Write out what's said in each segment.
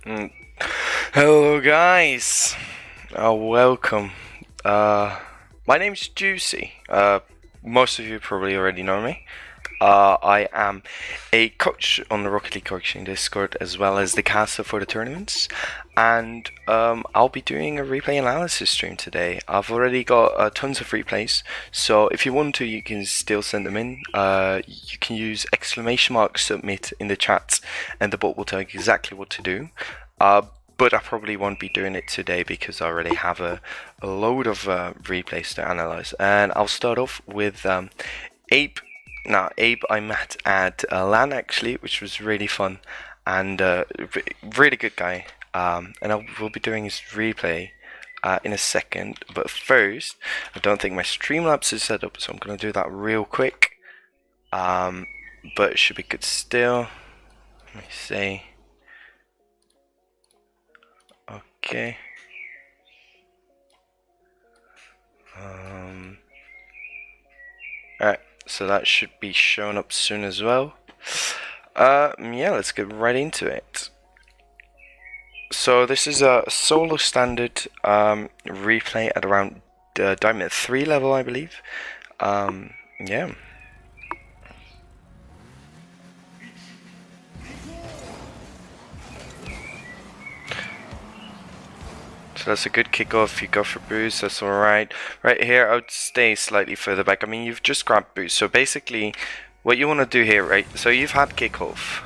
Mm. Hello guys, welcome. My name's Juicy. Most of you probably already know me. I am a coach on the Rocket League Coaching Discord as well as the caster for the tournaments, and I'll be doing a replay analysis stream today. I've already got tons of replays, so if you want to, you can still send them in. You can use !submit in the chat, and the bot will tell you exactly what to do. But I probably won't be doing it today because I already have a load of replays to analyze. And I'll start off with Abe. Now, Abe I met at LAN actually, which was really fun and really good guy. And I will be doing his replay in a second. But first, I don't think my Streamlabs is set up, so I'm going to do that real quick. But it should be good still. Let me see. Okay. Alright, so that should be showing up soon as well. Yeah, let's get right into it. So this is a solo standard replay at around Diamond 3 level, I believe. Yeah. So that's a good kickoff. You go for boost, that's alright. Right here, I would stay slightly further back. I mean, you've just grabbed boost. So basically, what you want to do here, right? So you've had kickoff.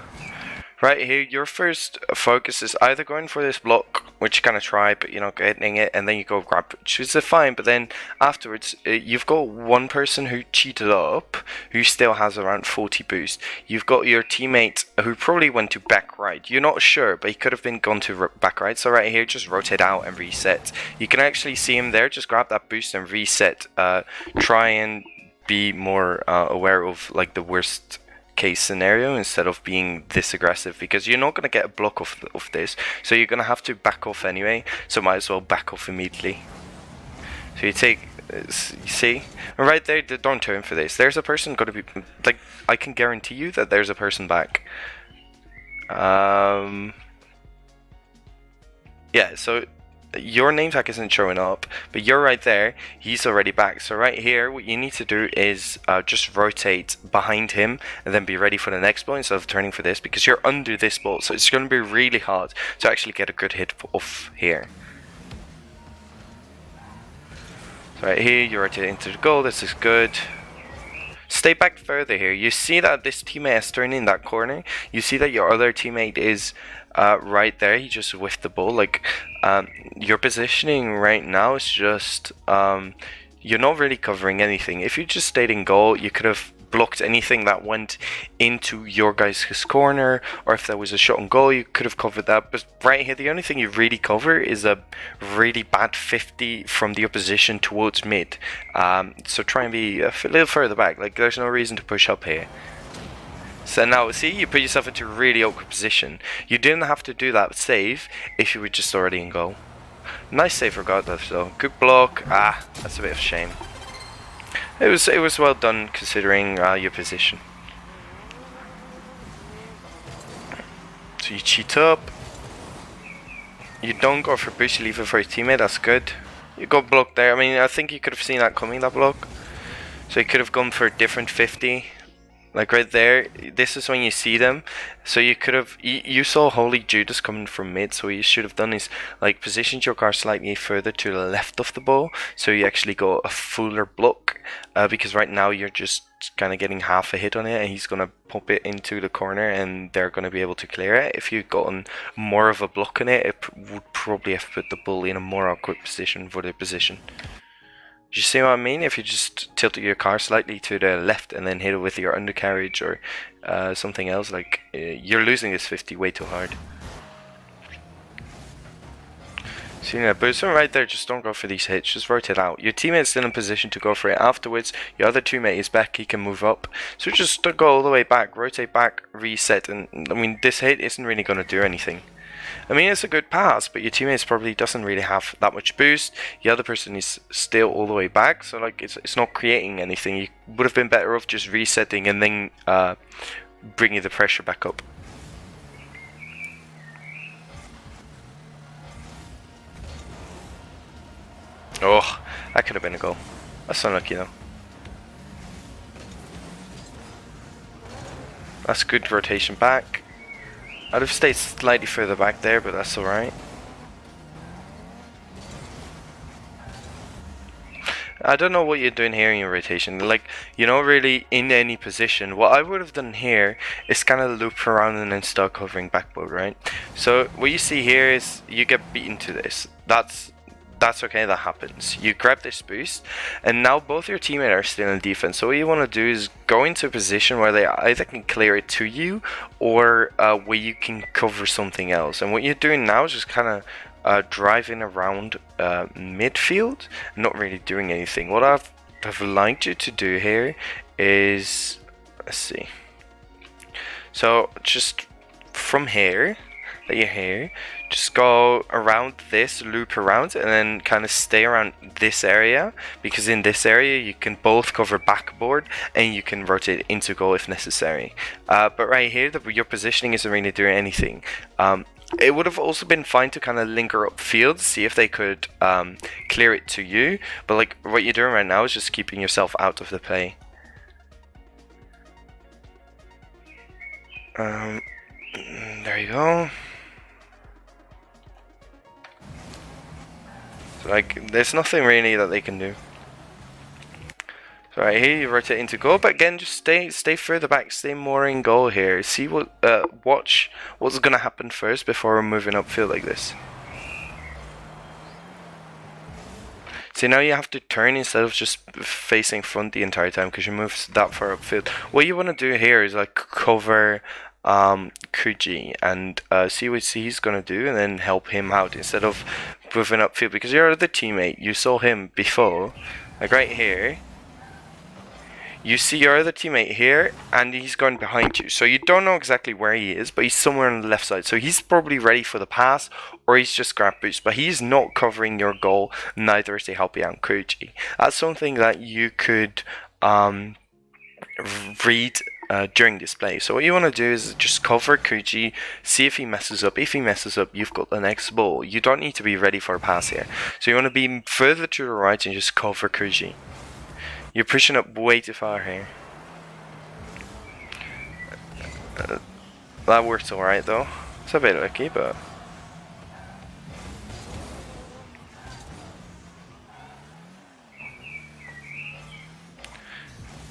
Right here, your first focus is either going for this block, which you kind of try, but you're not getting it, and then you go grab, which is fine, but then afterwards, you've got one person who cheated up, who still has around 40 boost. You've got your teammate who probably went to back right. You're not sure, but he could have been gone to back right. So right here, just rotate out and reset. You can actually see him there, just grab that boost and reset. Try and be more aware of like the worst case scenario instead of being this aggressive, because you're not going to get a block of this, so you're going to have to back off anyway, so might as well back off immediately. So you take, you see, and right there, don't turn for this. There's a person going to be, like, I can guarantee you that there's a person back. Yeah, so your name tag isn't showing up, but you're right there, he's already back. So right here, what you need to do is just rotate behind him and then be ready for the next ball instead of turning for this, because you're under this ball, so it's going to be really hard to actually get a good hit off here. So right here, you rotate into the goal, this is good. Stay back further here. You see that this teammate has turned in that corner. You see that your other teammate is right there. He just whiffed the ball. Like, your positioning right now is just you're not really covering anything. If you just stayed in goal, you could have blocked anything that went into your guys' corner, or if there was a shot on goal, you could have covered that. But right here, the only thing you really cover is a really bad 50 from the opposition towards mid. So try and be a little further back. Like, there's no reason to push up here. So now, see, you put yourself into a really awkward position. You didn't have to do that save if you were just already in goal. Nice save regardless, though. Good block. That's a bit of a shame. It was well done considering your position. So you cheat up. You don't go for boost, you leave it for your teammate. That's good. You got blocked there. I mean, I think you could have seen that coming, that block. So you could have gone for a different 50. Like right there, this is when you see them. So you could have, you saw Holy Judas coming from mid, so what you should have done is like positioned your car slightly further to the left of the ball, so you actually got a fuller block, because right now you're just kind of getting half a hit on it, and he's going to pop it into the corner and they're going to be able to clear it. If you'd gotten more of a block on it, it would probably have put the ball in a more awkward position for the position. Do you see what I mean? If you just tilted your car slightly to the left and then hit it with your undercarriage or something else, like you're losing this 50 way too hard. See that boost right there, just don't go for these hits, just rotate out. Your teammate's still in position to go for it afterwards. Your other teammate is back, he can move up. So just go all the way back, rotate back, reset, and I mean this hit isn't really going to do anything. I mean, it's a good pass, but your teammate probably doesn't really have that much boost. The other person is still all the way back, so like it's not creating anything. You would have been better off just resetting and then bringing the pressure back up. Oh, that could have been a goal. That's unlucky though. That's good rotation back. I'd have stayed slightly further back there, but that's alright. I don't know what you're doing here in your rotation. Like, you're not really in any position. What I would have done here is kind of loop around and then start covering backboard, right? So what you see here is you get beaten to this. That's okay, that happens. You grab this boost, and now both your teammates are still in defense. So what you want to do is go into a position where they either can clear it to you, or where you can cover something else. And what you're doing now is just kind of driving around midfield, not really doing anything. What I've liked you to do here is, let's see. So just from here, that you're here, just go around this, loop around, and then kind of stay around this area, because in this area you can both cover backboard and you can rotate into goal if necessary. But right here, your positioning isn't really doing anything. It would have also been fine to kind of linker up field, see if they could clear it to you, but like what you're doing right now is just keeping yourself out of the play. There you go. So like, there's nothing really that they can do. So right here, you rotate into goal, but again, just stay further back, stay more in goal here. See what, watch what's gonna happen first before moving upfield like this. See, now you have to turn instead of just facing front the entire time because you move that far upfield. What you want to do here is like cover Kuji and see what he's gonna do, and then help him out instead of moving upfield, because your other teammate, you saw him before, like right here. You see your other teammate here, and he's going behind you. So you don't know exactly where he is, but he's somewhere on the left side. So he's probably ready for the pass, or he's just grab boost. But he's not covering your goal, neither is he helping out Kuji. That's something that you could read during this play. So what you want to do is just cover Kuji, see if he messes up. If he messes up, you've got the next ball. You don't need to be ready for a pass here. So you want to be further to the right and just cover Kuji. You're pushing up way too far here. That worked alright though. It's a bit lucky, but...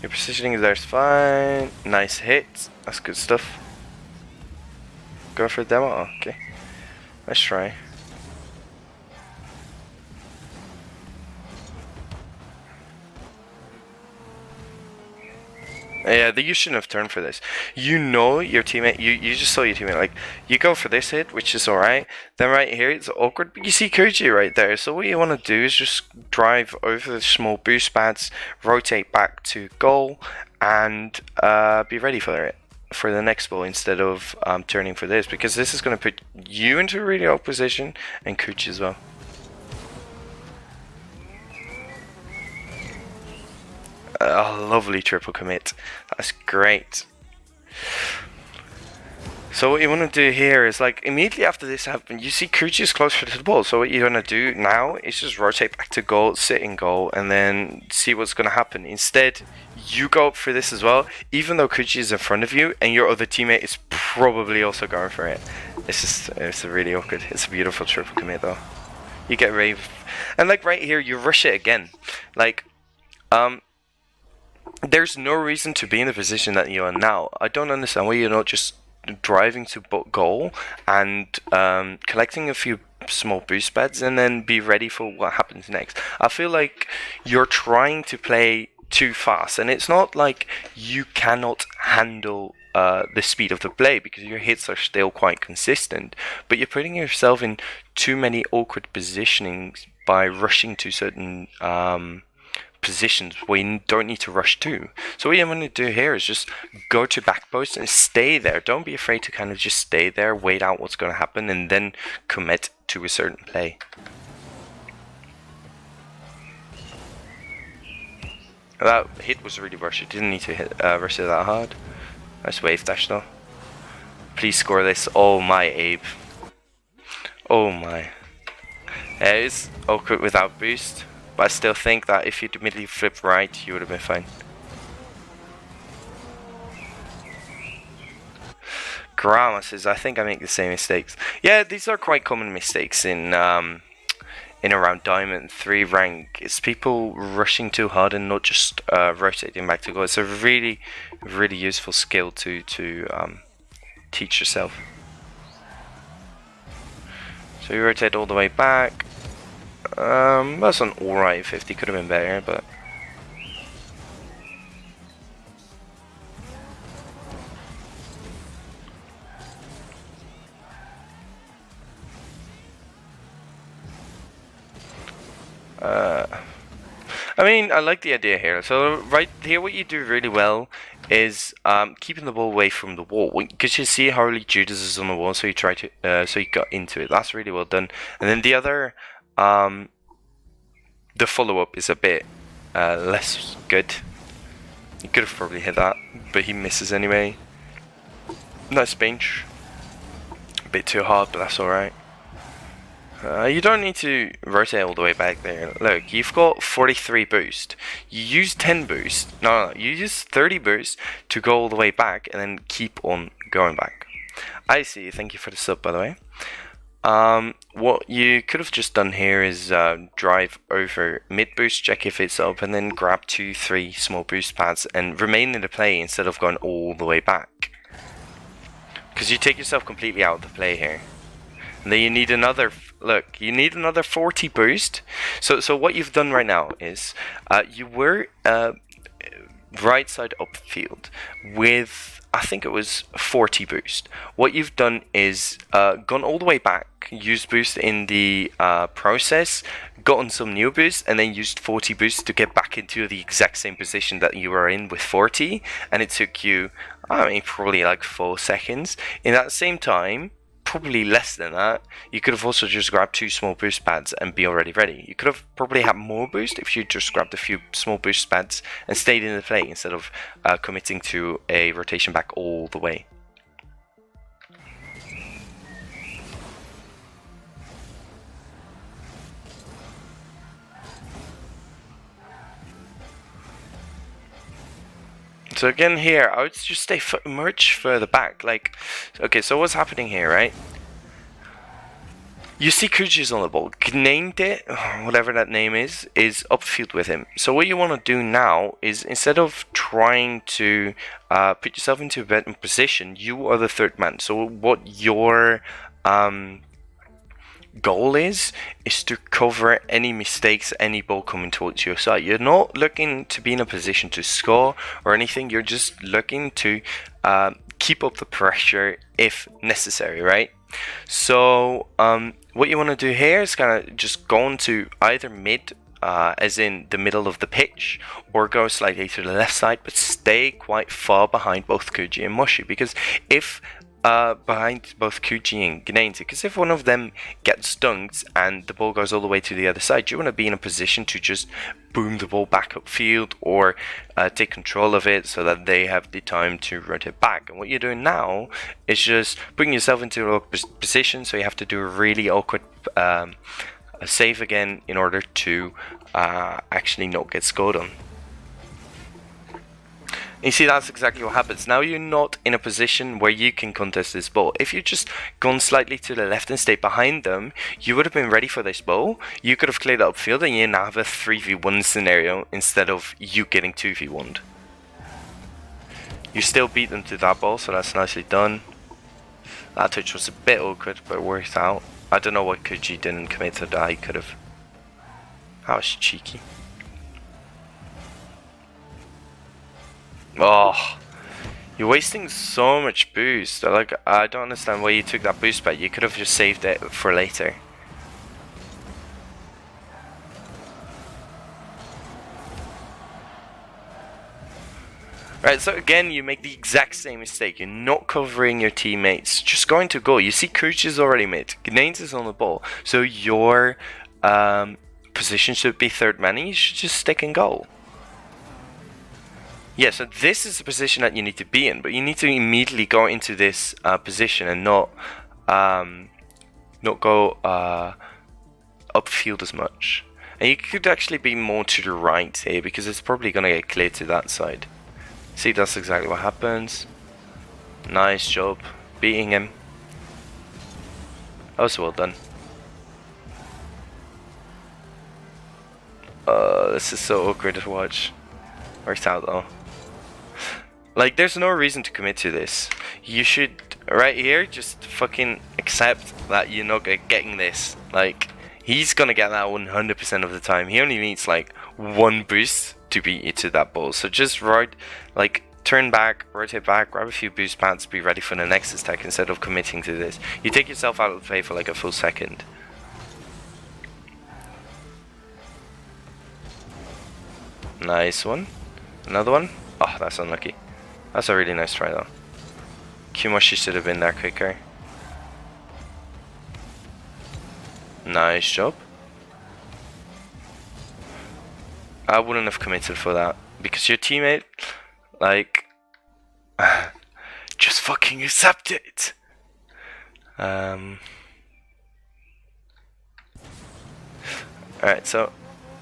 Your positioning there's fine. Nice hit. That's good stuff. Go for a demo? Oh, okay. Let's try. Yeah, you shouldn't have turned for this. You know your teammate, you just saw your teammate, like, you go for this hit, which is alright. Then right here, it's awkward, but you see Kuji right there. So what you want to do is just drive over the small boost pads, rotate back to goal, and be ready for it, for the next ball, instead of turning for this, because this is going to put you into a really odd position, and Kuji as well. A lovely triple commit. That's great. So what you want to do here is, like, immediately after this happened, you see Kuji is closer to the ball. So what you're going to do now is just rotate back to goal, sit in goal, and then see what's going to happen. Instead, you go up for this as well, even though Kuji is in front of you, and your other teammate is probably also going for it. It's really awkward. It's a beautiful triple commit though. You get rave, and like right here, you rush it again. Like, there's no reason to be in the position that you're in now. I don't understand why you're not just driving to goal and collecting a few small boost pads and then be ready for what happens next. I feel like you're trying to play too fast, and it's not like you cannot handle the speed of the play, because your hits are still quite consistent, but you're putting yourself in too many awkward positionings by rushing to certain positions where you don't need to rush to. So what you want to do here is just go to back post and stay there. Don't be afraid to kind of just stay there, wait out what's going to happen, and then commit to a certain play. That hit was really rushed. You didn't need to rush it that hard. Nice wave dash though. Please score this. Oh my, Abe. Oh my. It's awkward without boost. But I still think that if you'd immediately flipped right, you would have been fine. Grama says, I think I make the same mistakes. Yeah, these are quite common mistakes in around Diamond 3 rank. It's people rushing too hard and not just rotating back to go. It's a really, really useful skill to teach yourself. So you rotate all the way back. That's an alright 50, could have been better, but... I mean, I like the idea here. So right here, what you do really well is keeping the ball away from the wall, because you see Harley Judas is on the wall, so you try to so you got into it. That's really well done. And then the other, the follow up is a bit less good. He could have probably hit that, but he misses anyway. Nice bench. A bit too hard, but that's all right. You don't need to rotate all the way back there. Look, you've got 43 boost. You use 10 boost. No, you use 30 boost to go all the way back and then keep on going back. I see. Thank you for the sub, by the way. What you could have just done here is drive over mid boost, check if it's up, and then grab 2-3 small boost pads and remain in the play instead of going all the way back. Because you take yourself completely out of the play here. And then you need another, look, you need another 40 boost. So what you've done right now is, you were right side upfield with, I think it was 40 boost. What you've done is gone all the way back, used boost in the process, gotten some new boost, and then used 40 boost to get back into the exact same position that you were in with 40. And it took you, I mean, probably like 4 seconds. In that same time, probably less than that, you could have also just grabbed 2 small boost pads and be already ready. You could have probably had more boost if you just grabbed a few small boost pads and stayed in the play instead of committing to a rotation back all the way. So again here, I would just stay much further back. Like, okay, so what's happening here, right? You see Kuji's on the ball. Gnainte, whatever that name is upfield with him. So what you want to do now is, instead of trying to put yourself into a better position, you are the third man. So what your goal is to cover any mistakes, any ball coming towards your side. You're not looking to be in a position to score or anything. You're just looking to keep up the pressure if necessary, right? So what you want to do here is kind of just go into either mid, as in the middle of the pitch, or go slightly to the left side, but stay quite far behind both Kuji and Moshi, because if behind both Kuji and Gnainte, because if one of them gets dunked and the ball goes all the way to the other side, you want to be in a position to just boom the ball back upfield, or take control of it so that they have the time to rotate back. And what you're doing now is just putting yourself into a position, so you have to do a really awkward save again in order to actually not get scored on. You see, that's exactly what happens. Now you're not in a position where you can contest this ball. If you just gone slightly to the left and stayed behind them, you would have been ready for this ball. You could have cleared up field and you now have a 3v1 scenario instead of you getting 2v1'd. You still beat them to that ball, so that's nicely done. That touch was a bit awkward, but it worked out. I don't know what Kuji didn't commit to that. He could have. That was cheeky. Oh, you're wasting so much boost. Like, I don't understand why you took that boost back. You could have just saved it for later. Right, so again, you make the exact same mistake. You're not covering your teammates. Just going to goal. You see Kuji's already mid. Gnainte is on the ball. So your position should be third man. You should just stick and goal. Yeah, so this is the position that you need to be in, but you need to immediately go into this position and not go upfield as much. And you could actually be more to the right here because it's probably going to get cleared to that side. See, that's exactly what happens. Nice job beating him. That was well done. This is so awkward to watch. Works out though. Like, there's no reason to commit to this. You should, right here, just fucking accept that you're not getting this. Like, he's gonna get that 100% of the time. He only needs like one boost to beat you to that ball. So just turn back, rotate back, grab a few boost pads, be ready for the next attack instead of committing to this. You take yourself out of play for like a full second. Nice one. Another one. Oh, that's unlucky. That's a really nice try though. Kumoshi should have been there quicker. Nice job. I wouldn't have committed for that because your teammate, like, just fucking accept it. Alright, so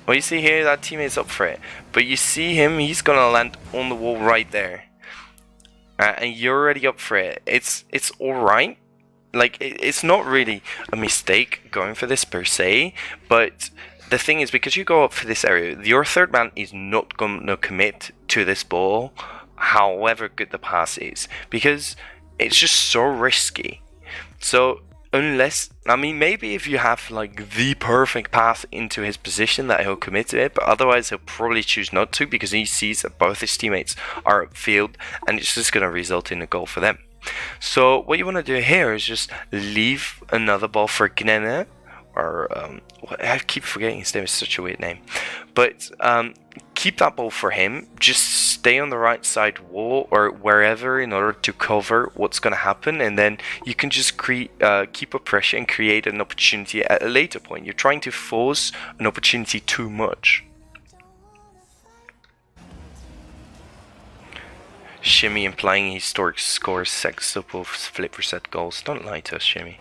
what you see here, that teammate's up for it, but you see him, he's gonna land on the wall right there, and you're already up for it. It's alright. Like, it's not really a mistake going for this per se, but the thing is, because you go up for this area, your third man is not gonna commit to this ball however good the pass is, because it's just so risky. So unless, I mean, maybe if you have like the perfect pass into his position that he'll commit to it, but otherwise he'll probably choose not to because he sees that both his teammates are upfield and it's just going to result in a goal for them. So what you want to do here is just leave another ball for Gnene, or I keep forgetting his name, is such a weird name, but keep that ball for him. Just stay on the right side wall or wherever in order to cover what's going to happen, and then you can just keep up pressure and create an opportunity at a later point. You're trying to force an opportunity too much. Shimmy implying historic scores sextuple flip reset goals. Don't lie to us, Shimmy.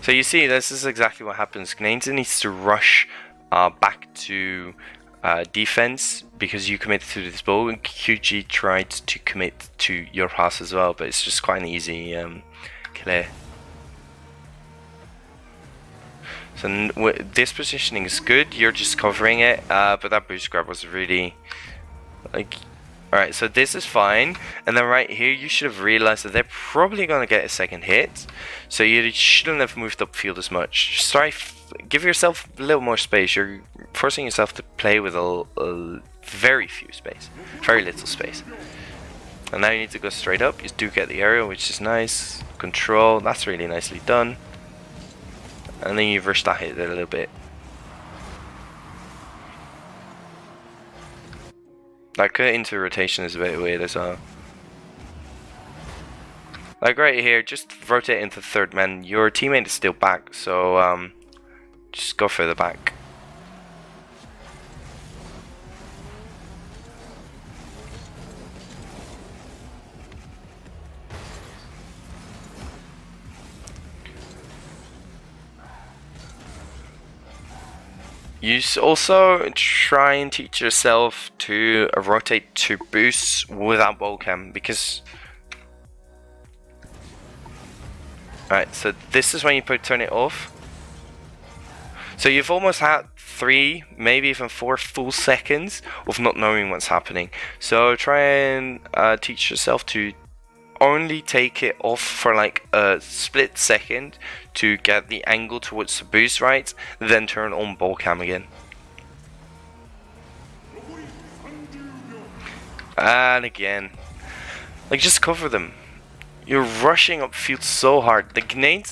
So you see, this is exactly what happens. Gnene needs to rush back to defense because you committed to this ball, and QG tried to commit to your pass as well, but it's just quite an easy clear. So this positioning is good, you're just covering it, but that boost grab was really, like, alright, so this is fine, and then right here you should have realized that they're probably going to get a second hit, so you shouldn't have moved upfield as much. Just try, give yourself a little more space. You're forcing yourself to play with a very few space, very little space. And now you need to go straight up. You do get the aerial, which is nice. Control, that's really nicely done. And then you rush that hit a little bit. That cut into rotation is a bit weird as well. Like right here, just rotate into third man. Your teammate is still back, so just go further back. You also try and teach yourself to rotate to boosts without ball cam, because alright, so this is when you turn it off. So you've almost had 3, maybe even 4 full seconds of not knowing what's happening. So try and teach yourself to only take it off for like a split second to get the angle towards the boost right, then turn on ball cam again. And again, like, just cover them. You're rushing upfield so hard. The Gnene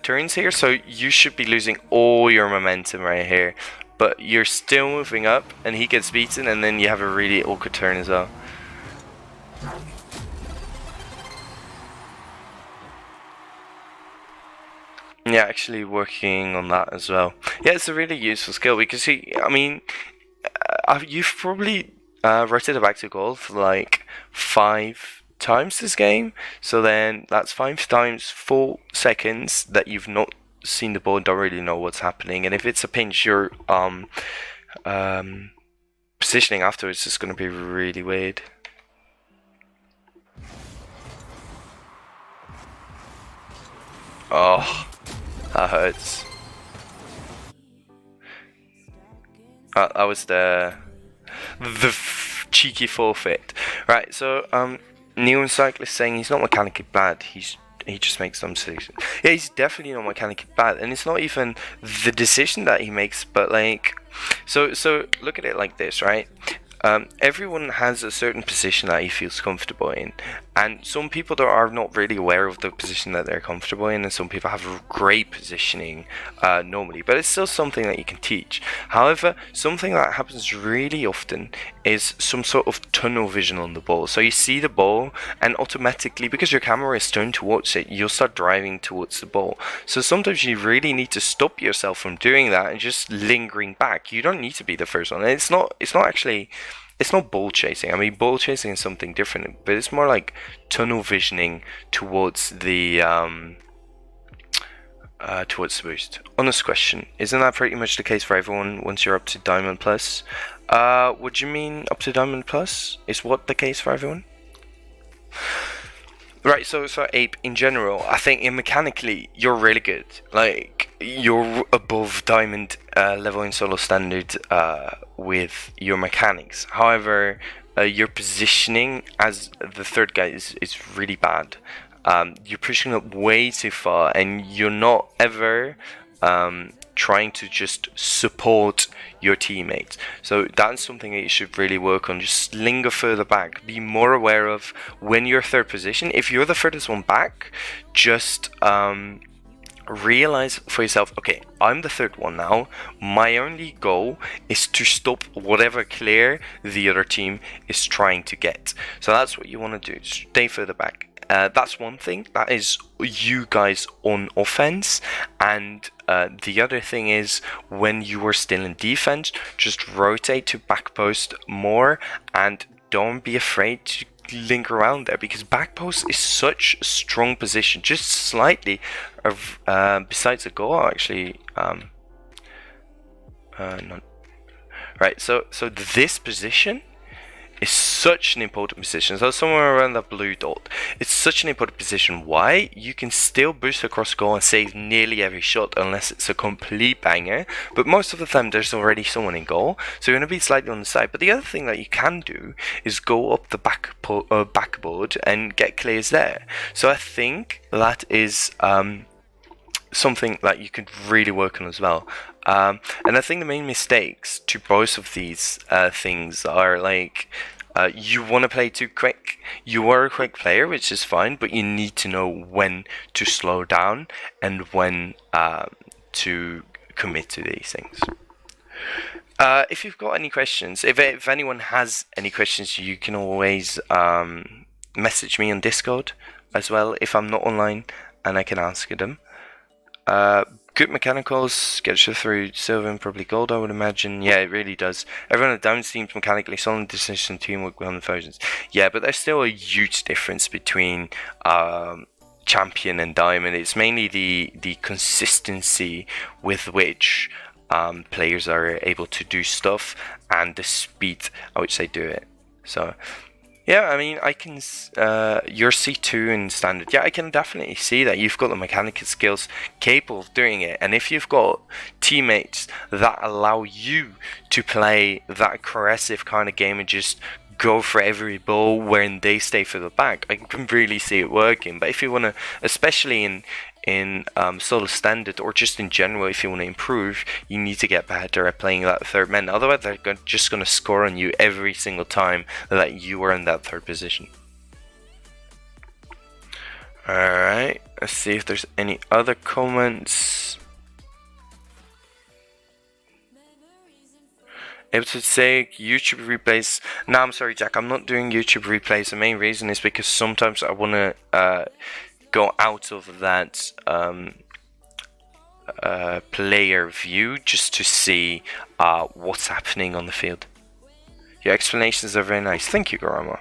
turns here, so you should be losing all your momentum right here, but you're still moving up and he gets beaten, and then you have a really awkward turn as well. Yeah, actually working on that as well. Yeah, it's a really useful skill because you've probably rotated back to goal for like 5 times this game. So then that's 5 times 4 seconds that you've not seen the ball and don't really know what's happening. And if it's a pinch, your positioning afterwards is going to be really weird. Oh, that hurts. That was the cheeky forfeit. Right, so Neon Cyclist saying he's not mechanically bad, he just makes some decisions. Yeah, he's definitely not mechanically bad, and it's not even the decision that he makes, but like, so look at it like this, right? Everyone has a certain position that he feels comfortable in, and some people that are not really aware of the position that they're comfortable in, and some people have great positioning normally, but it's still something that you can teach. However, something that happens really often is some sort of tunnel vision on the ball. So you see the ball, and automatically, because your camera is turned towards it, you'll start driving towards the ball. So sometimes you really need to stop yourself from doing that and just lingering back. You don't need to be the first one. It's not ball chasing. I mean, ball chasing is something different, but it's more like tunnel visioning towards the boost. Honest question, isn't that pretty much the case for everyone once you're up to Diamond Plus? What do you mean up to Diamond Plus? Is what the case for everyone? Right, so Ape, in general, I think mechanically, you're really good. Like, you're above Diamond level in solo standard with your mechanics. However, your positioning as the third guy is really bad. You're pushing up way too far, and you're not ever trying to just support your teammates. So that's something that you should really work on. Just linger further back. Be more aware of when you're third position. If you're the furthest one back, just realize for yourself, okay, I'm the third one now. My only goal is to stop whatever clear the other team is trying to get. So that's what you want to do. Stay further back. That's one thing. That is you guys on offense. And the other thing is, when you are still in defense, just rotate to back post more, and don't be afraid to link around there, because back post is such a strong position. Just slightly of besides the goal, actually. Right. So this position is such an important position. So somewhere around that blue dot, it's such an important position. Why? You can still boost across goal and save nearly every shot, unless it's a complete banger, but most of the time there's already someone in goal, so you're going to be slightly on the side. But the other thing that you can do is go up the backboard and get clears there. So I think that is something that you could really work on as well. And I think the main mistakes to both of these things are like, you want to play too quick. You are a quick player, which is fine, but you need to know when to slow down and when to commit to these things. If you've got any questions, if anyone has any questions, you can always message me on Discord as well if I'm not online, and I can answer them. Good mechanicals gets you through silver and probably gold, I would imagine. Yeah, it really does. Everyone at Diamond seems mechanically solid, decision, teamwork, 1,000. Yeah, but there's still a huge difference between Champion and Diamond. It's mainly the consistency with which players are able to do stuff, and the speed at which they do it. So yeah, I mean, I can, you're C2 in standard. Yeah, I can definitely see that you've got the mechanical skills capable of doing it. And if you've got teammates that allow you to play that aggressive kind of game and just go for every ball when they stay for the back, I can really see it working. But if you want to, especially in solo standard, or just in general, if you want to improve, you need to get better at playing that third man. Otherwise, they're just going to score on you every single time that you are in that third position. Alright, let's see if there's any other comments. Able to say YouTube replays. No, I'm sorry, Jack, I'm not doing YouTube replays. The main reason is because sometimes I want to go out of that player view just to see what's happening on the field. Your explanations are very nice. Thank you, Garama.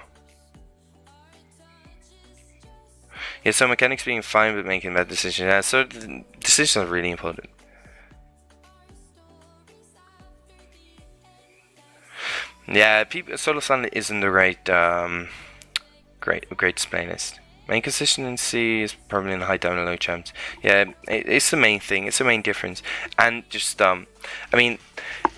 Yeah, so mechanics being fine but making bad decisions. Yeah, so the decisions are really important. Yeah, Solo Sun isn't the right great display list. Main consistency is probably in the high down and low champs. Yeah, it's the main thing. It's the main difference. And just I mean,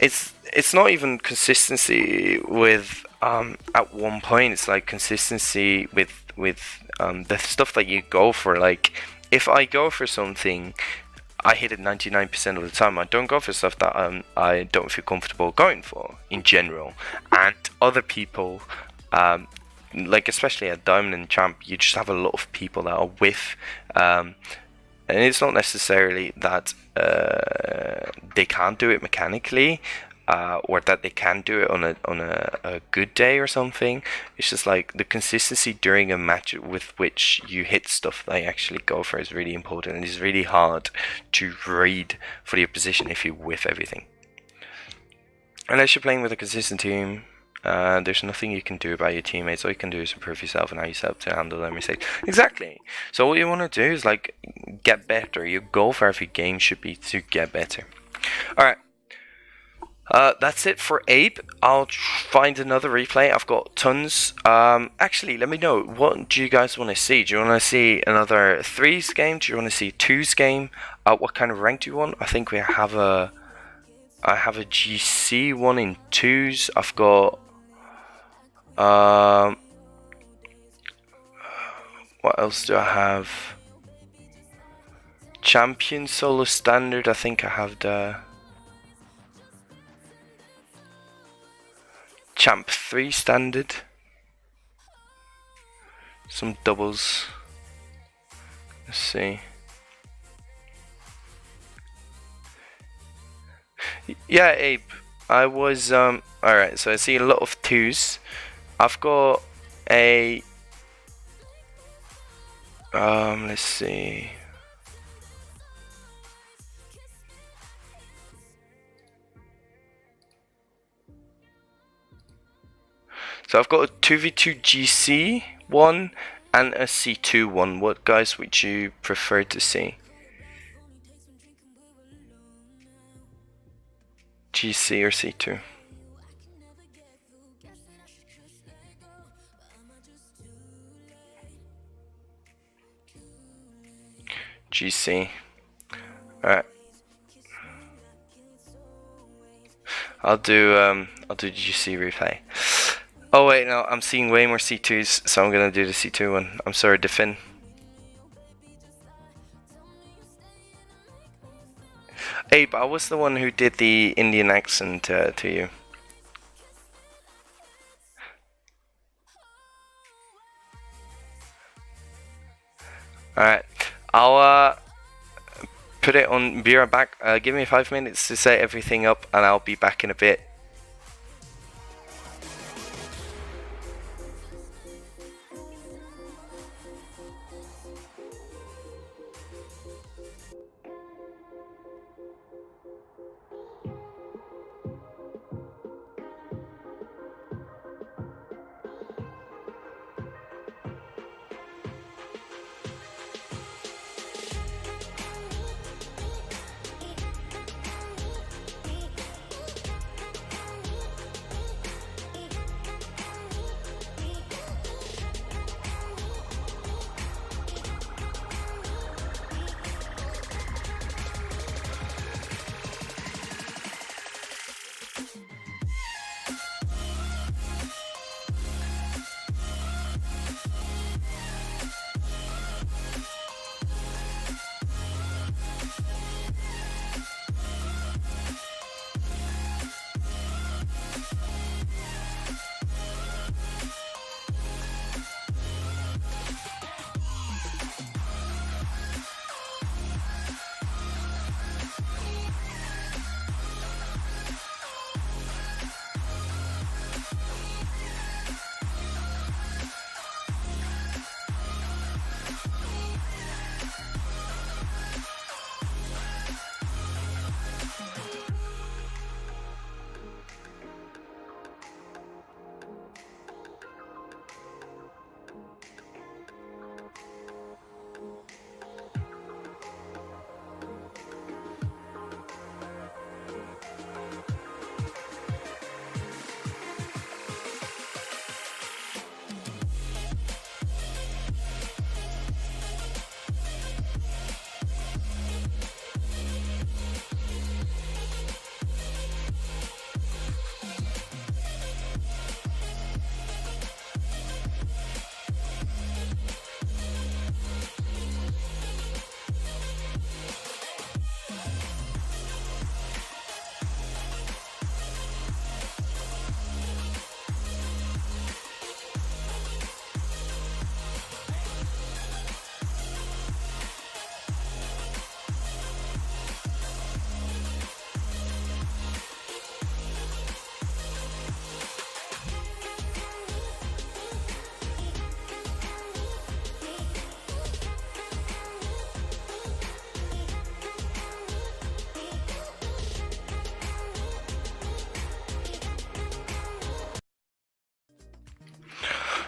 it's not even consistency with at one point. It's like consistency with the stuff that you go for. Like if I go for something, I hit it 99% of the time. I don't go for stuff that I don't feel comfortable going for in general. And other people, like especially at Diamond and Champ, you just have a lot of people that are with, and it's not necessarily that they can't do it mechanically, or that they can do it on a good day or something. It's just like the consistency during a match with which you hit stuff that you actually go for is really important, and it's really hard to read for the opposition if you whiff everything. Unless you're playing with a consistent team, there's nothing you can do about your teammates. All you can do is improve yourself and how yourself to handle their mistakes. Exactly. So what you want to do is like get better. Your goal for every game should be to get better. Alright. That's it for Abe. I'll find another replay. I've got tons. Actually, let me know, what do you guys want to see? Do you want to see another 3s game? Do you want to see 2s game? What kind of rank do you want? I think I have a GC one in 2s. I've got what else do I have? Champion solo standard. I think I have the Champ 3 standard. Some doubles. Let's see. Yeah, Abe. I was alright, so I see a lot of 2s. I've got a let's see. So I've got a 2v2 GC one and a C2 one. What guys would you prefer to see? GC or C2? GC. Alright. I'll do GC replay. Oh wait, no, I'm seeing way more C2s, so I'm gonna do the C2 one. I'm sorry, Defin. Abe, I was the one who did the Indian accent to you. Alright, I'll put it on, be right back. Give me 5 minutes to set everything up and I'll be back in a bit.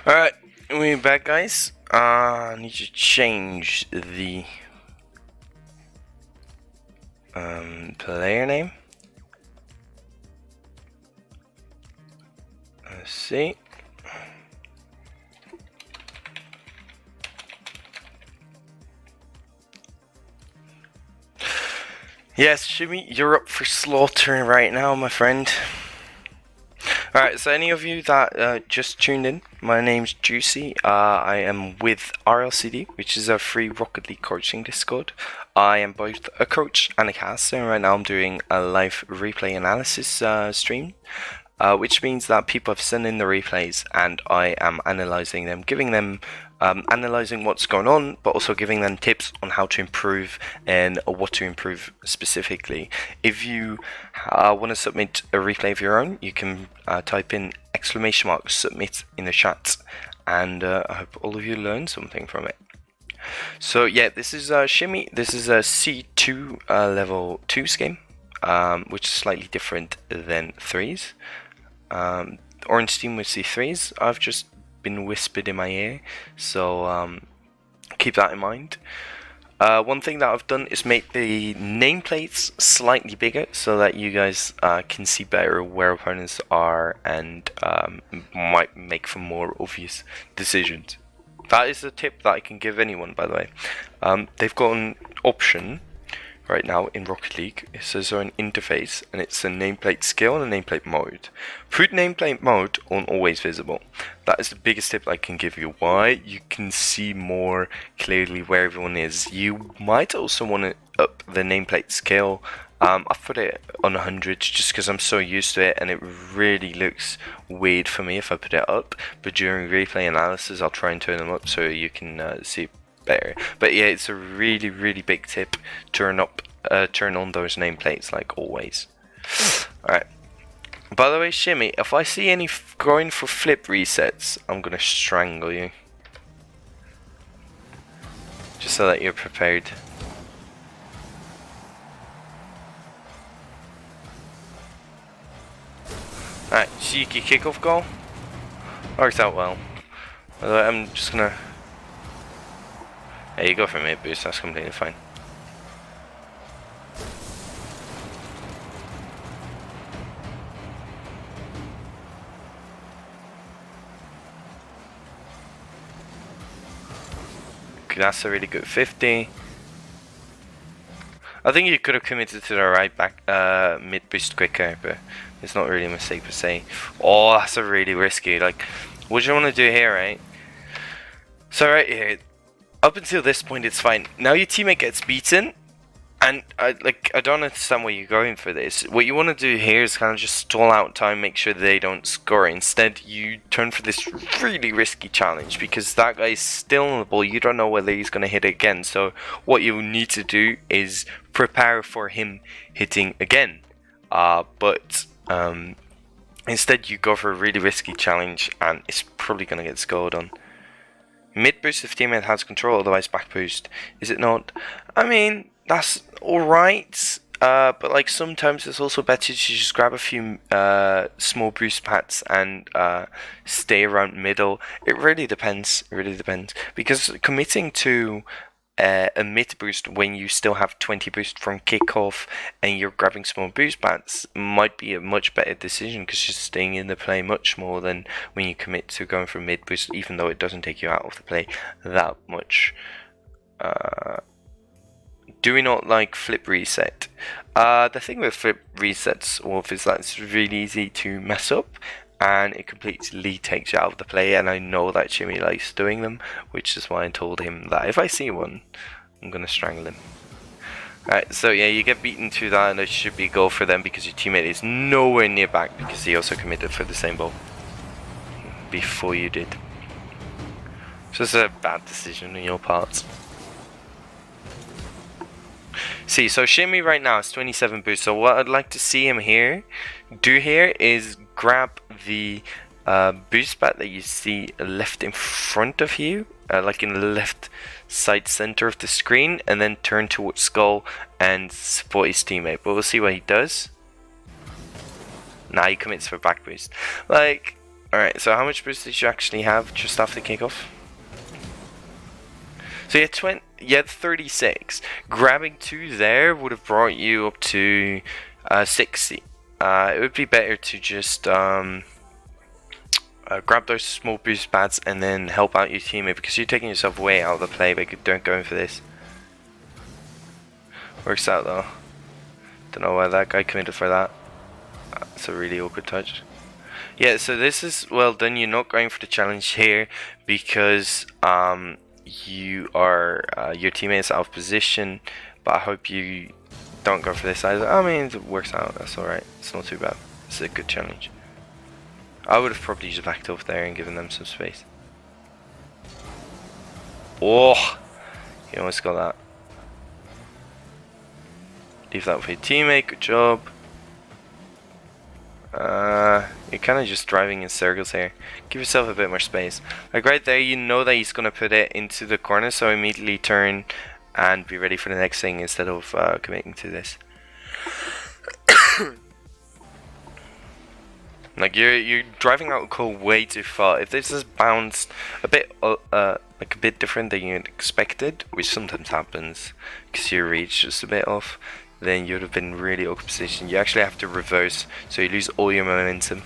Alright, we're back, guys. I need to change the player name. Let's see. Yes, Shimmy, you're up for slaughter right now, my friend. Alright, so any of you that just tuned in, my name's Juicy. I am with RLCD, which is a free Rocket League coaching Discord. I am both a coach and a caster, and right now I'm doing a live replay analysis stream. Which means that people have sent in the replays and I am analysing them, giving them, analysing what's going on, but also giving them tips on how to improve and what to improve specifically. If you want to submit a replay of your own, you can type in !submit in the chat, and I hope all of you learn something from it. So yeah, this is Shimmy. This is a C2 level 2's game, which is slightly different than 3's. Orange team with C3s, I've just been whispered in my ear, so keep that in mind. One thing that I've done is make the nameplates slightly bigger so that you guys can see better where opponents are and might make for more obvious decisions. That is a tip that I can give anyone, by the way. They've got an option right now in Rocket League. It says an interface, and it's a nameplate skill and a nameplate mode. Put nameplate mode on always visible. That is the biggest tip I can give you. Why? You can see more clearly where everyone is. You might also want to up the nameplate skill. I've put it on 100 just because I'm so used to it, and it really looks weird for me if I put it up. But during replay analysis, I'll try and turn them up so you can see better. But yeah, it's a really big tip. Turn on those nameplates like always. Alright. By the way, Shimmy, if I see any going for flip resets, I'm gonna strangle you. Just so that you're prepared. Alright, cheeky kickoff goal. Worked out well. By the way, I'm just gonna... There you go for mid boost, that's completely fine. Okay, that's a really good 50. I think you could have committed to the right back mid boost quicker, but it's not really a mistake per se. Oh, that's a really risky. Like, what you want to do here, right? So right here, up until this point, it's fine. Now your teammate gets beaten, and I don't understand where you're going for this. What you want to do here is kind of just stall out time, make sure they don't score. Instead, you turn for this really risky challenge because that guy's still on the ball. You don't know whether he's going to hit it again. So what you need to do is prepare for him hitting again. Instead, you go for a really risky challenge, and it's probably going to get scored on. Mid boost if teammate has control, otherwise back boost. Is it not? I mean, that's alright. But like sometimes it's also better to just grab a few small boost pads and stay around middle. It really depends. It really depends. Because committing to a mid boost when you still have 20 boost from kickoff and you're grabbing small boost pads might be a much better decision because you're staying in the play much more than when you commit to going for mid boost, even though it doesn't take you out of the play that much. Do we not like flip reset? The thing with flip resets, Wolf, is that it's really easy to mess up and it completely takes you out of the play, and I know that Jimmy likes doing them, which is why I told him that if I see one, I'm gonna strangle him. Alright, so yeah, you get beaten to that, and it should be a goal for them because your teammate is nowhere near back because he also committed for the same ball before you did. So it's a bad decision on your part. See, so Shimmy right now is 27 boost, so what I'd like to see him do here is grab the boost pad that you see left in front of you, like in the left side center of the screen, and then turn towards Skull and support his teammate. But we'll see what he does. Nah, he commits for back boost. Like, Alright, so how much boost did you actually have just after kickoff? So you had 36. Grabbing 2 there would have brought you up to 60. It would be better to just grab those small boost pads and then help out your teammate, because you're taking yourself way out of the play by going for this. Works out though. Don't know why that guy committed for that. That's a really awkward touch. Yeah, so this is well done. You're not going for the challenge here because you are your teammate is out of position, but I hope you don't go for this either. I mean, it works out. That's all right. It's not too bad. It's a good challenge. I would have probably just backed off there and given them some space. Oh, you almost got that. Leave that with your teammate. Good job. You're kind of just driving in circles here. Give yourself a bit more space. Like right there, you know that he's gonna put it into the corner, so immediately turn and be ready for the next thing instead of committing to this. Like you're driving out cold way too far. If this is bounced a bit like a bit different than you expected, which sometimes happens because your reach just a bit off, then you'd have been really awkward position. You actually have to reverse, so you lose all your momentum.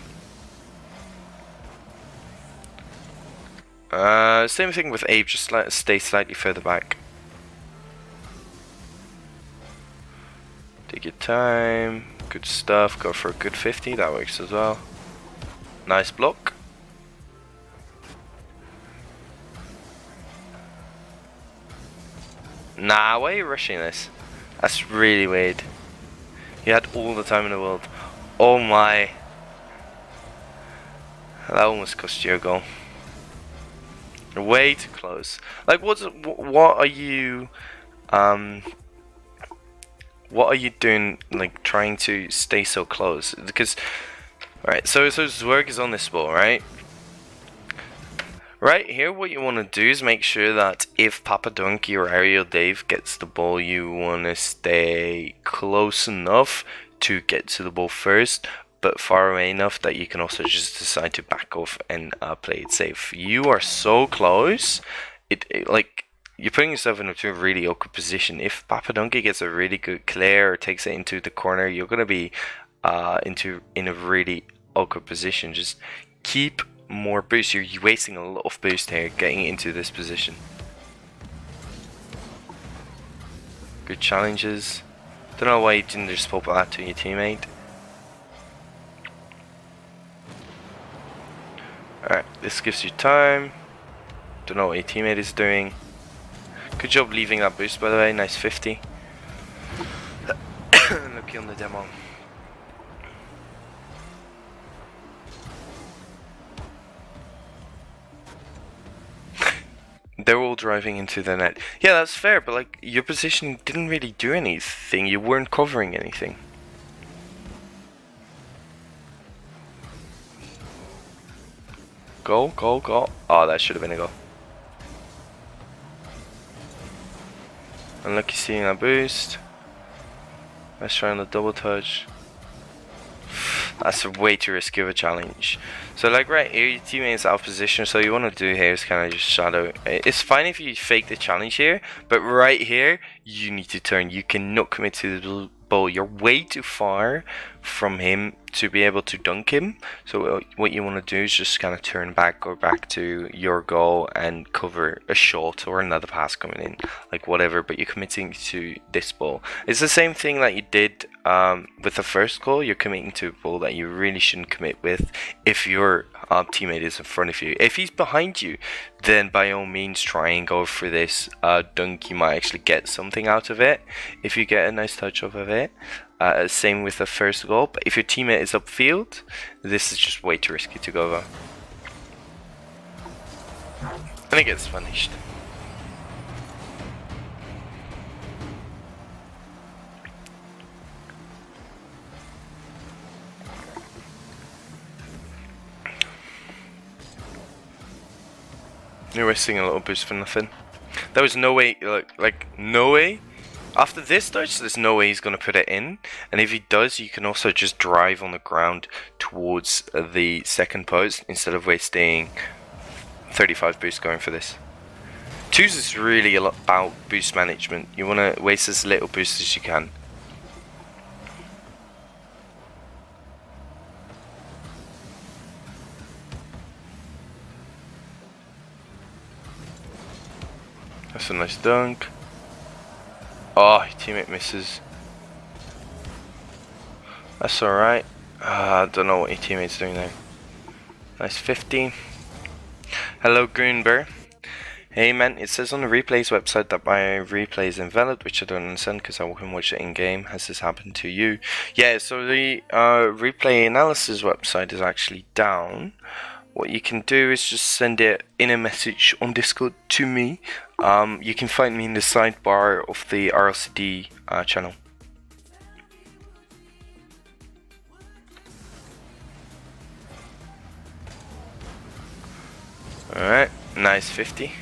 Same thing with Abe, just stay slightly further back. Take your time, good stuff, go for a good 50, that works as well. Nice block. Nah, why are you rushing this? That's really weird. You had all the time in the world. Oh my. That almost cost you a goal. You're way too close. Like what are you doing, like trying to stay so close? Because alright, so Zwerg is on this ball, right? Right here, what you want to do is make sure that if Papa Donkey or Ariel Dave gets the ball, you want to stay close enough to get to the ball first, but far away enough that you can also just decide to back off and play it safe. You are so close, like you're putting yourself into a really awkward position. If Papa Donkey gets a really good clear or takes it into the corner, you're gonna be in a really awkward position. Just keep more boost. You're wasting a lot of boost here getting into this position. Good challenges. Don't know why you didn't just pop that to your teammate. Alright, this gives you time. Don't know what your teammate is doing. Good job leaving that boost, by the way. Nice 50. Lucky on the demo. They're all driving into the net. Yeah, that's fair, but like your position didn't really do anything. You weren't covering anything. Go, go, go. Oh, that should have been a goal. Unlucky seeing that boost. Let's try on the double touch. That's way too risky of a challenge. So like right here, your teammate is out of position, so you want to do here is kind of just shadow. It's fine if you fake the challenge here, but right here, you need to turn. You cannot commit to the ball. You're way too far from him to be able to dunk him. So what you want to do is just kind of turn back, go back to your goal and cover a shot or another pass coming in, like whatever, but you're committing to this ball. It's the same thing that you did with the first goal. You're committing to a ball that you really shouldn't commit with if your teammate is in front of you. If he's behind you, then by all means try and go for this dunk. You might actually get something out of it if you get a nice touch off of it. Same with the first goal, but if your teammate is upfield, this is just way too risky to go over. And it gets punished. You're wasting a little boost for nothing. There was no way, like no way After this dodge, there's no way he's going to put it in. And if he does, you can also just drive on the ground towards the second post instead of wasting 35 boost going for this. 2s is really a lot about boost management. You want to waste as little boost as you can. That's a nice dunk. Oh, your teammate misses. That's alright. I don't know what your teammate's doing there. Nice 15. Hello, Greenbear. Hey man, it says on the replays website that my replay is invalid, which I don't understand because I can watch it in game. Has this happened to you? Yeah, so the replay analysis website is actually down. What you can do is just send it in a message on Discord to me. You can find me in the sidebar of the RLCD channel. Alright, nice 50.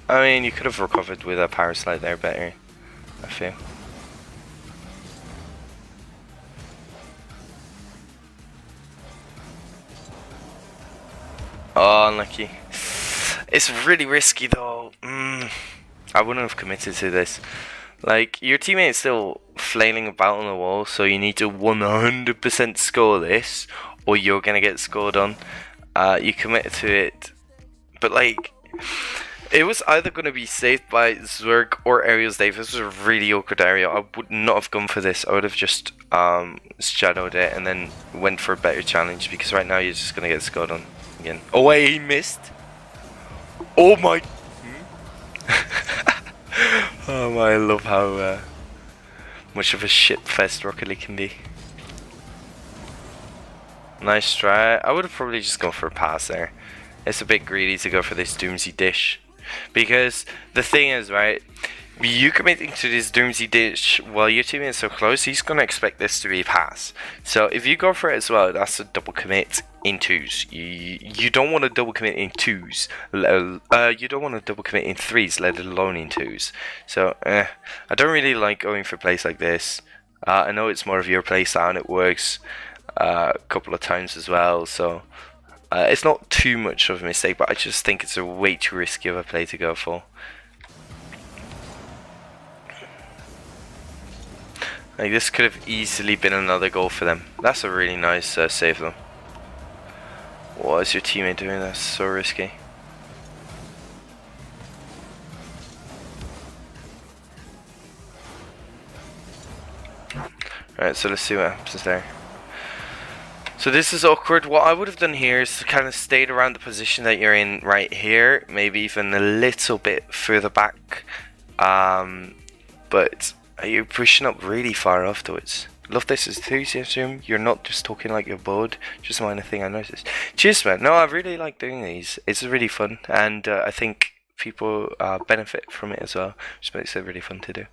I mean, you could have recovered with a power slide there better, I feel. Oh, unlucky. It's really risky though. I wouldn't have committed to this. Like, your teammate is still flailing about on the wall, so you need to 100% score this, or you're gonna get scored on. You commit to it, but like, it was either going to be saved by Zerg or Ariel's Dave. This was a really awkward area. I would not have gone for this. I would have just shadowed it and then went for a better challenge, because right now you're just going to get scored on again. Oh wait, he missed. Oh my. Oh my, I love how much of a shitfest Rocket League can be. Nice try. I would have probably just gone for a pass there. It's a bit greedy to go for this Doomsy dish. Because the thing is, right, you committing to this Doomsy dish while your teammate is so close, he's going to expect this to be a pass. So if you go for it as well, that's a double commit in 2s. You don't want to double commit in 2s. You don't want to double commit in 3s, let alone in 2s. So I don't really like going for plays like this. I know it's more of your playstyle and it works a couple of times as well, so it's not too much of a mistake, but I just think it's a way too risky of a play to go for. Like, this could have easily been another goal for them. That's a really nice save though. What is your teammate doing? That's so risky. Alright, so let's see what happens there. So this is awkward. What I would have done here is to kind of stayed around the position that you're in right here, maybe even a little bit further back, but you're pushing up really far afterwards. Love this enthusiasm. You're not just talking like you're bored. Just a minor thing I noticed. Cheers, man. No, I really like doing these. It's really fun, and I think people benefit from it as well, which makes it really fun to do.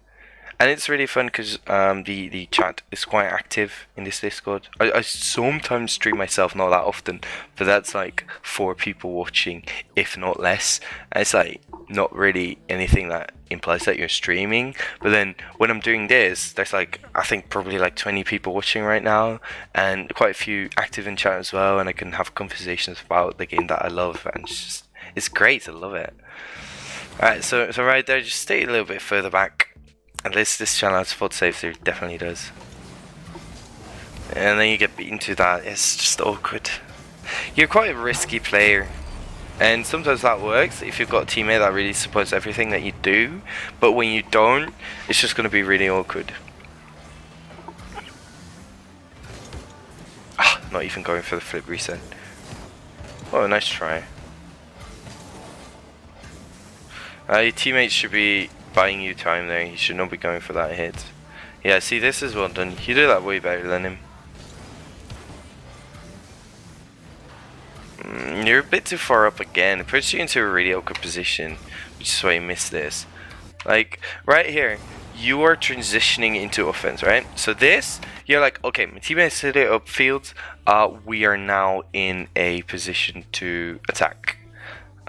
And it's really fun because the chat is quite active in this Discord. I sometimes stream myself, not that often, but that's like 4 people watching, if not less. And it's like not really anything that implies that you're streaming. But then when I'm doing this, there's like, I think probably like 20 people watching right now, and quite a few active in chat as well. And I can have conversations about the game that I love, and it's great. I love it. Alright, so right there, just stay a little bit further back. At least this channel has fault saves, there definitely does. And then you get beaten to that. It's just awkward. You're quite a risky player, and sometimes that works if you've got a teammate that really supports everything that you do, but when you don't, it's just going to be really awkward. Not even going for the flip reset. Oh, nice try. Your teammates should be buying you time there. You should not be going for that hit. Yeah, see, this is well done. You do that way better than him. You're a bit too far up again. It puts you into a really awkward position, which is why you missed this. Like, right here, you are transitioning into offense, right? So this, you're like, okay, my teammates hit it upfield. We are now in a position to attack.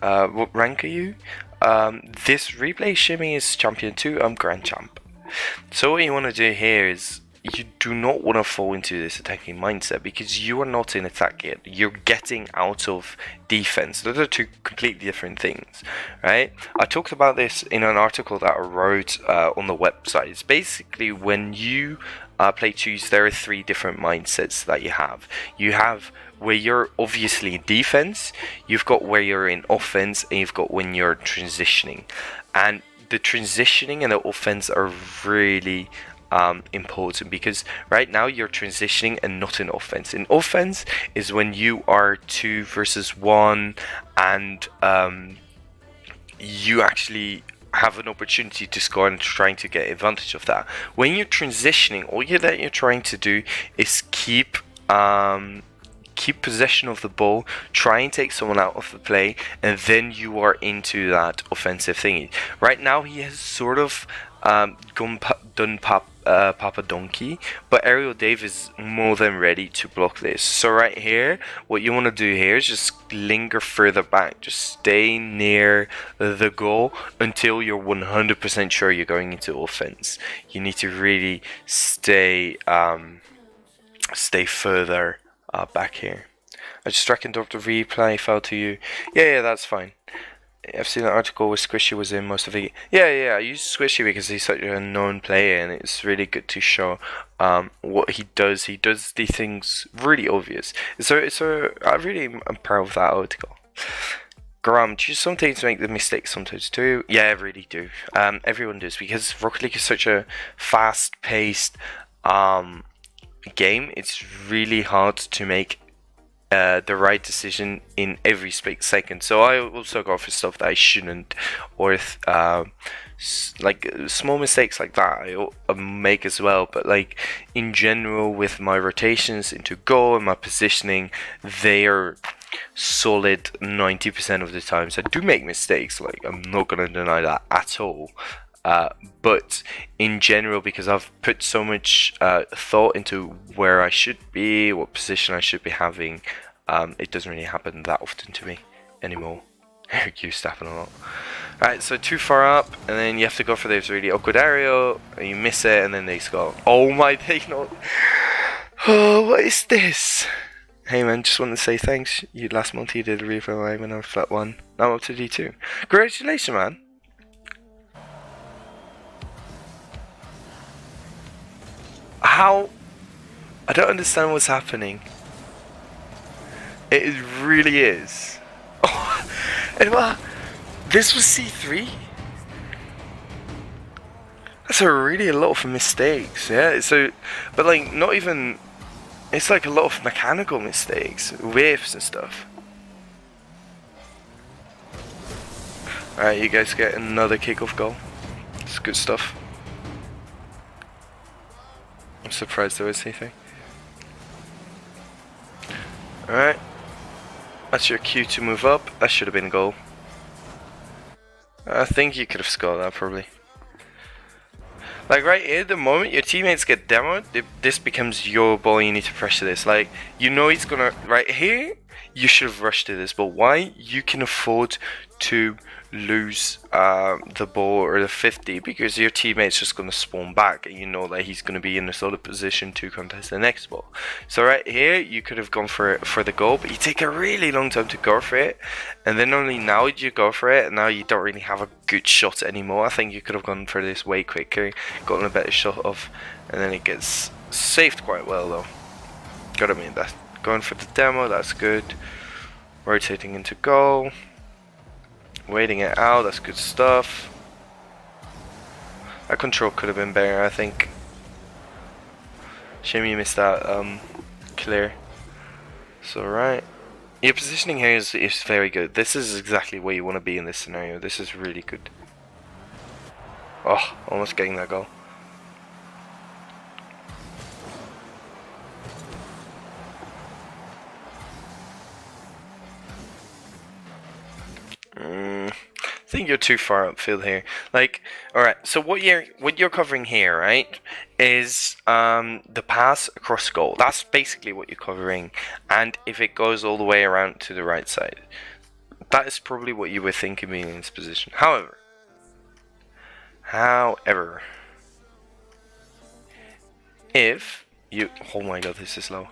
What rank are you? This replay shimmy is champion 2. I'm grand champ. So what you want to do here is you do not want to fall into this attacking mindset because you are not in attack yet. You're getting out of defense. Those are two completely different things, right? I talked about this in an article that I wrote on the website. It's basically when you play twos, there are three different mindsets that you have. You have where you're obviously in defense, you've got where you're in offense, and you've got when you're transitioning. And the transitioning and the offense are really important because right now you're transitioning and not in offense. In offense is when you are 2 versus 1 and you actually have an opportunity to score and trying to get advantage of that. When you're transitioning, all that you're trying to do is keep possession of the ball, try and take someone out of the play, and then you are into that offensive thingy. Right now he has sort of done Papa Donkey, but Ariel Dave is more than ready to block this. So right here, what you want to do here is just linger further back, just stay near the goal until you're 100% sure you're going into offense. You need to really stay further back here. I just reckoned up the replay fell to you. Yeah, that's fine. I've seen an article where Squishy was in most of it. Yeah, I use Squishy because he's such a known player and it's really good to show what he does. He does these things really obvious. I really am proud of that article. Graham, do you sometimes make the mistake sometimes too? Yeah, I really do. Everyone does because Rocket League is such a fast-paced game. It's really hard to make the right decision in every split second. So I also go for stuff that I shouldn't, or if like small mistakes like that I make as well. But like in general, with my rotations into goal and my positioning, they are solid 90% of the times. I do make mistakes. Like I'm not gonna deny that at all. But in general, because I've put so much thought into where I should be, what position I should be having, it doesn't really happen that often to me anymore. Eric, you staffing a lot. Alright, so too far up, and then you have to go for this really awkward aerial, and you miss it, and then they score. Oh my, they not. Oh, what is this? Hey man, just want to say thanks. Last month you did a replay when I was flat 1. Now I'm up to D2. Congratulations, man. How? I don't understand what's happening. It really is. Oh, this was C3? That's really a lot of mistakes, yeah? So, but like, not even... It's like a lot of mechanical mistakes, whiffs and stuff. Alright, you guys get another kickoff goal. It's good stuff. I'm surprised there was anything. Alright. That's your cue to move up. That should have been a goal. I think you could have scored that probably. Like right here, the moment your teammates get demoed, this becomes your ball. You need to pressure this. Like, you know he's gonna... Right here, you should have rushed to this. But why? You can afford to lose the ball or the 50 because your teammate's just going to spawn back and you know that he's going to be in a solid position to contest the next ball. So right here you could have gone for the goal, but you take a really long time to go for it, and then only now you go for it, and now you don't really have a good shot anymore. I think you could have gone for this way quicker, gotten a better shot off, and then it gets saved quite well though. Gotta admit that. Going for the demo, that's good. Rotating into goal. Waiting it out, that's good stuff. That control could have been better, I think. Shame you missed that clear. So right. Your positioning here is very good. This is exactly where you want to be in this scenario. This is really good. Oh, almost getting that goal. I think you're too far upfield here. Like, alright, so what you're covering here, right, is the pass across goal. That's basically what you're covering. And if it goes all the way around to the right side, that is probably what you were thinking being in this position. However, if you... Oh my god, this is low.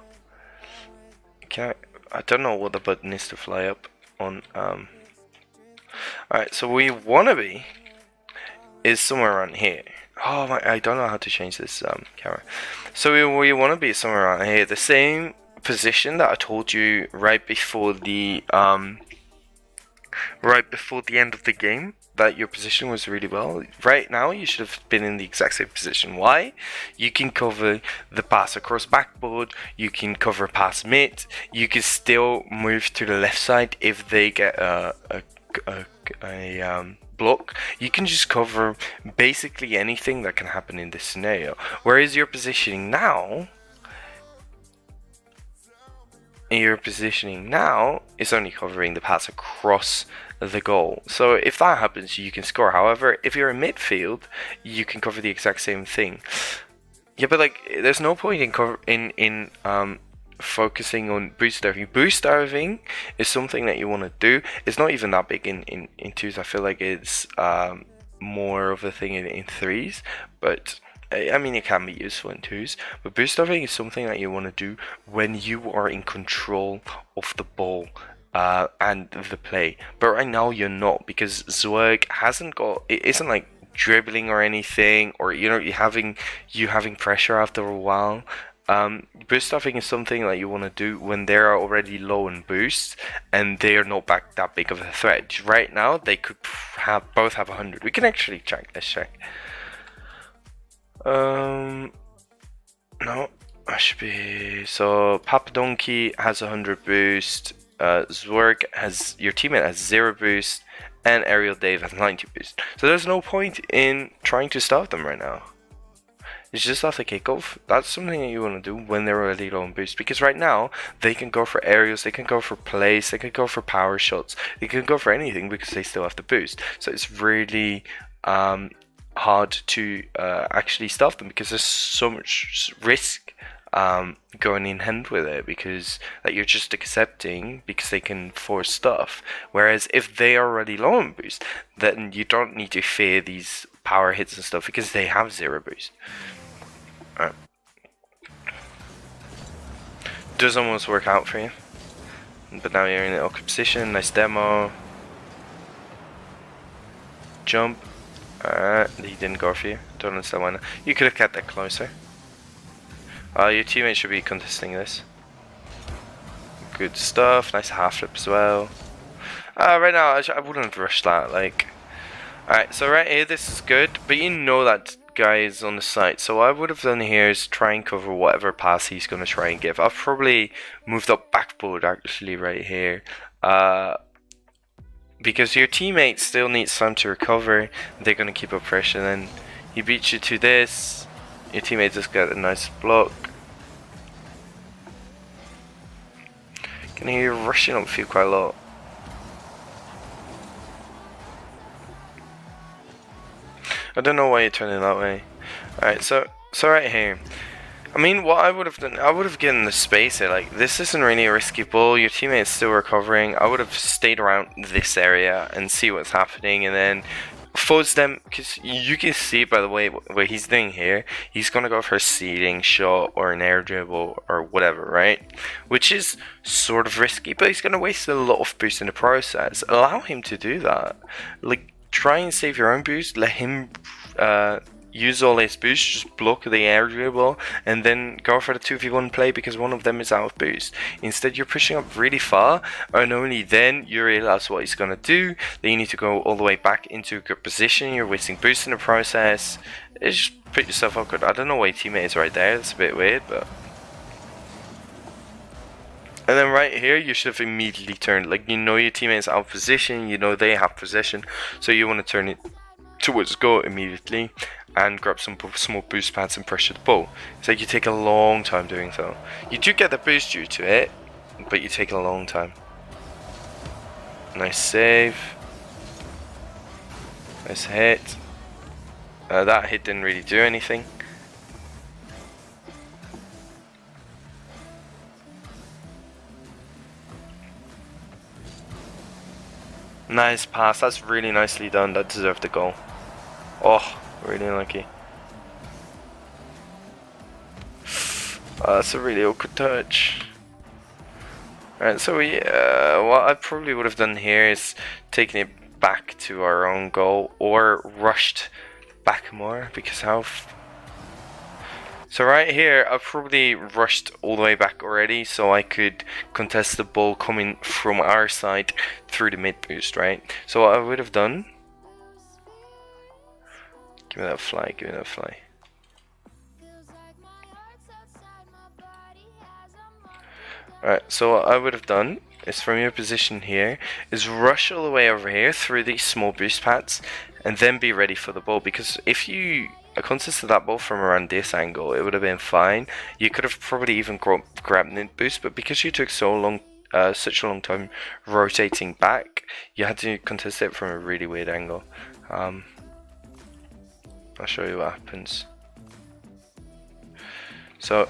Can I don't know what the button is to fly up on. Alright, so where you want to be is somewhere around here. Oh my, I don't know how to change this camera. So where you want to be is somewhere around here. The same position that I told you right before the end of the game, that your position was really well. Right now you should have been in the exact same position. Why? You can cover the pass across backboard, you can cover pass mid, you can still move to the left side if they get a block. You can just cover basically anything that can happen in this scenario. Whereas your positioning now is only covering the pass across the goal. So if that happens, you can score. However, if you're in midfield, you can cover the exact same thing. Yeah, but like, there's no point in focusing on boost diving. Boost diving is something that you want to do. It's not even that big in twos. I feel like it's more of a thing in threes, but I mean, it can be useful in twos, but boost diving is something that you want to do when you are in control of the ball and the play. But right now you're not, because Zwerg it isn't like dribbling or anything, or you having pressure after a while. Boost diving is something that you want to do when they're already low in boost and they're not that big of a threat. Right now they could both have 100. We can actually check. Let's check. No, I should be. So Papadonki has 100 boost. Zwerg your teammate has 0 boost, and Ariel Dave has 90 boost. So there's no point in trying to stop them right now. It's just after kickoff. That's something that you want to do when they're already low on boost, because right now they can go for aerials, they can go for plays, they can go for power shots, they can go for anything because they still have the boost. So it's really hard to actually stop them, because there's so much risk going in hand with it, because that you're just accepting because they can force stuff. Whereas if they are already low on boost, then you don't need to fear these power hits and stuff, because they have 0 boost. Alright. Does almost work out for you, but now you're in an awkward position. Nice demo. Jump. He didn't go for you. Don't understand why not. You could have kept that closer. Your teammate should be contesting this. Good stuff. Nice half flip as well. Right now, I wouldn't rush that. Like, alright, so right here, this is good, but you know that guy is on the side. So what I would have done here is try and cover whatever pass he's going to try and give. I've probably moved up backboard actually right here. Because your teammate still needs time to recover. They're going to keep up pressure. Then he beats you to this. Your teammate just got a nice block. Can hear you rushing up field quite a lot. I don't know why you're turning that way. Alright, so right here. I mean, what I would have done, I would have given the space here. Like, this isn't really a risky ball. Your teammate is still recovering. I would have stayed around this area and see what's happening, and then force them, because you can see by the way what he's doing here, he's gonna go for a seeding shot or an air dribble or whatever, right? Which is sort of risky, but he's gonna waste a lot of boost in the process. Allow him to do that. Like, try and save your own boost. Let him use all his boost, just block the air dribble, and then go for the 2v1 play because one of them is out of boost. Instead, you're pushing up really far, and only then you realize what he's gonna do. Then you need to go all the way back into a good position. You're wasting boost in the process. It's just put yourself awkward. I don't know why your teammate is right there. It's a bit weird, but. And then right here, you should have immediately turned. Like, you know your teammate's out of position, you know they have possession, so you want to turn it towards goal immediately and grab some small boost pads and pressure the ball. It's like you take a long time doing so. You do get the boost due to it, but you take a long time. Nice save. Nice hit. That hit didn't really do anything. Nice pass, that's really nicely done, that deserved the goal. Oh, really lucky. That's a really awkward touch. Alright, so what I probably would have done here is taken it back to our own goal or rushed back more because how. So right here, I probably rushed all the way back already so I could contest the ball coming from our side through the mid boost, right? So what I would have done. Give me that fly, give me that fly. Alright, so what I would have done is from your position here is rush all the way over here through these small boost pads and then be ready for the ball, because if you contested that ball from around this angle, it would have been fine. You could have probably even grabbed mid boost, but because you took so long, such a long time rotating back, you had to contest it from a really weird angle. I'll show you what happens. So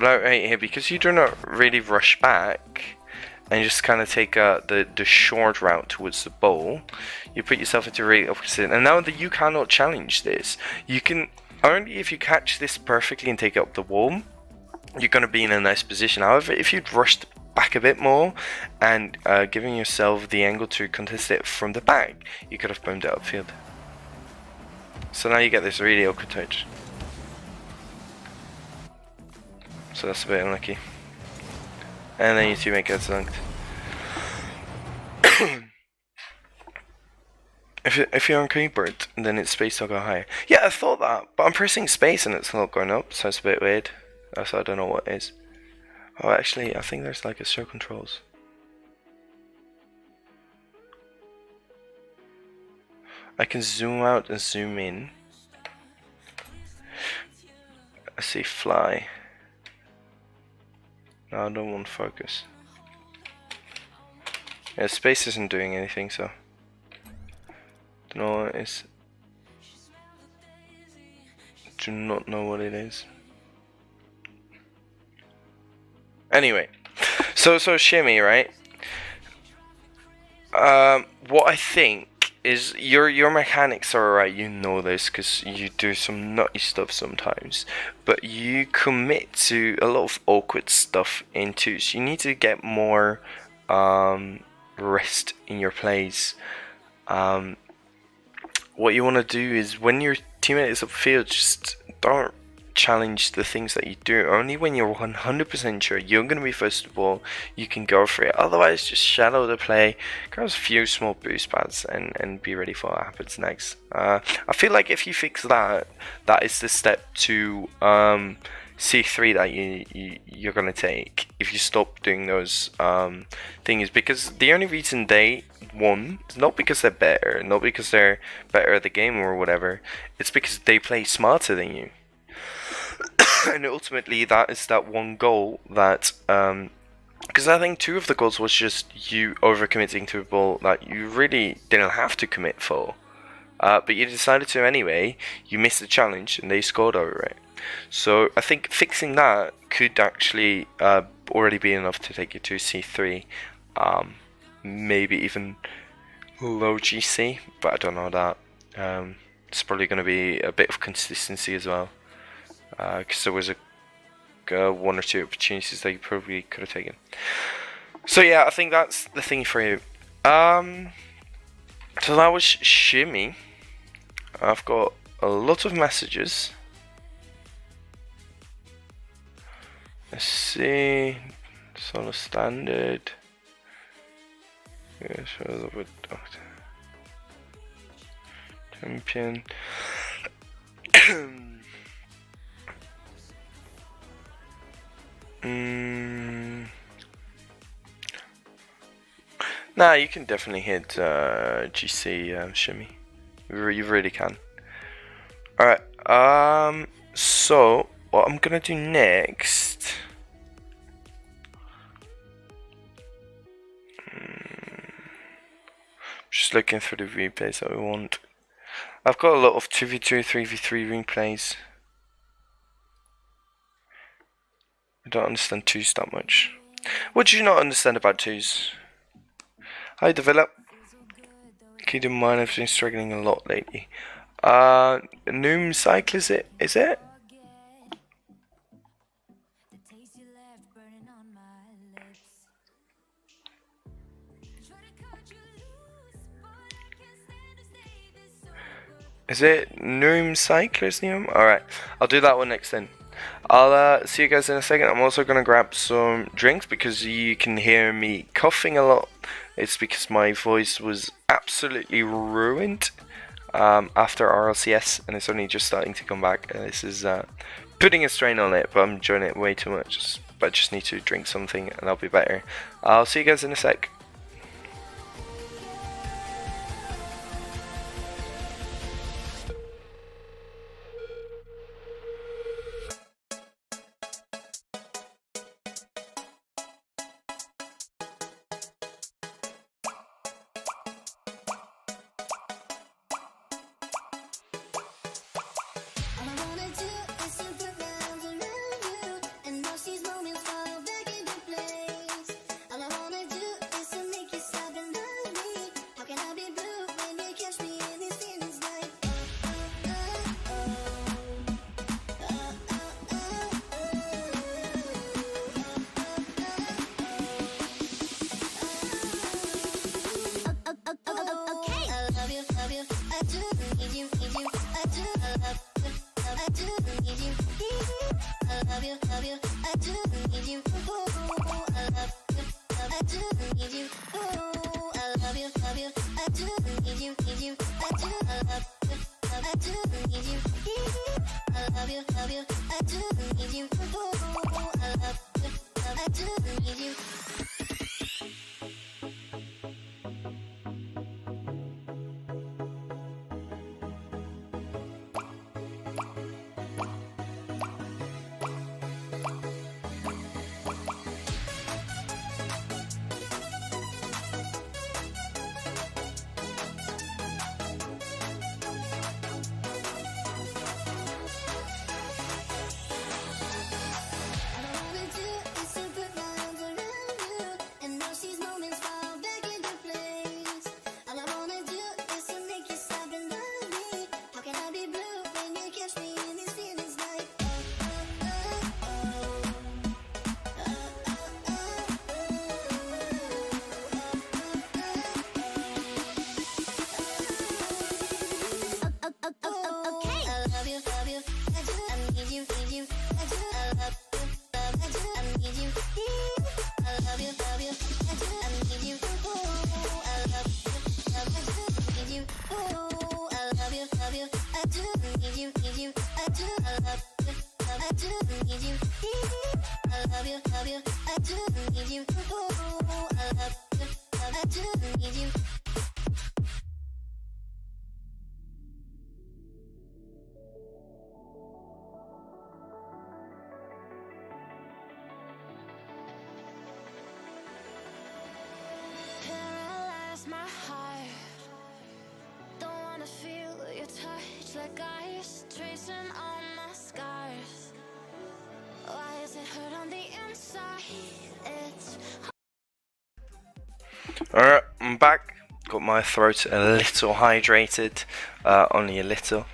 now right here, because you do not really rush back and just kind of take the short route towards the ball, you put yourself into really opposite. And now that you cannot challenge this, you can only if you catch this perfectly and take up the wall, you're going to be in a nice position. However, if you'd rushed back a bit more and giving yourself the angle to contest it from the back, you could have boomed it upfield. So now you get this really awkward touch. So that's a bit unlucky. And then your teammate gets dunked. if you're on keyboard, then it's space to go higher. Yeah, I thought that, but I'm pressing space and it's not going up, so it's a bit weird. So I don't know what it is. Oh, actually, I think there's like a show controls. I can zoom out and zoom in. I see fly. No, I don't want focus. Yeah, space isn't doing anything, so don't know what it is. Do not know what it is. Anyway, so shimmy, right? What I think is your mechanics are alright. You know this because you do some nutty stuff sometimes, but you commit to a lot of awkward stuff in twos. You need to get more rest in your plays. What you want to do is when your teammate is upfield, just don't challenge the things that you do. Only when you're 100% sure you're going to be first of all, you can go for it. Otherwise, just shadow the play, grab a few small boost pads and be ready for what happens next. I feel like if you fix that, that is the step to C3 that you're going to take if you stop doing those things, because the only reason they won is not because they're better, not because they're better at the game or whatever, it's because they play smarter than you. And ultimately that is that one goal that because I think two of the goals was just you overcommitting to a ball that you really didn't have to commit for, but you decided to anyway. You missed the challenge and they scored over it. So I think fixing that could actually already be enough to take you to C3, maybe even low GC, but I don't know that. It's probably going to be a bit of consistency as well, because there was one or two opportunities that you probably could have taken. So yeah, I think that's the thing for you. So that was shimmy. I've got a lot of messages. Let's see. Solo standard. Yeah, champion. Nah, you can definitely hit GC shimmy. You really can. Alright, so what I'm gonna do next. Just looking through the replays that we want. I've got a lot of 2v2, 3v3 replays. I don't understand twos that much. What do you not understand about twos? Hi, develop. Keep in mind, I've been struggling a lot lately. Noom Cycle, is it? Is it Noom Cyclist Noom? Alright, I'll do that one next then. I'll see you guys in a second. I'm also going to grab some drinks because you can hear me coughing a lot. It's because my voice was absolutely ruined after RLCS, and it's only just starting to come back. This is putting a strain on it, but I'm enjoying it way too much. But I just need to drink something and I'll be better. I'll see you guys in a sec. Like ice tracing on my scars. Why is it hurt on the inside? It's alright, I'm back. Got my throat a little hydrated, only a little.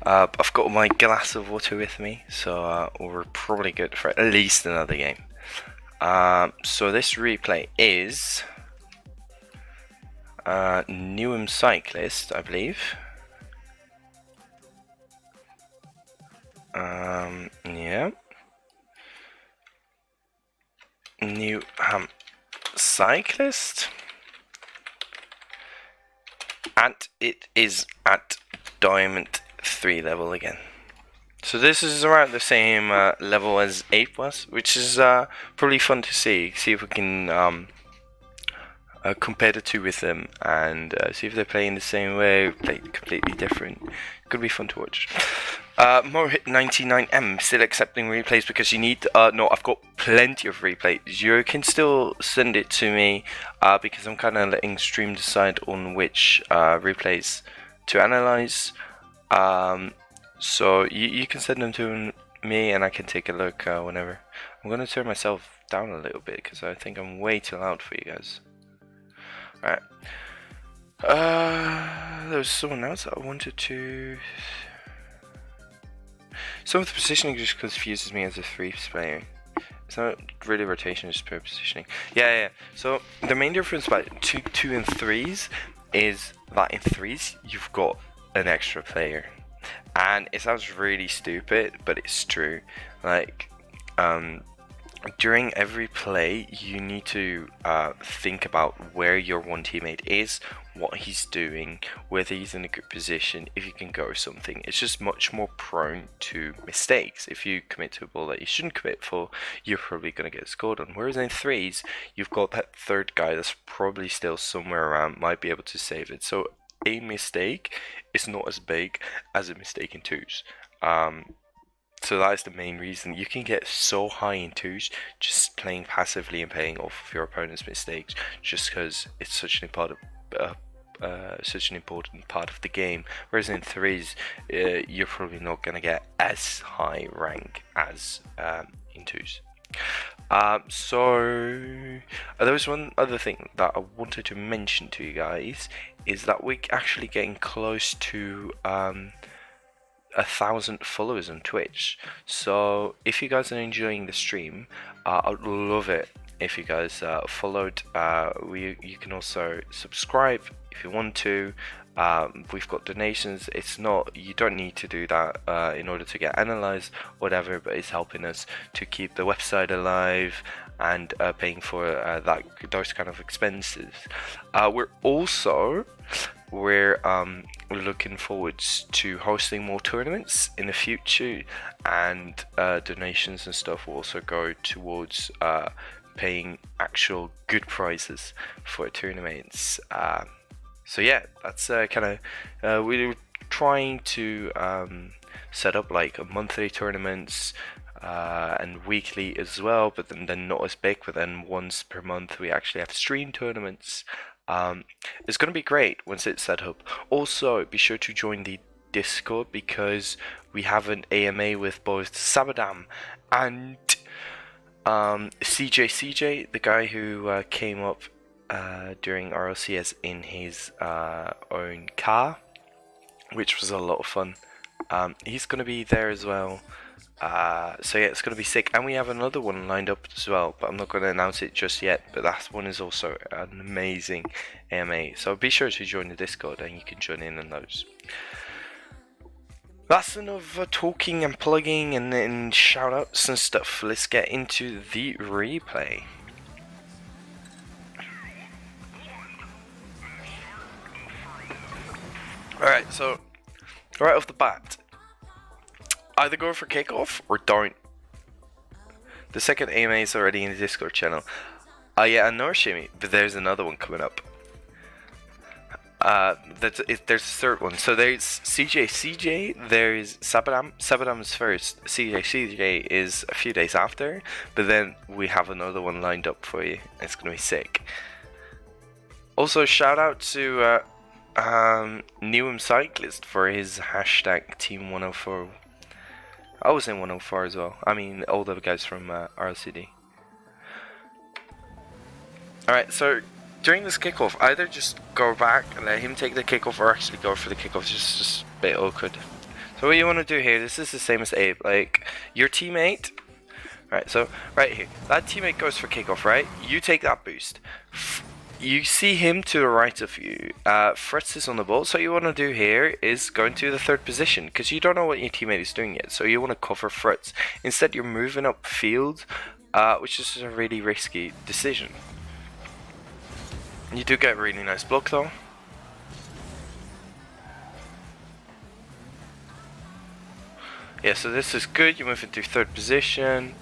I've got my glass of water with me, so we're probably good for at least another game. So this replay is Newham Cyclist, I believe. Yeah. Newham Cyclist. And it is at Diamond 3 level again. So this is around the same level as 8 was, which is probably fun to see. See if we can compare the two with them and see if they're playing the same way, play completely different. Could be fun to watch. Mohit 99M still accepting replays because you need. No, I've got plenty of replays. You can still send it to me because I'm kind of letting stream decide on which replays to analyze. So you can send them to me and I can take a look whenever. I'm gonna turn myself down a little bit because I think I'm way too loud for you guys. Alright. There was someone else that I wanted to. Some of the positioning just confuses me as a 3s player. It's not really rotation, it's pure positioning. Yeah. So the main difference about 2 and 3s is that in 3s you've got an extra player. And it sounds really stupid, but it's true. Like, during every play, you need to think about where your one teammate is, what he's doing, whether he's in a good position, if you can go something. It's just much more prone to mistakes. If you commit to a ball that you shouldn't commit for, you're probably going to get scored on. Whereas in threes, you've got that third guy that's probably still somewhere around, might be able to save it. So a mistake is not as big as a mistake in twos. So that is the main reason. You can get so high in twos just playing passively and playing off of your opponent's mistakes, just because it's such an important part of the game. Whereas in threes, you're probably not going to get as high rank as in twos. So there was one other thing that I wanted to mention to you guys, is that we're actually getting close to 1,000 followers on Twitch. So if you guys are enjoying the stream, I'd love it if you guys followed. You can also subscribe if you want to. We've got donations. You don't need to do that in order to get analyzed, whatever, but it's helping us to keep the website alive and paying for those kind of expenses. We're looking forwards to hosting more tournaments in the future, and donations and stuff will also go towards paying actual good prizes for tournaments. So yeah, that's kind of we're trying to set up like a monthly tournaments and weekly as well, but then not as big. But then once per month we actually have stream tournaments. It's going to be great once it's set up. Also, be sure to join the Discord, because we have an AMA with both Sabadam and CJ, the guy who came up during RLCS in his own car, which was a lot of fun. He's going to be there as well. So yeah, it's going to be sick. And we have another one lined up as well, but I'm not going to announce it just yet. But that one is also an amazing AMA. So be sure to join the Discord and you can join in on those. That's enough talking and plugging and shout outs and stuff. Let's get into the replay. Alright, so right off the bat, either go for kickoff or don't. The second AMA is already in the Discord channel. Yeah, I know, Shimmy, but there's another one coming up. There's a third one. So there's CJ, there's Sabadam. Sabadam's first. CJ is a few days after, but then we have another one lined up for you. It's gonna be sick. Also, shout out to Newham Cyclist for his hashtag Team 104. I was in 104 as well. I mean, all the guys from RLCD. Alright, so during this kickoff, either just go back and let him take the kickoff, or actually go for the kickoff. It's just a bit awkward. So what you want to do here, this is the same as Abe. Like, your teammate, right, so right here, that teammate goes for kickoff, right? You take that boost. You see him to the right of you. Fritz is on the ball. So what you want to do here is go into the third position, because you don't know what your teammate is doing yet. So you want to cover Fritz. Instead, you're moving up field, which is a really risky decision. You do get a really nice block though. Yeah, so this is good. You move into third position.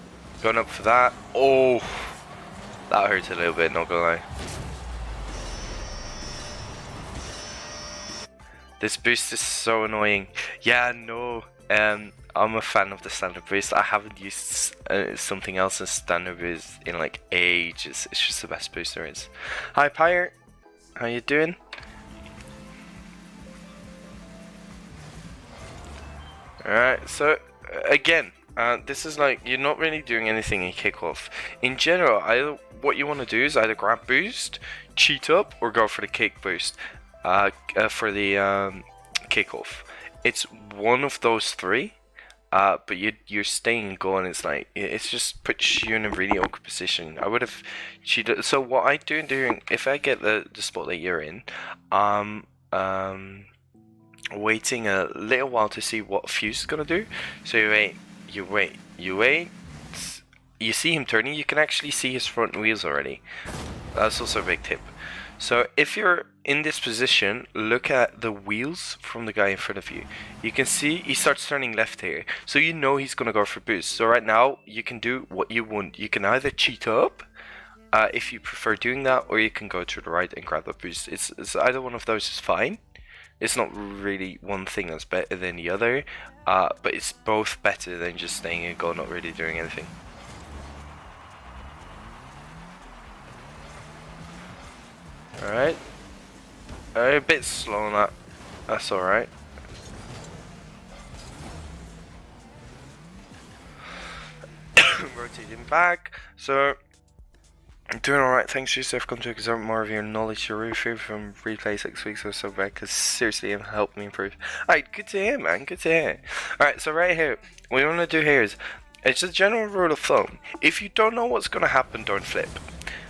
Going up for that. Oh, that hurts a little bit, not gonna lie. This boost is so annoying. Yeah, no. I'm a fan of the standard boost. I haven't used something else as standard boost in like ages. It's just the best boost there is. Hi Pyre, how you doing? Alright, so again, this is like, you're not really doing anything in kickoff. In general, what you want to do is either grab boost, cheat up, or go for the kick boost for the kickoff. It's one of those three. But you're staying going. It's like, it's just puts you in a really awkward position. I would have cheated. So what I do during, if I get the spot that you're in, waiting a little while to see what Fuse is gonna do. So you wait. You see him turning, you can actually see his front wheels already. That's also a big tip. So if you're in this position, look at the wheels from the guy in front of you. You can see he starts turning left here. So you know he's gonna go for boost. So right now, you can do what you want. You can either cheat up, if you prefer doing that, or you can go to the right and grab the boost. It's either one of those is fine. It's not really one thing that's better than the other, but it's both better than just staying in goal, not really doing anything. Alright. A bit slow on that. That's alright. Rotating back. So, I'm doing alright, thanks to yourself. Come to exert more of your knowledge to review from replay 6 weeks or so back, because seriously it helped me improve. Alright, good to hear, man, good to hear. Alright, so right here, what you want to do here is, it's a general rule of thumb. If you don't know what's going to happen, don't flip.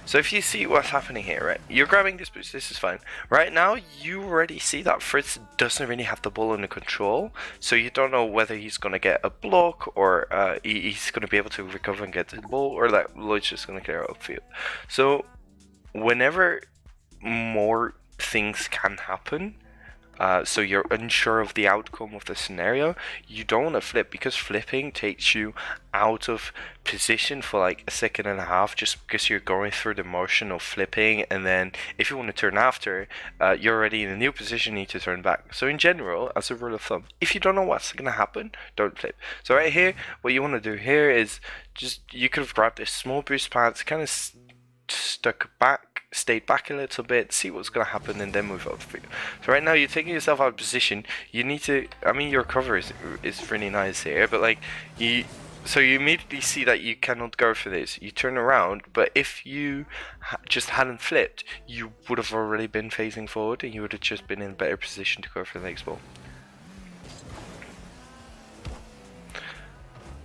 So if you see what's happening here, right, you're grabbing this boost, this is fine. Right now, you already see that Fritz doesn't really have the ball under control, so you don't know whether he's going to get a block, or he's going to be able to recover and get to the ball, or that Lloyd's just going to clear upfield. So whenever more things can happen, so you're unsure of the outcome of the scenario, you don't want to flip, because flipping takes you out of position for like a second and a half, just because you're going through the motion of flipping, and then if you want to turn after, you're already in a new position, you need to turn back. So in general, as a rule of thumb, if you don't know what's going to happen, don't flip. So right here, what you want to do here is just, you could have grabbed this small boost pad, kind of stuck back, stayed back a little bit, see what's going to happen, and then move up for you. So right now you're taking yourself out of position. You need to, I mean, your cover is really nice here, but like so you immediately see that you cannot go for this. You turn around, but if you just hadn't flipped, you would have already been facing forward, and you would have just been in a better position to go for the next ball.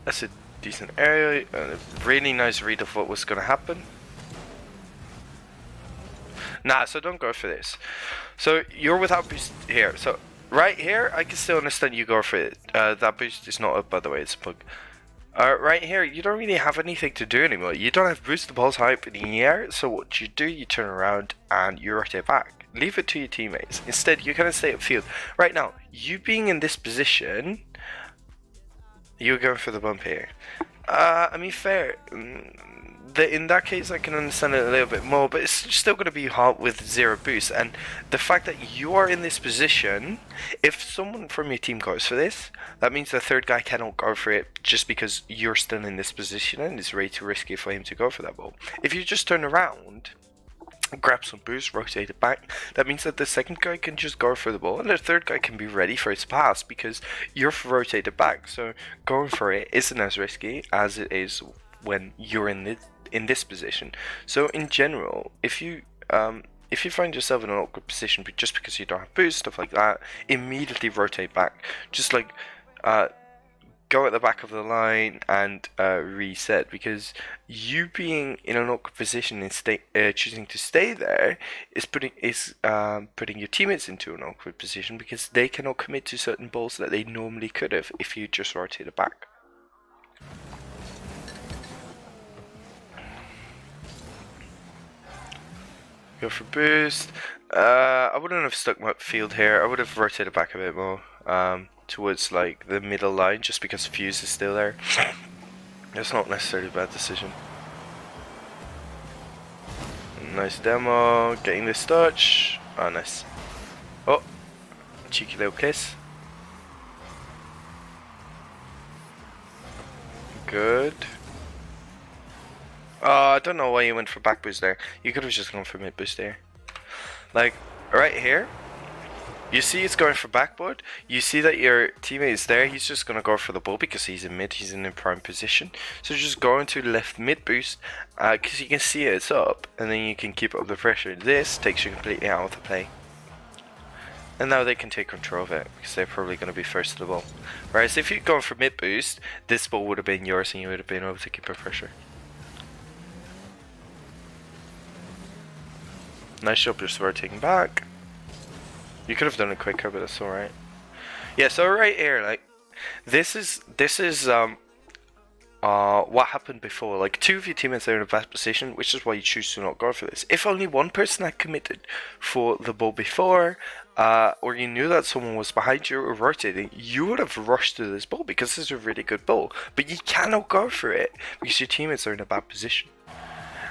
That's a decent area, a really nice read of what was going to happen. Nah, so don't go for this. So you're without boost here. So right here, I can still understand you go for it. That boost is not up, by the way, it's a bug. Right here, you don't really have anything to do anymore. You don't have boost, the ball's high up in the air. So what you do, you turn around and you rotate back. Leave it to your teammates. Instead, you kind of stay upfield. Right now, you being in this position, you're going for the bump here. I mean, fair. In that case, I can understand it a little bit more, but it's still going to be hard with zero boost. And the fact that you are in this position, if someone from your team goes for this, that means the third guy cannot go for it just because you're still in this position, and it's way too risky for him to go for that ball. If you just turn around, grab some boost, rotate it back, that means that the second guy can just go for the ball, and the third guy can be ready for its pass because you're rotated back. So going for it isn't as risky as it is when you're in this position. So in general, if you find yourself in an awkward position just because you don't have boost, stuff like that, immediately rotate back. Just like go at the back of the line and reset, because you being in an awkward position and choosing to stay there is putting your teammates into an awkward position, because they cannot commit to certain balls that they normally could have if you just rotated back. Go for boost. I wouldn't have stuck my field here. I would have rotated back a bit more towards like the middle line, just because Fuse is still there. That's not necessarily a bad decision. Nice demo. Getting this touch. Oh, nice. Oh, cheeky little kiss. Good. I don't know why you went for back boost there. You could have just gone for mid boost there. Like, right here, you see it's going for backboard. You see that your teammate is there. He's just going to go for the ball because he's in mid. He's in a prime position. So just go into left mid boost, because you can see it's up, and then you can keep up the pressure. This takes you completely out of the play. And now they can take control of it, because they're probably going to be first to the ball. Whereas if you'd gone for mid boost, this ball would have been yours and you would have been able to keep the pressure. Nice job just rotating back. You could have done it quicker, but that's alright. Yeah, so right here, like, this is what happened before. Like, two of your teammates are in a bad position, which is why you choose to not go for this. If only one person had committed for the ball before, or you knew that someone was behind you or rotating, you would have rushed to this ball because this is a really good ball. But you cannot go for it because your teammates are in a bad position.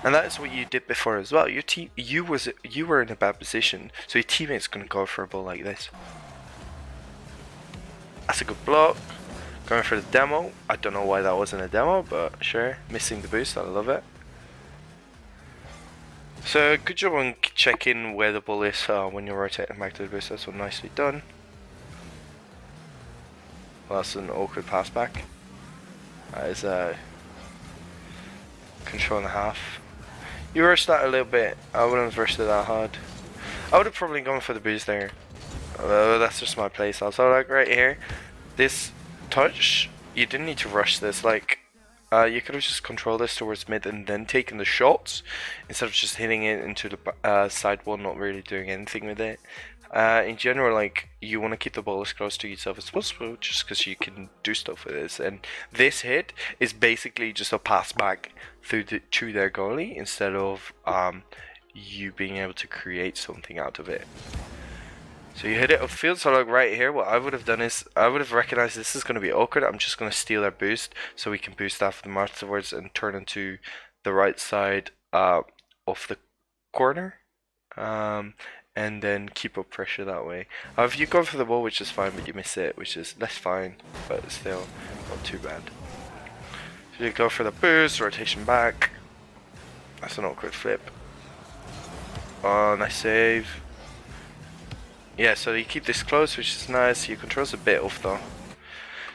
And that is what you did before as well. You were in a bad position, so your teammate's gonna go for a ball like this. That's a good block. Going for the demo. I don't know why that wasn't a demo, but sure. Missing the boost, I love it. So good job on checking where the ball is when you're rotating back to the boost. That's all nicely done. Well, that's an awkward pass back. That is control and a half. You rushed that a little bit. I wouldn't have rushed it that hard. I would have probably gone for the boost there. That's just my playstyle. So like right here, this touch, you didn't need to rush this. Like, you could have just controlled this towards mid and then taken the shots instead of just hitting it into the side wall, not really doing anything with it. In general, like, you want to keep the ball as close to yourself as possible, just because you can do stuff with this. And this hit is basically just a pass back to their goalie instead of you being able to create something out of it. So you hit it upfield, so like right here, what I would have done is, I would have recognized this is going to be awkward. I'm just going to steal their boost, so we can boost after them afterwards and turn into the right side of the corner. And then keep up pressure that way. If you go for the ball, which is fine, but you miss it, which is less fine, but still not too bad. So you go for the boost, rotation back. That's an awkward flip. Oh, nice save. Yeah, so you keep this close, which is nice. Your control's a bit off though.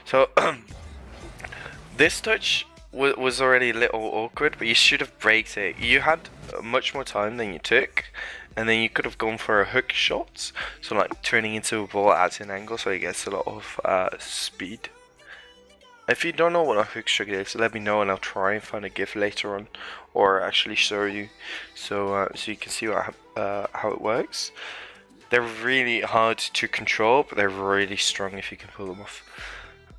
So this touch was already a little awkward, but you should have braked it. You had much more time than you took, and then you could have gone for a hook shot, so like turning into a ball at an angle, so it gets a lot of speed. If you don't know what a hook shot is, let me know and I'll try and find a GIF later on, or actually show you, so you can see how it works. They're really hard to control, but they're really strong if you can pull them off.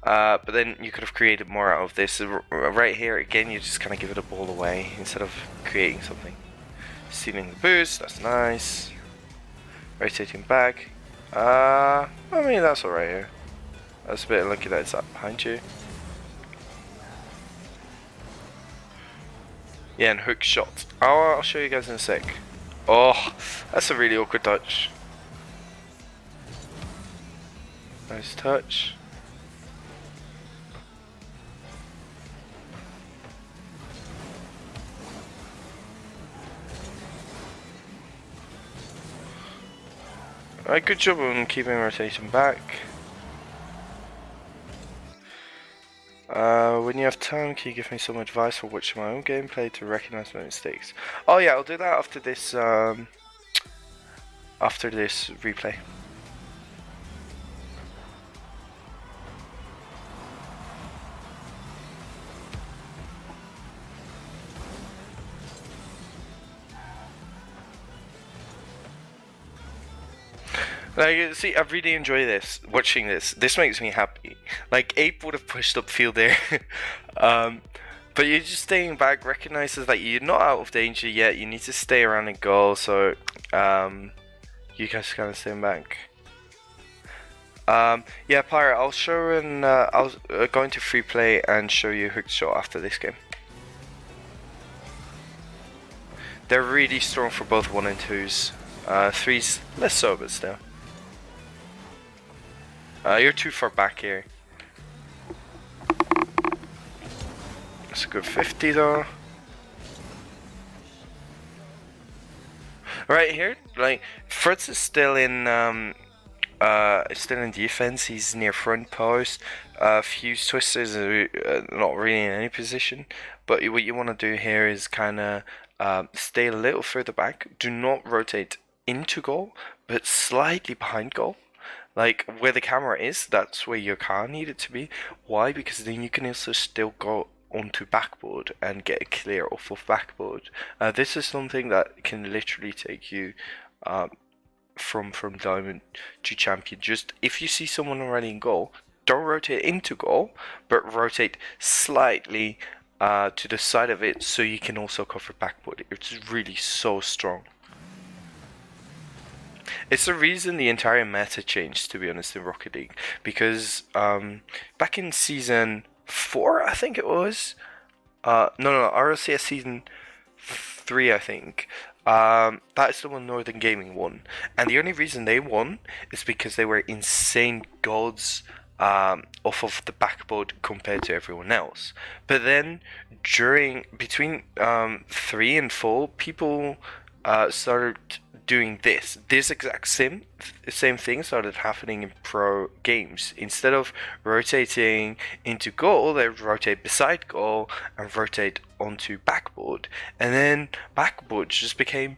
But then you could have created more out of this. So right here, again, you just kind of give it a ball away instead of creating something. Stealing the boost, that's nice. Rotating back. I mean, that's alright here. That's a bit lucky that it's up behind you. Yeah, and hook shot. Oh, I'll show you guys in a sec. Oh, that's a really awkward touch. Nice touch. Alright, good job on keeping rotation back. When you have time, can you give me some advice for watching my own gameplay to recognize my mistakes? Oh yeah, I'll do that after this replay. Like, see, I really enjoy this, watching this. This makes me happy. Like, Ape would have pushed upfield there. But you're just staying back, recognizes that you're not out of danger yet. You need to stay around and goal, so you guys kind of staying back. Yeah, Pirate, I'll show and I'll go into free play and show you hook shot after this game. They're really strong for both 1 and 2s. 3's less so, but still. You're too far back here. That's a good 50 though. Right here, like, Fritz is still in defense. He's near front post. Fuse Twister is not really in any position. But what you want to do here is kind of stay a little further back. Do not rotate into goal, but slightly behind goal. Like, where the camera is, that's where your car needed to be. Why? Because then you can also still go onto backboard and get a clear off of backboard. This is something that can literally take you from diamond to champion. Just if you see someone already in goal, don't rotate into goal, but rotate slightly to the side of it so you can also cover backboard. It's really so strong. It's the reason the entire meta changed, to be honest, in Rocket League, because back in season 4, I think it was. No, RLCS season 3, I think. That is the one Northern Gaming won, and the only reason they won is because they were insane gods off of the backboard compared to everyone else. But then between 3 and 4, people started doing this exact same thing started happening in pro games. Instead of rotating into goal, they rotate beside goal and rotate onto backboard, and then backboard just became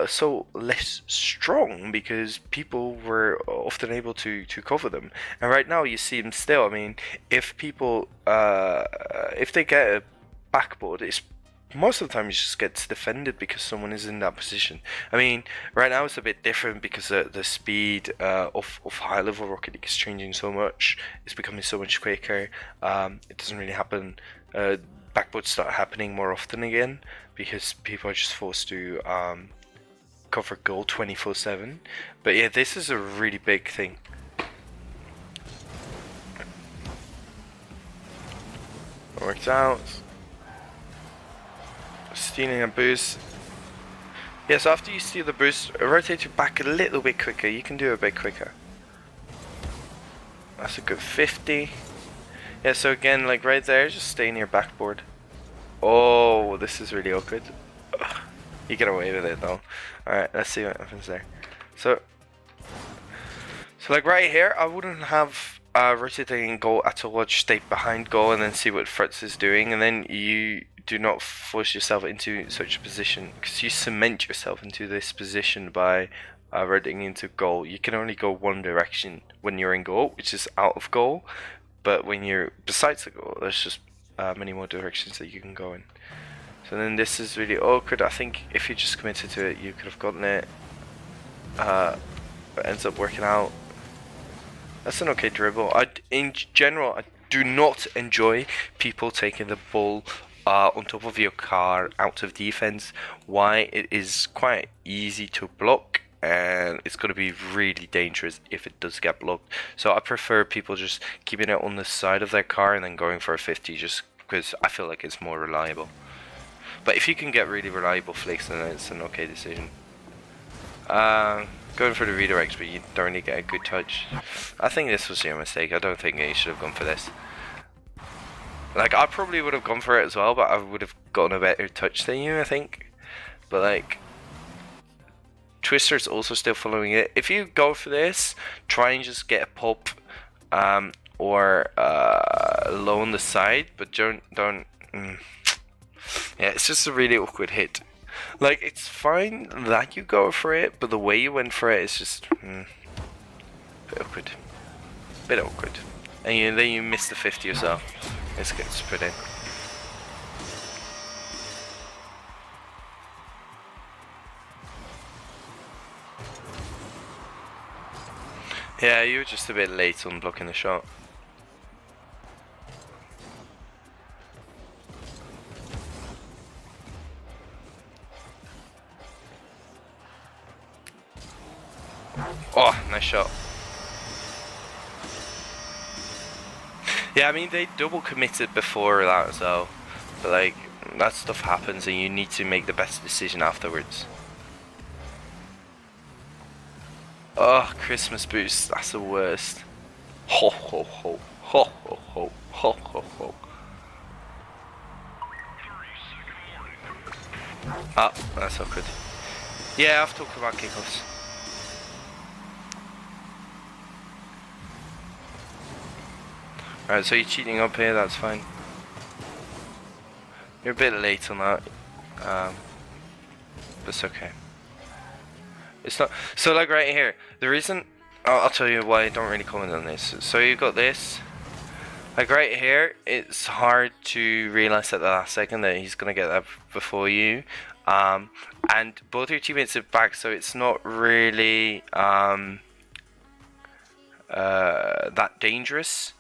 so less strong because people were often able to cover them. And right now you see them still. I mean, if people if they get a backboard, it's most of the time it just gets defended because someone is in that position. I mean, right now it's a bit different because the speed of high level Rocket League is changing so much. It's becoming so much quicker. It doesn't really happen. Backboards start happening more often again because people are just forced to cover goal 24/7. But yeah, this is a really big thing. Worked out. Stealing a boost. Yes, after you steal the boost, rotate it back a little bit quicker. You can do it a bit quicker. That's a good 50. Yeah, so again, like right there, just stay near backboard. Oh, this is really awkward. Ugh. You get away with it though. Alright, let's see what happens there. So like right here, I wouldn't have rotating goal at all. I'd just stay behind goal and then see what Fritz is doing, and then you do not force yourself into such a position because you cement yourself into this position by rotating into goal. You can only go one direction when you're in goal, which is out of goal, but when you're besides the goal, there's just many more directions that you can go in. So then this is really awkward. I think if you just committed to it, you could have gotten it. But it ends up working out. That's an okay dribble. In general, I do not enjoy people taking the ball on top of your car out of defense. Why? It is quite easy to block, and it's going to be really dangerous if it does get blocked. So I prefer people just keeping it on the side of their car and then going for a 50, just because I feel like it's more reliable. But if you can get really reliable flicks, then it's an okay decision. Going for the redirects, but you don't really get a good touch. I think this was your mistake. I don't think you should have gone for this. Like, I probably would have gone for it as well, but I would have gotten a better touch than you, I think. But like, Twister's also still following it. If you go for this, try and just get a pop or low on the side, but don't. Yeah, it's just a really awkward hit. Like, it's fine that you go for it, but the way you went for it is just bit awkward. Bit awkward. And then you miss the 50 yourself. This gets put in. Yeah, you were just a bit late on blocking the shot. Oh, nice shot. Yeah, I mean, they double committed before that as well. But like, that stuff happens and you need to make the best decision afterwards. Oh, Christmas boost, that's the worst. Ho ho ho, ho ho ho, ho ho ho. Ah, that's awkward. Yeah, I've talked about kickoffs. Alright, so you're cheating up here, that's fine. You're a bit late on that. But it's okay. It's not. So, like, right here, the reason. I'll tell you why I don't really comment on this. So, you got this. Like, right here, it's hard to realize at the last second that he's gonna get that before you. and both your teammates are back, so it's not really that dangerous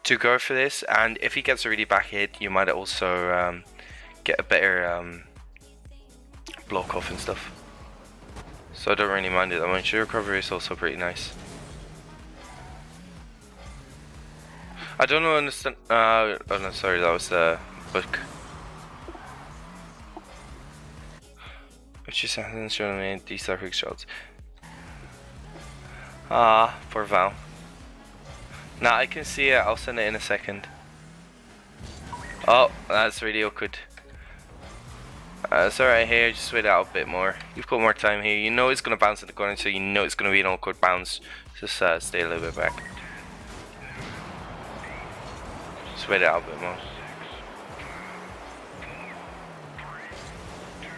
to go for this. And if he gets a really back hit, you might also get a better block off and stuff. So I don't really mind it that much. Your recovery is also pretty nice. I don't know, understand. Oh no, sorry, that was the book. Which is showing me these are quick shots. Ah, poor Val. Now I can see it, I'll send it in a second. Oh, that's really awkward. It's alright here, just wait out a bit more. You've got more time here. You know it's gonna bounce in the corner, so you know it's gonna be an awkward bounce. Just stay a little bit back. Just wait it out a bit more.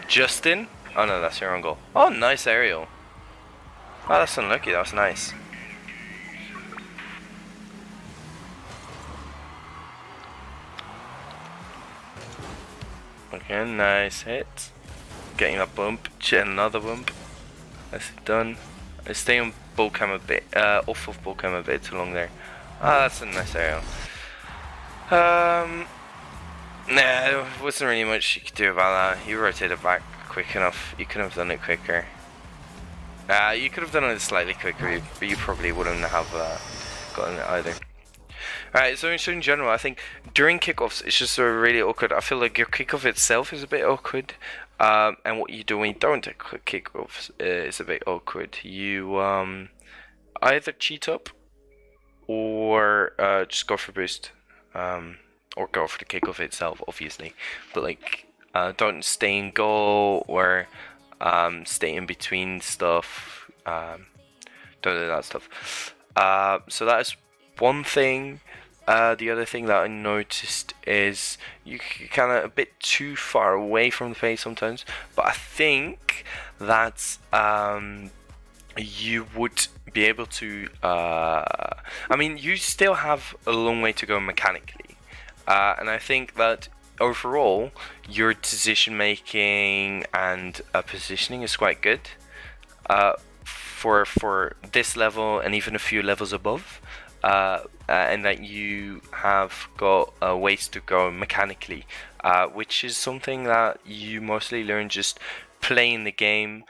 Justin? Oh no, that's your own goal. Oh, nice aerial. Oh, that's unlucky, that was nice. Okay, nice hit. Getting a bump, another bump. That's done. I stay on ball cam a bit, off of ball cam a bit too long there. Ah, that's a nice aerial. Nah, there wasn't really much you could do about that. You rotated back quick enough. You could have done it quicker. You could have done it slightly quicker, but you probably wouldn't have gotten it either. Alright, so in general, I think during kickoffs, it's just really awkward. I feel like your kickoff itself is a bit awkward. And what you do when you don't take kickoffs is a bit awkward. You either cheat up or just go for boost. Or go for the kickoff itself, obviously. But like, don't stay in goal or stay in between stuff. Don't do that stuff. So that is one thing. The other thing that I noticed is you kind of a bit too far away from the face sometimes, but I think that you would be able to I mean, you still have a long way to go mechanically, and I think that overall your decision making and positioning is quite good for this level and even a few levels above. And that you have got ways to go mechanically, which is something that you mostly learn just playing the game.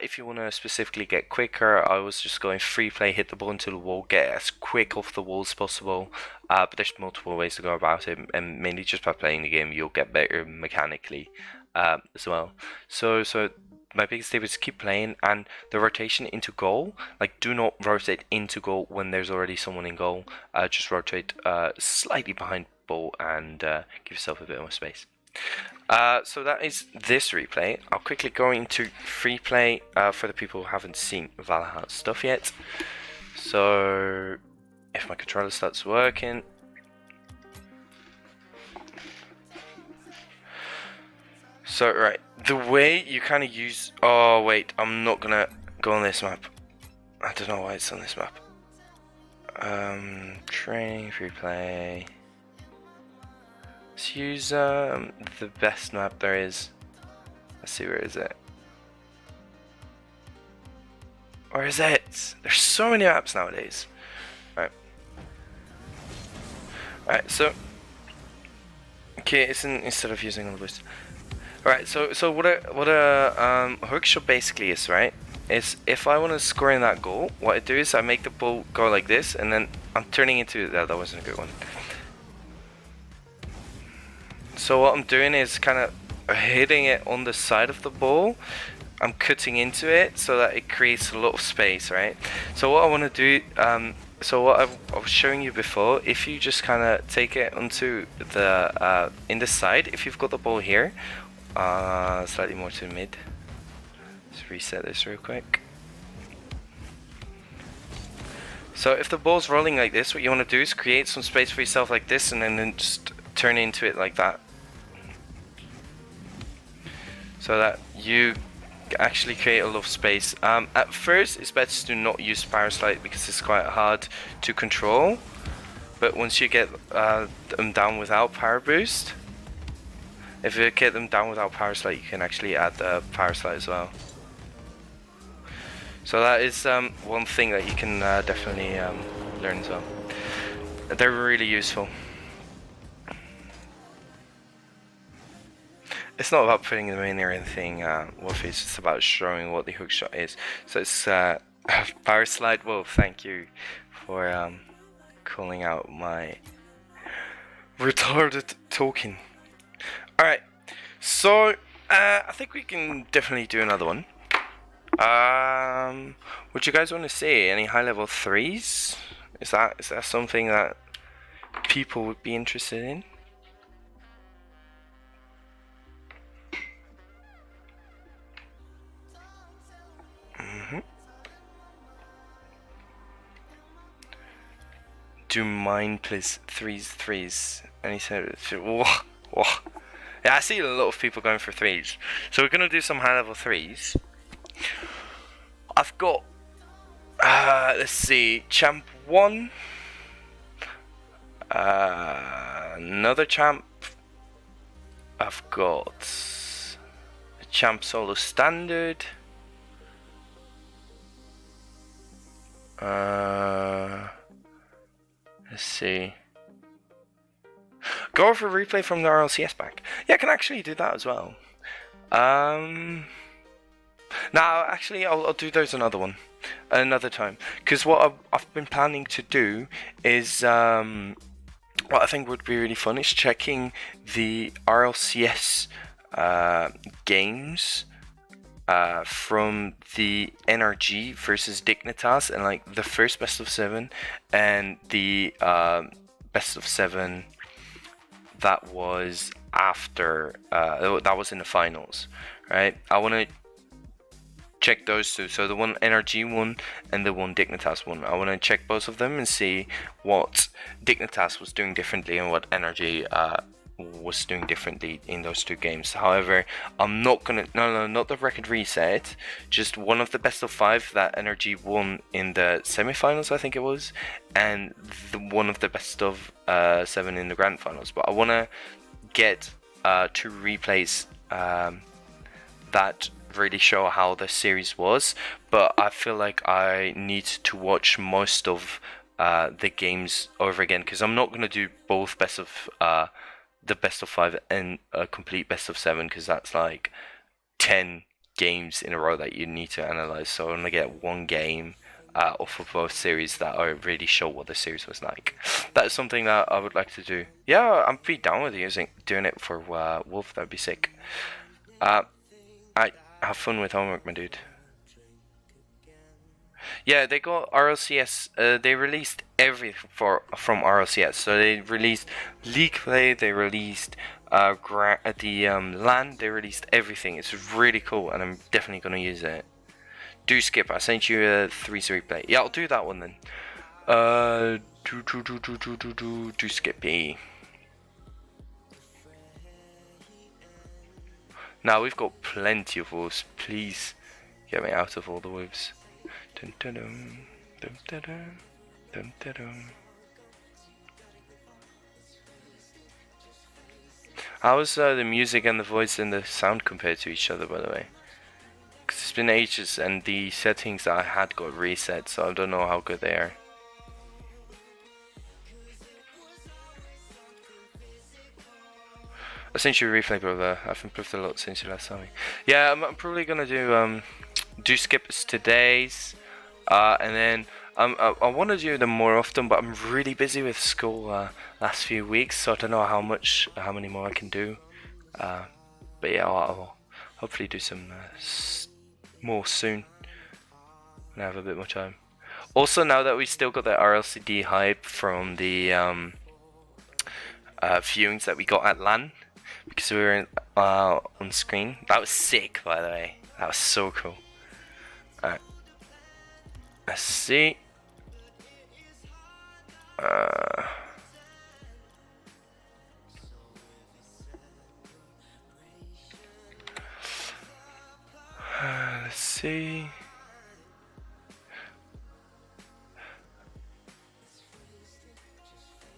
If you want to specifically get quicker, I was just going free play, hit the ball into the wall, get as quick off the wall as possible. But there's multiple ways to go about it, and mainly just by playing the game, you'll get better mechanically as well. So my biggest tip is to keep playing, and the rotation into goal, like do not rotate into goal when there's already someone in goal. Just rotate slightly behind ball and give yourself a bit more space. So that is this replay. I'll quickly go into free play for the people who haven't seen Valhalla stuff yet. So if my controller starts working. So right, the way you kind of use... Oh wait, I'm not gonna go on this map. I don't know why it's on this map. Training, free play. Let's use the best map there is. Let's see, where is it? Where is it? There's so many maps nowadays. Right. Alright, so... Okay, it's instead of using all the boost. Alright, so what a hook shot basically is, right? Is if I want to score in that goal, what I do is I make the ball go like this, and then I'm turning into... That wasn't a good one. So what I'm doing is kind of hitting it on the side of the ball. I'm cutting into it so that it creates a lot of space, right? So what I want to do, so what I was showing you before, if you just kind of take it onto the in the side, if you've got the ball here, slightly more to mid. Let's reset this real quick. So if the ball's rolling like this, what you want to do is create some space for yourself like this, and then just turn into it like that, so that you actually create a lot of space. At first it's better to not use Power Slide because it's quite hard to control, but once you get them down without Power Boost, If you get them down without Power Slide, you can actually add the Power Slide as well. So that is one thing that you can definitely learn as well. They're really useful. It's not about putting them in or anything, Wolfie, it's just about showing what the hookshot is. So it's Power Slide. Well, thank you for calling out my retarded talking. Alright, so I think we can definitely do another one. What you guys want to see? Any high level 3s? Is that something that people would be interested in? Do mine please, threes. And he said, whoa. Yeah, I see a lot of people going for 3s. So we're gonna do some high level 3s. I've got, let's see, Champ 1. Another Champ. I've got a Champ Solo Standard. Let's see. Go for a replay from the RLCS pack. Yeah, I can actually do that as well. Now, actually, I'll do those another time. Because what I've been planning to do is, what I think would be really fun is checking the RLCS games from the NRG versus Dignitas, and like the first best of 7 and the best of 7 that was after that was in the finals, right? I want to check those two, so the one NRG won and the one Dignitas won. I want to check both of them and see what Dignitas was doing differently and what NRG was doing differently in those two games. However, I'm not gonna not the record reset, just one of the best of 5 that NRG won in the semi-finals, I think it was, and one of the best of 7 in the grand finals. But I want to get 2 replays that really show how the series was, but I feel like I need to watch most of the games over again, because I'm not going to do both best of the best of 5 and a complete best of 7, because that's like 10 games in a row that you need to analyze. So I'm going to get one game off of both series that are really show what the series was like. That's something that I would like to do. Yeah, I'm pretty down with doing it for Wolf. That'd be sick. I have fun with homework, my dude. Yeah, they got RLCS. They released everything from RLCS. So they released League Play. They released the LAN. They released everything. It's really cool, and I'm definitely gonna use it. Do skip. I sent you a 3's replay. Yeah, I'll do that one then. Do skippy. Now we've got plenty of wolves. Please get me out of all the wolves. Dun, dun, dun, dun, dun, dun, dun, dun, dun. How's the music and the voice and the sound compared to each other, by the way? Because it's been ages and the settings that I had got reset, so I don't know how good they are. I sent you a replay, brother. I've improved a lot since you last saw me. Yeah, I'm probably gonna do skips today's, and then I want to do them more often, but I'm really busy with school last few weeks, so I don't know how many more I can do. But yeah, I'll hopefully do some more soon when I have a bit more time. Also, now that we still got the RLCD hype from the viewings that we got at LAN, because we were on screen. That was sick, by the way. That was so cool. Alright. Let's see. Let's see.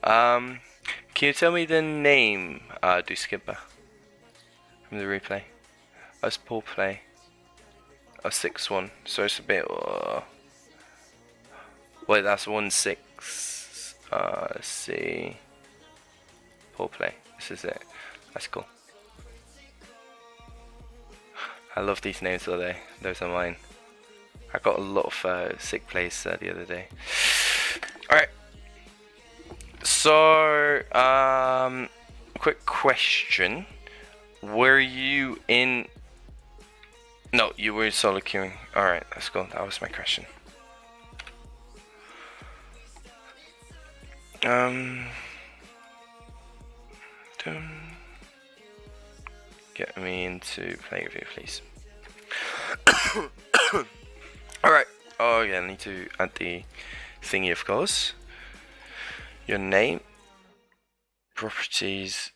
Can you tell me the name, do skipper? from the replay. That's poor play. A 6-1. So it's a bit. Wait, that's 1-6. Let's see. Poor play. This is it. That's cool. I love these names, though. Those are mine. I got a lot of sick plays the other day. Alright. So, quick question. Were you in... No, you were solo queuing. Alright, let's go. That was my question. Get me into playing with you, please. Alright. Oh yeah, I need to add the thingy, of course. Your name. Properties.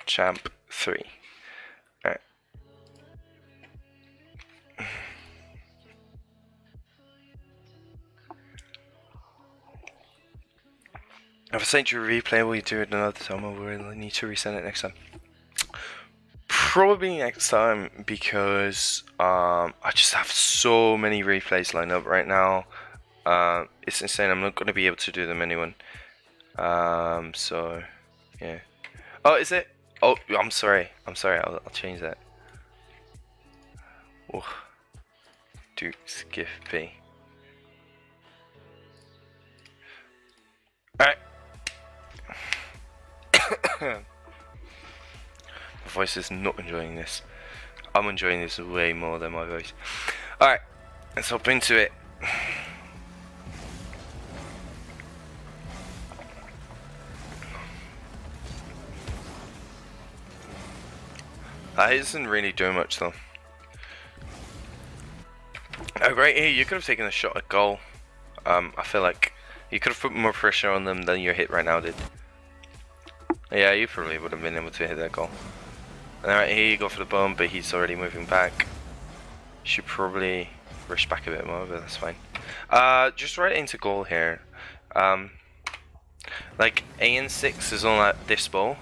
Champ 3. Alright. If I sent you a replay, will you do it another time, or will I need to resend it next time? Probably next time, because I just have so many replays lined up right now. It's insane. I'm not going to be able to do them anyone. So yeah. Oh, is it? Oh, I'm sorry. I'll change that. Oh, Duke's gift B. Alright. My voice is not enjoying this. I'm enjoying this way more than my voice. Alright, let's hop into it. That isn't really doing much though. Oh, right here, you could have taken a shot at goal. I feel like you could have put more pressure on them than your hit right now did. Yeah, you probably would have been able to hit that goal. Alright, here you go for the bomb, but he's already moving back. Should probably rush back a bit more, but that's fine. Just right into goal here. Like, AN6 is on this ball.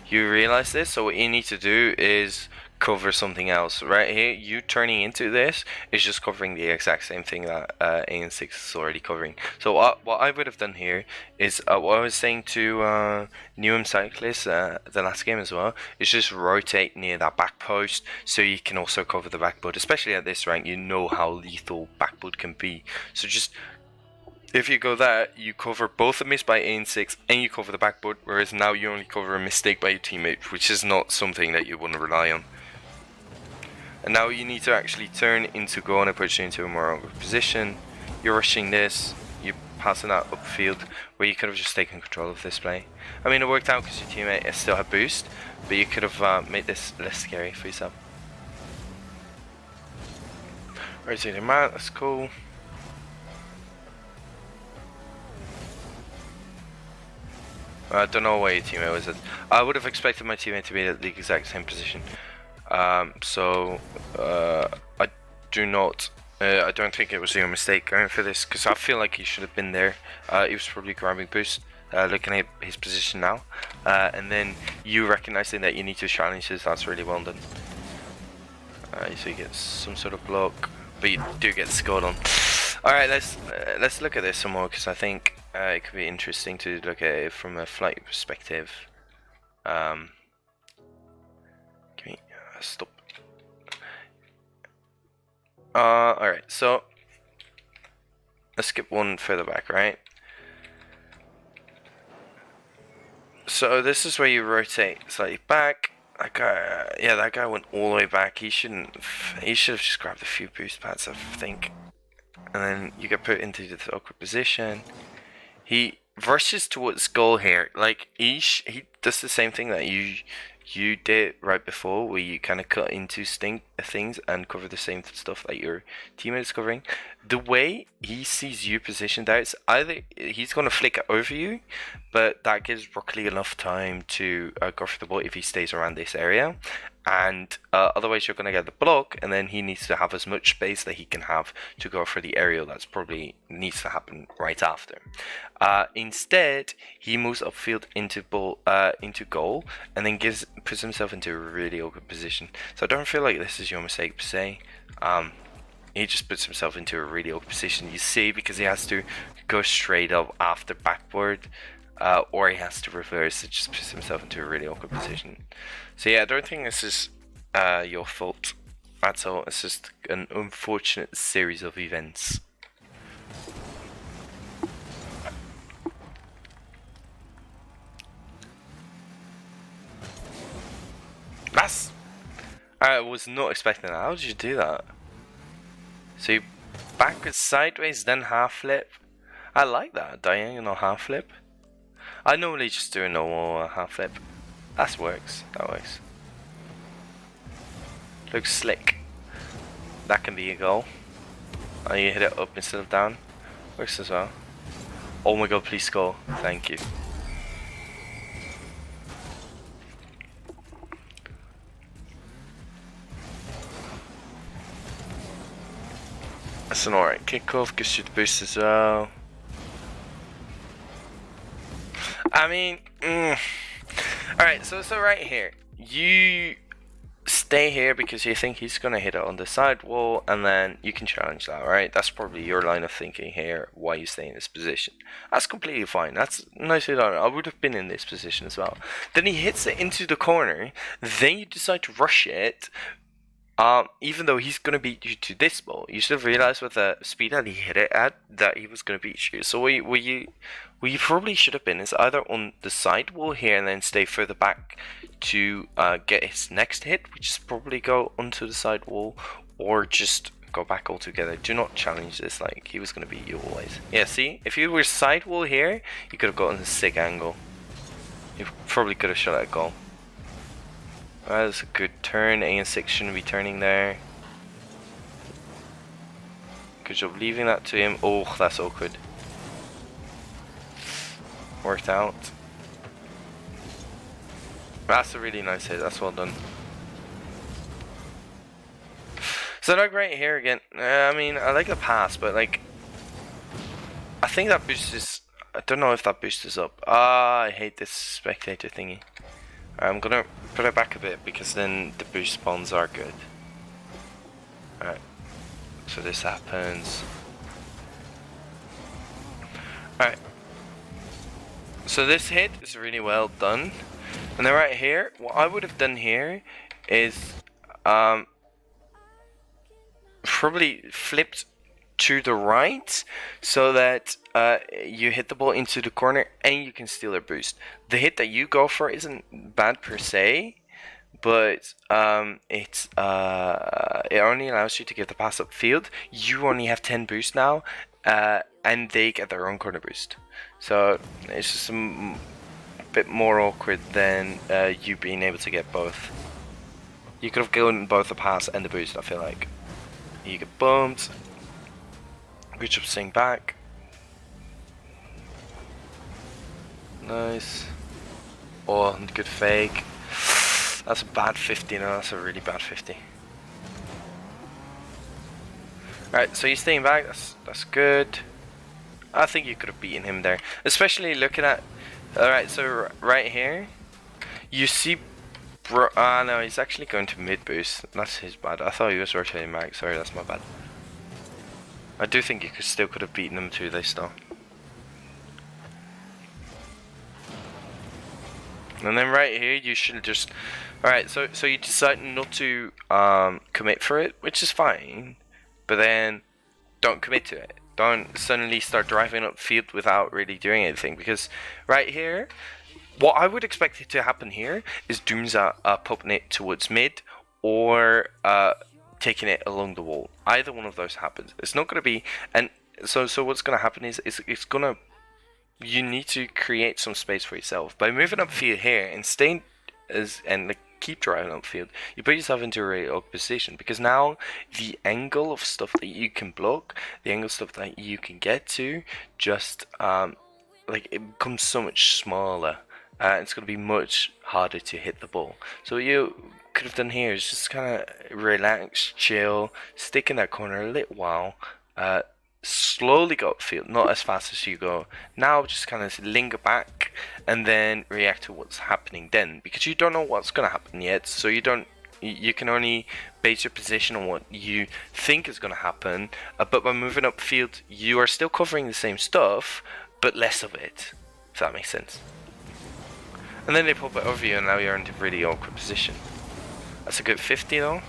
You realize this, so what you need to do is cover something else. Right here, you turning into this is just covering the exact same thing that AN6 is already covering. So what I would have done here is what I was saying to Newham Cyclist the last game as well, is just rotate near that back post so you can also cover the backboard. Especially at this rank, you know how lethal backboard can be. So just, if you go that, you cover both a miss by AN6 and you cover the backboard, whereas now you only cover a mistake by your teammate, which is not something that you want to rely on. And now you need to actually turn into go and push you into a more awkward position. You're rushing this, you're passing that upfield, where you could have just taken control of this play. I mean, it worked out because your teammate still had boost, but you could have made this less scary for yourself. Rotating out, that's cool. I don't know where your teammate was at. I would have expected my teammate to be at the exact same position. So I don't think it was your mistake going for this, because I feel like he should have been there. He was probably grabbing boost, looking at his position now, and then you recognizing that you need to challenge this. That's really well done. So you get some sort of block, but you do get scored on. All right, let's look at this some more, because I think it could be interesting to look at it from a flight perspective. Stop. Alright, so let's skip one further back, right? So this is where you rotate slightly back. That guy, yeah, that guy went all the way back. He should have just grabbed a few boost pads, I think. And then you get put into this awkward position. He rushes towards goal here. Like he does the same thing that you you did right before, where you kind of cut into things and cover the same stuff that your teammate is covering. The way he sees you positioned there, it's either he's going to flick it over you, but that gives Rocket League enough time to go for the ball if he stays around this area. And otherwise you're going to get the block, and then he needs to have as much space that he can have to go for the aerial. That's probably needs to happen right after. Instead, he moves upfield into goal, and then puts himself into a really awkward position. So I don't feel like this is your mistake per se. He just puts himself into a really awkward position. You see, because he has to go straight up after backboard. Or he has to reverse. It just puts himself into a really awkward position. So yeah, I don't think this is your fault at all. It's just an unfortunate series of events. I was not expecting that. How did you do that? So you backwards, sideways, then half flip. I like that diagonal half flip. I normally just do a normal half flip. That works. Looks slick. That can be a goal. And you hit it up instead of down. Works as well. Oh my god, please score. Thank you. That's an alright kickoff. Gives you the boost as well. I mean, alright, so right here, you stay here because you think he's going to hit it on the side wall, and then you can challenge that, right? That's probably your line of thinking here, why you stay in this position. That's completely fine. That's nicely done. I would have been in this position as well. Then he hits it into the corner, then you decide to rush it. Even though he's going to beat you to this ball, you should have realized with the speed that he hit it at that he was going to beat you. So where you probably should have been is either on the side wall here and then stay further back to get his next hit, which is probably go onto the side wall, or just go back altogether. Do not challenge this, like he was going to beat you always. Yeah, see, if you were side wall here, you could have gotten a sick angle. You probably could have shot at goal. That was a good turn. AN6 shouldn't be turning there. Good job leaving that to him. Oh, that's awkward. Worked out. That's a really nice hit. That's well done. So like right here again. I mean, I like the pass, but like, I think that boost is. I don't know if that boost is up. I hate this spectator thingy. I'm gonna put it back a bit because then the boost spawns are good. Alright, so this happens. Alright, so this hit is really well done. And then right here, what I would have done here is probably flipped to the right so that you hit the ball into the corner and you can steal a boost. The hit that you go for isn't bad per se, but it only allows you to give the pass upfield. You only have 10 boost now, and they get their own corner boost. So it's just a bit more awkward than you being able to get both. You could have gotten both the pass and the boost, I feel like. You get bumped. Good job staying back. Nice. Oh, good fake. That's a bad 50 now. That's a really bad 50. Alright, so he's staying back. That's good. I think you could have beaten him there. Especially looking at... Alright, so right here. You see... no, he's actually going to mid boost. That's his bad. I thought he was rotating back. Sorry, that's my bad. I do think you still could have beaten them to this though. And then right here you should just... Alright, so you decide not to commit for it, which is fine. But then don't commit to it. Don't suddenly start driving upfield without really doing anything. Because right here, what I would expect it to happen here is Doomza popping it towards mid, or taking it along the wall. Either one of those happens. It's not going to be... And so what's going to happen is it's going to... You need to create some space for yourself. By moving upfield here and staying and like keep driving upfield, you put yourself into a really awkward position, because now the angle of stuff that you can block, the angle of stuff that you can get to, just like it becomes so much smaller. It's going to be much harder to hit the ball. So what you could have done here is just kind of relax, chill, stick in that corner a little while, slowly go upfield, not as fast as you go. Now just kind of linger back and then react to what's happening then, because you don't know what's going to happen yet, so you can only base your position on what you think is going to happen, but by moving upfield you are still covering the same stuff but less of it, if that makes sense. And then they pop it over you and now you're in a really awkward position. That's a good 50 though.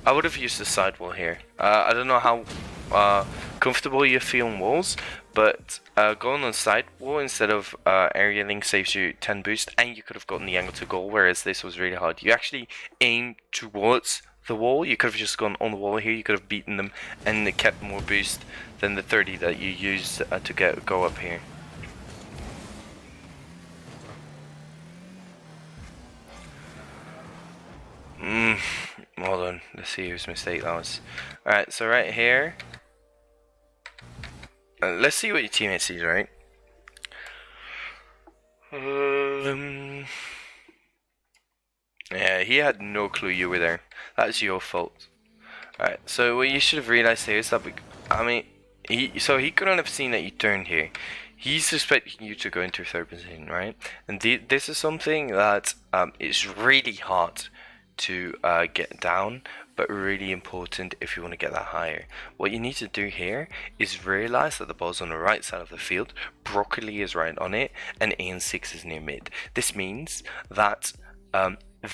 I would have used the sidewall here. I don't know how comfortable you feel on walls, but going on sidewall instead of aerialing saves you 10 boost, and you could have gotten the angle to goal, whereas this was really hard. You actually aim towards the wall. You could have just gone on the wall here, you could have beaten them and kept more boost than the 30 that you used to go up here. Hold on, let's see whose mistake that was. Alright, so right here, let's see what your teammate sees, right? Yeah, he had no clue you were there. That's your fault. Alright, so what you should have realized here is that, he couldn't have seen that you turned here. He's expecting you to go into third position, right? And this is something that is really hard to get down, but really important if you want to get that higher. What you need to do here is realize that the ball's on the right side of the field, Broccoli is right on it, and AN6 is near mid. This means that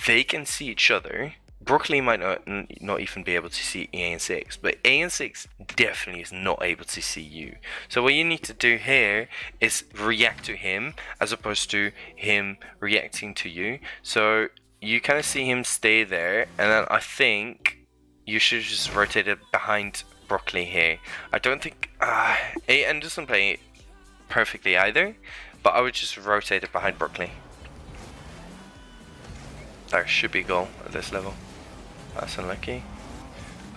they can see each other. Broccoli might not even be able to see AN6, but AN6 definitely is not able to see you. So what you need to do here is react to him as opposed to him reacting to you. So you kind of see him stay there, and then I think you should just rotate it behind Broccoli here. I don't think AN doesn't play perfectly either, but I would just rotate it behind Broccoli. There should be a goal at this level. That's unlucky.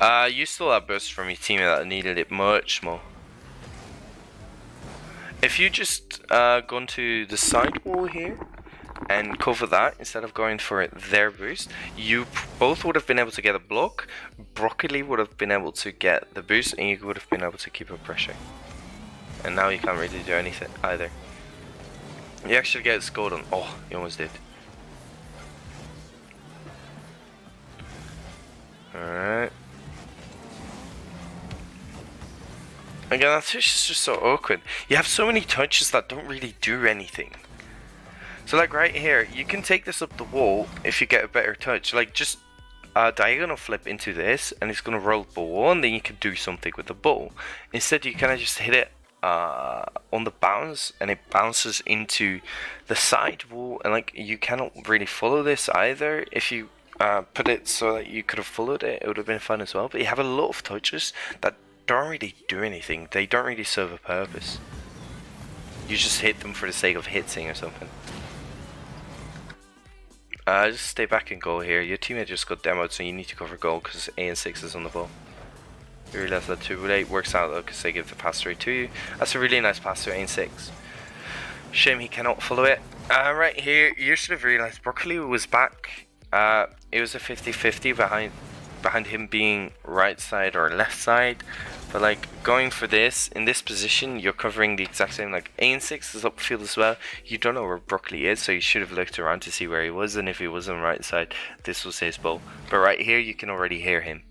You still have burst from your teammate that needed it much more. If you just gone to the side wall here and cover that instead of going for their boost, you both would have been able to get a block. Broccoli would have been able to get the boost, and you would have been able to keep up pressure. And now you can't really do anything either. You actually get scored on. Oh, you almost did. Alright. Again, that touch is just so awkward. You have so many touches that don't really do anything. So like right here, you can take this up the wall if you get a better touch. Like just diagonal flip into this, and it's going to roll the ball, and then you can do something with the ball. Instead, you kind of just hit it on the bounce, and it bounces into the side wall, and like you cannot really follow this either. If you put it so that you could have followed it, it would have been fun as well. But you have a lot of touches that don't really do anything. They don't really serve a purpose. You just hit them for the sake of hitting or something. Just stay back and goal here. Your teammate just got demoed, so you need to cover goal because AN6 is on the ball. You realize that too late. Works out though because they give the pass through to you. That's a really nice pass to AN6. Shame he cannot follow it. Right here, you should have realized Broccoli was back. It was a 50-50 behind him being right side or left side. But like going for this, in this position, you're covering the exact same. Like AN6 is upfield as well. You don't know where Broccoli is, so you should have looked around to see where he was. And if he was on the right side, this was his ball. But right here, you can already hear him.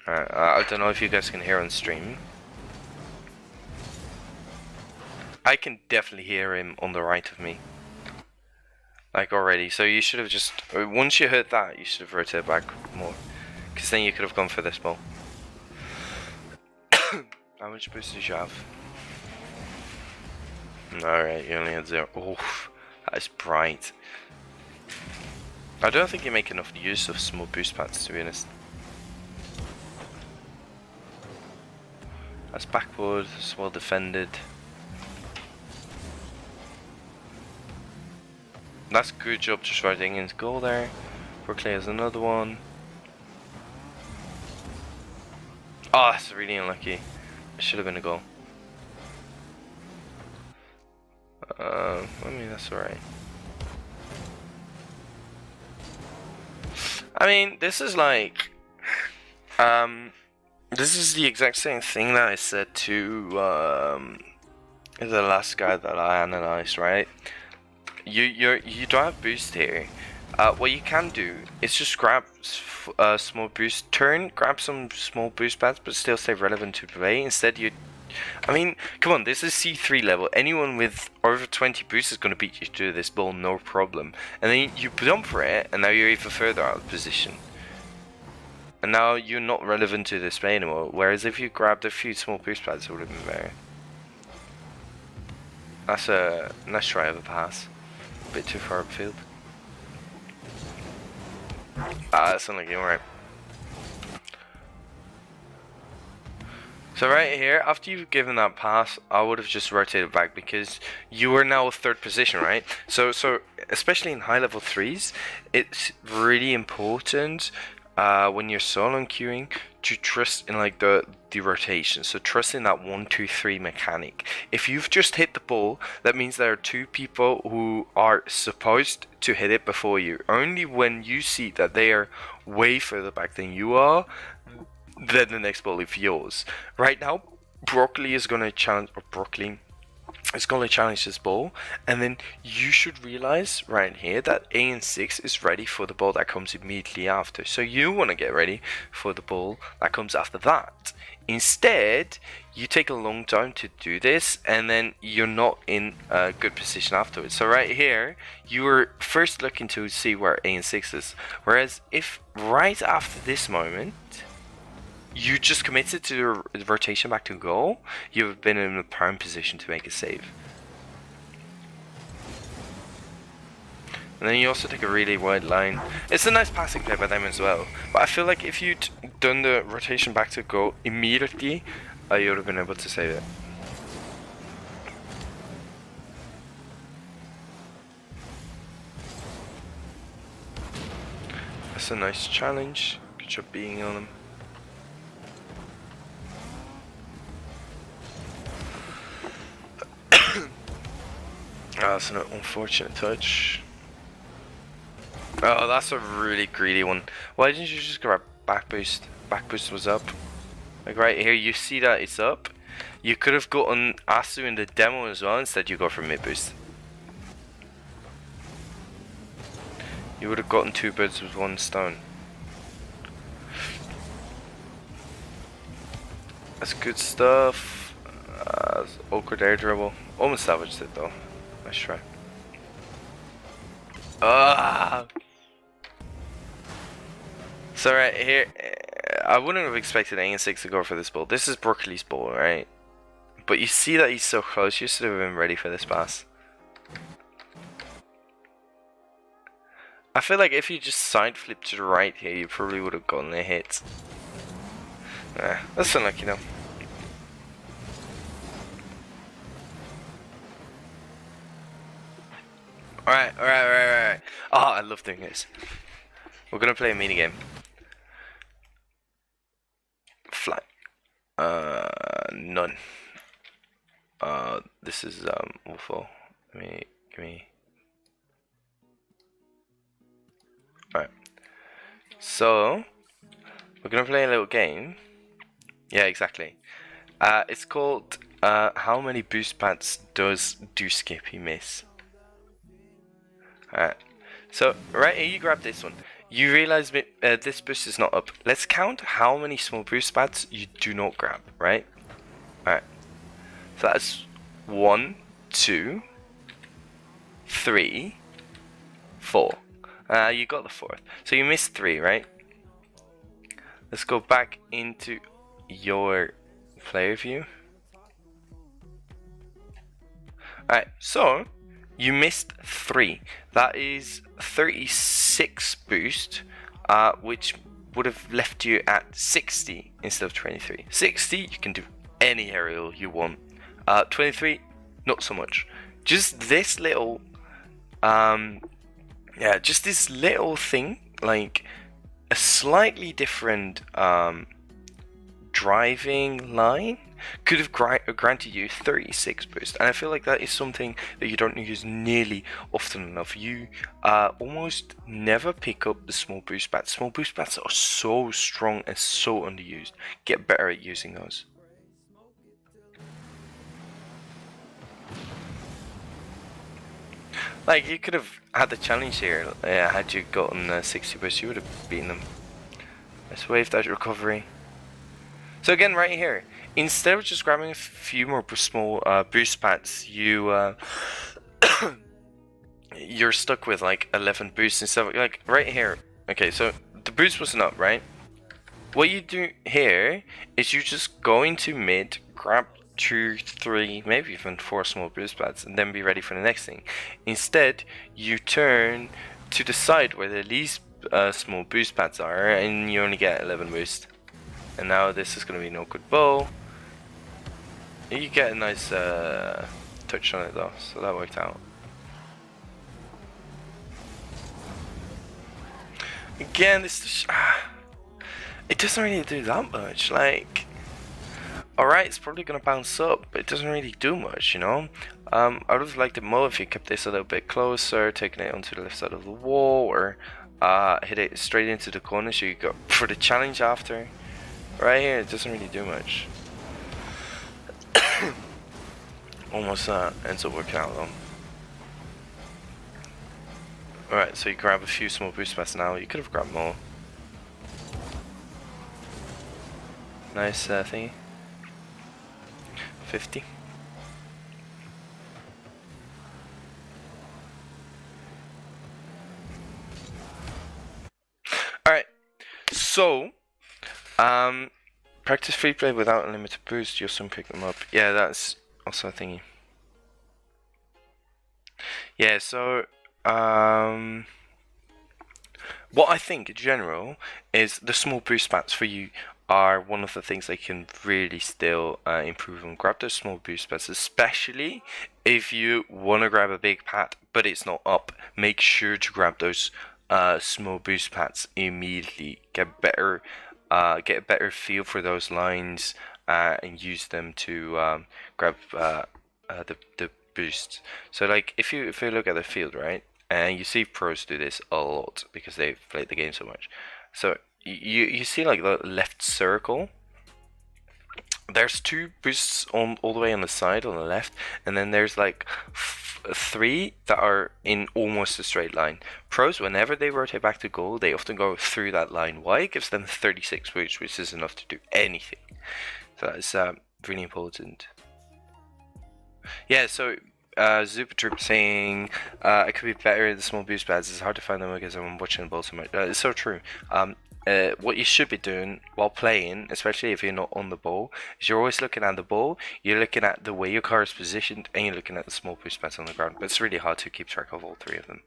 I don't know if you guys can hear on stream. I can definitely hear him on the right of me. Like already, so you should have just, once you heard that, you should have rotated back more, because then you could have gone for this ball. How much boost did you have? Alright, you only had 0. Oh, that is bright. I don't think you make enough use of small boost pads, to be honest. That's backboard, it's well defended. That's a good job just riding into goal there. Brooklyn has another one. Oh, that's really unlucky. It should have been a goal. I mean, that's alright. I mean, this is like, this is the exact same thing that I said to the last guy that I analyzed, right? You don't have boost here. What you can do is just grab a small boost turn, grab some small boost pads, but still stay relevant to play. Instead, I mean, come on, this is C3 level. Anyone with over 20 boost is going to beat you to this ball, no problem. And then you jump for it, and now you're even further out of position. And now you're not relevant to this play anymore. Whereas if you grabbed a few small boost pads, it would have been better. That's a nice try of a pass. A bit too far upfield. That's unlucky, alright. So right here, after you've given that pass, I would have just rotated back because you are now third position, right? So especially in high level 3s, it's really important when you're solo queuing to trust in like the rotation. So trust in that 1, 2, 3 mechanic. If you've just hit the ball, that means there are 2 people who are supposed to hit it before you. Only when you see that they are way further back than you are, then the next ball is yours. Right now, Broccoli is gonna challenge, or Broccoli is gonna challenge this ball, and then you should realize right here that AN6 is ready for the ball that comes immediately after. So you want to get ready for the ball that comes after that. Instead, you take a long time to do this, and then you're not in a good position afterwards. So right here, you were first looking to see where AN6 is. Whereas if right after this moment, you just committed to the rotation back to goal, you've been in a prime position to make a save. And then you also take a really wide line. It's a nice passing play by them as well. But I feel like if you'd done the rotation back to goal immediately, you would have been able to save it. That's a nice challenge. Good job being on them. That's an unfortunate touch. Oh, that's a really greedy one. Why didn't you just grab back boost? Back boost was up. Like right here, you see that it's up. You could have gotten Asu in the demo as well. Instead, you go for mid boost. You would have gotten 2 birds with 1 stone. That's good stuff. Awkward air dribble. Almost salvaged it though. Nice try. So right here, I wouldn't have expected AN6 to go for this ball. This is Broccoli's ball, right? But you see that he's so close, you should have been ready for this pass. I feel like if you just side flip to the right here, you probably would have gotten a hit. That's unlucky though. Alright. Oh, I love doing this. We're gonna play a mini game. Fly. None. This is awful. Give me. Alright. So we're gonna play a little game. Yeah, exactly. It's called how many boost pads does Skippy miss? Alright, so right here you grab this one. You realize this boost is not up. Let's count how many small boost pads you do not grab, right? Alright, so that's 1, 2, 3, 4. You got the 4th. So you missed 3, right? Let's go back into your player view. Alright, so you missed 3. That is 36 boost, which would have left you at 60 instead of 23. 60, you can do any aerial you want. 23, not so much. Just this little Yeah, just this little thing, like a slightly different driving line could have granted you 36 boost, and I feel like that is something that you don't use nearly often enough. You almost never pick up the small boost bats. Small boost bats are so strong and so underused. Get better at using those. Like, you could have had the challenge here. Had you gotten 60 boost, you would have beaten them. Let's wave that recovery. So again, right here, instead of just grabbing a few more small boost pads, you're stuck with like 11 boosts instead of, like, right here. Okay, so the boost wasn't up, right? What you do here is you just go into mid, grab 2, 3, maybe even 4 small boost pads, and then be ready for the next thing. Instead, you turn to the side where the least small boost pads are, and you only get 11 boost. And now this is going to be no good bow. You get a nice touch on it though, so that worked out. Again, it doesn't really do that much. Like, alright, it's probably gonna bounce up, but it doesn't really do much, you know? I would have liked it more if you kept this a little bit closer, taking it onto the left side of the wall, or hit it straight into the corner so you go for the challenge after. Right here, it doesn't really do much. Almost ends up working out though. Alright, so you grab a few small boost pads now. You could have grabbed more. Nice thingy. 50. Alright, so practice free play without unlimited boost, you'll soon pick them up. Yeah, that's also a thingy. Yeah, so what I think in general is the small boost pads for you are one of the things that can really still improve on. Grab those small boost pads, especially if you want to grab a big pad but it's not up. Make sure to grab those small boost pads immediately. Get a better feel for those lines and use them to grab the boost. So like if you look at the field, right, and you see pros do this a lot because they've played the game so much. So you see like the left circle. There's 2 boosts on all the way on the side on the left, and then there's like 3 that are in almost a straight line. Pros, whenever they rotate back to goal, they often go through that line. Why? It gives them 36 boosts, which is enough to do anything. So that's really important. Yeah, so Zupa Troop saying I could be better at the small boost pads. It's hard to find them because I'm watching the ball so much. It's so true. What you should be doing while playing, especially if you're not on the ball, is you're always looking at the ball, you're looking at the way your car is positioned, and you're looking at the small boost pads on the ground. But it's really hard to keep track of all 3 of them.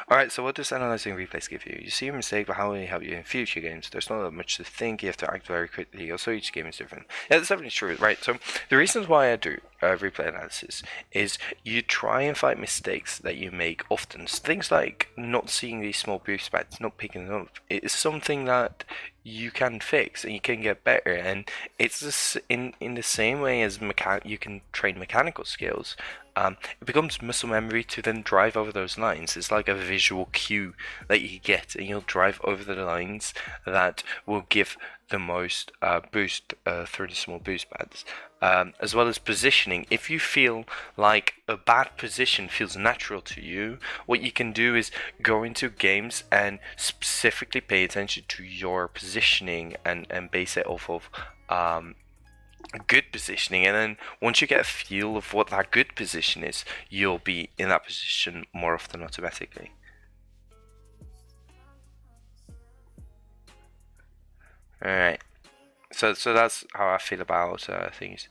Alright, so what does analyzing replays give you? You see a mistake, but how will it help you in future games? There's not that much to think, you have to act very quickly, also each game is different. Yeah, that's definitely true, right? So, the reasons why I do replay analysis is you try and find mistakes that you make often. So things like not seeing these small boost pads, not picking them up. It's something that you can fix and you can get better, and it's just in the same way as you can train mechanical skills. It becomes muscle memory to then drive over those lines. It's like a visual cue that you get, and you'll drive over the lines that will give the most boost through the small boost pads. As well as positioning. If you feel like a bad position feels natural to you, what you can do is go into games and specifically pay attention to your positioning and base it off of good positioning, and then once you get a feel of what that good position is, you'll be in that position more often automatically. Alright, so that's how I feel about things.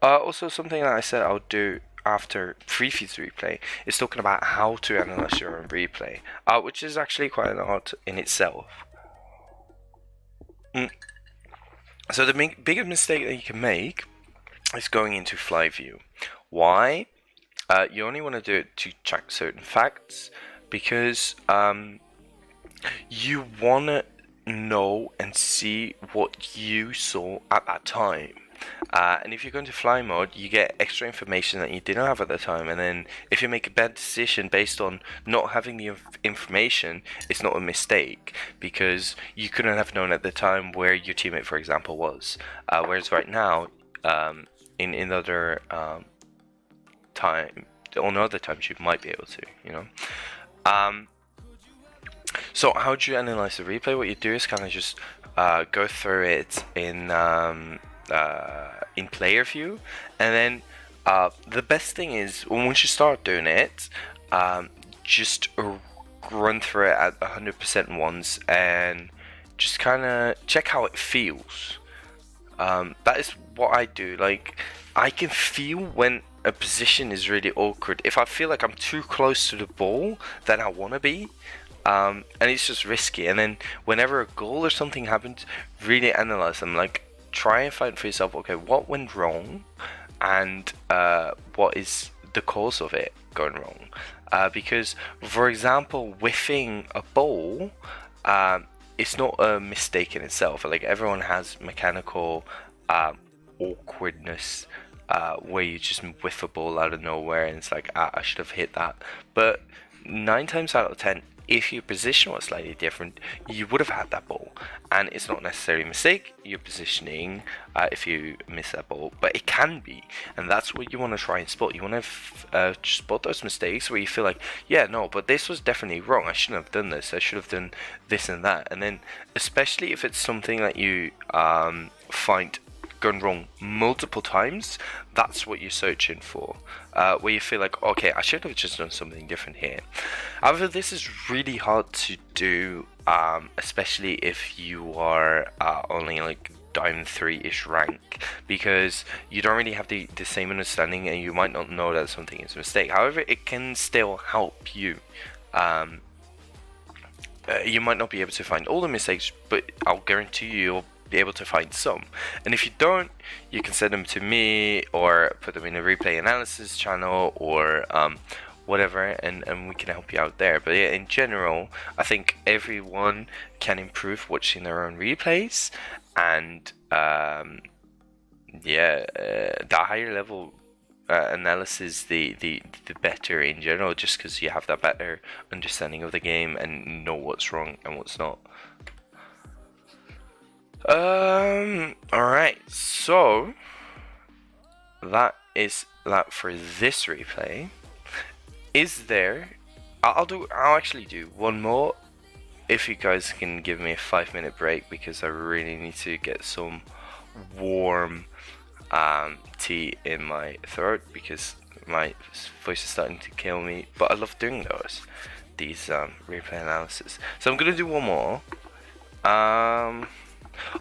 Also, something that I said I'll do after Free-Feed's replay is talking about how to analyze your own replay, which is actually quite an art in itself. So the biggest mistake that you can make is going into fly view. Why? You only want to do it to check certain facts, because you want to know and see what you saw at that time. And if you're going to fly mode, you get extra information that you didn't have at the time. And then if you make a bad decision based on not having the information, it's not a mistake, because you couldn't have known at the time where your teammate, for example, was. Whereas right now, in other time, on other times, you might be able to, you know. So how do you analyze the replay? What you do is kind of just go through it in player view, and then the best thing is once you start doing it, just run through it at 100% once and just kind of check how it feels. That is what I do. Like, I can feel when a position is really awkward. If I feel like I'm too close to the ball than I want to be, and it's just risky. And then whenever a goal or something happens, really analyze them. Like, try and find for yourself, okay, what went wrong, and what is the cause of it going wrong. Because, for example, whiffing a ball, it's not a mistake in itself. Like, everyone has mechanical awkwardness, where you just whiff a ball out of nowhere and it's like, I should have hit that. But 9 times out of 10, if your position was slightly different, you would have had that ball. And it's not necessarily a mistake, your positioning, if you miss that ball, but it can be. And that's what you want to try and spot. You want to spot those mistakes where you feel like, yeah, no, but this was definitely wrong. I shouldn't have done this. I should have done this and that. And then, especially if it's something that you find gone wrong multiple times, that's what you're searching for, where you feel like, okay, I should have just done something different here. However, this is really hard to do, especially if you are only like Diamond 3-ish rank, because you don't really have the same understanding and you might not know that something is a mistake. However, it can still help you. You might not be able to find all the mistakes, but I'll guarantee you'll be able to find some. And if you don't, you can send them to me or put them in a replay analysis channel or whatever, and we can help you out there. But yeah, in general, I think everyone can improve watching their own replays, and the higher level analysis, the better in general, just because you have that better understanding of the game and know what's wrong and what's not. Alright, so that is that for this replay. Is there, I'll actually do one more if you guys can give me a 5-minute break, because I really need to get some warm tea in my throat because my voice is starting to kill me. But I love doing these replay analysis, so I'm gonna do one more.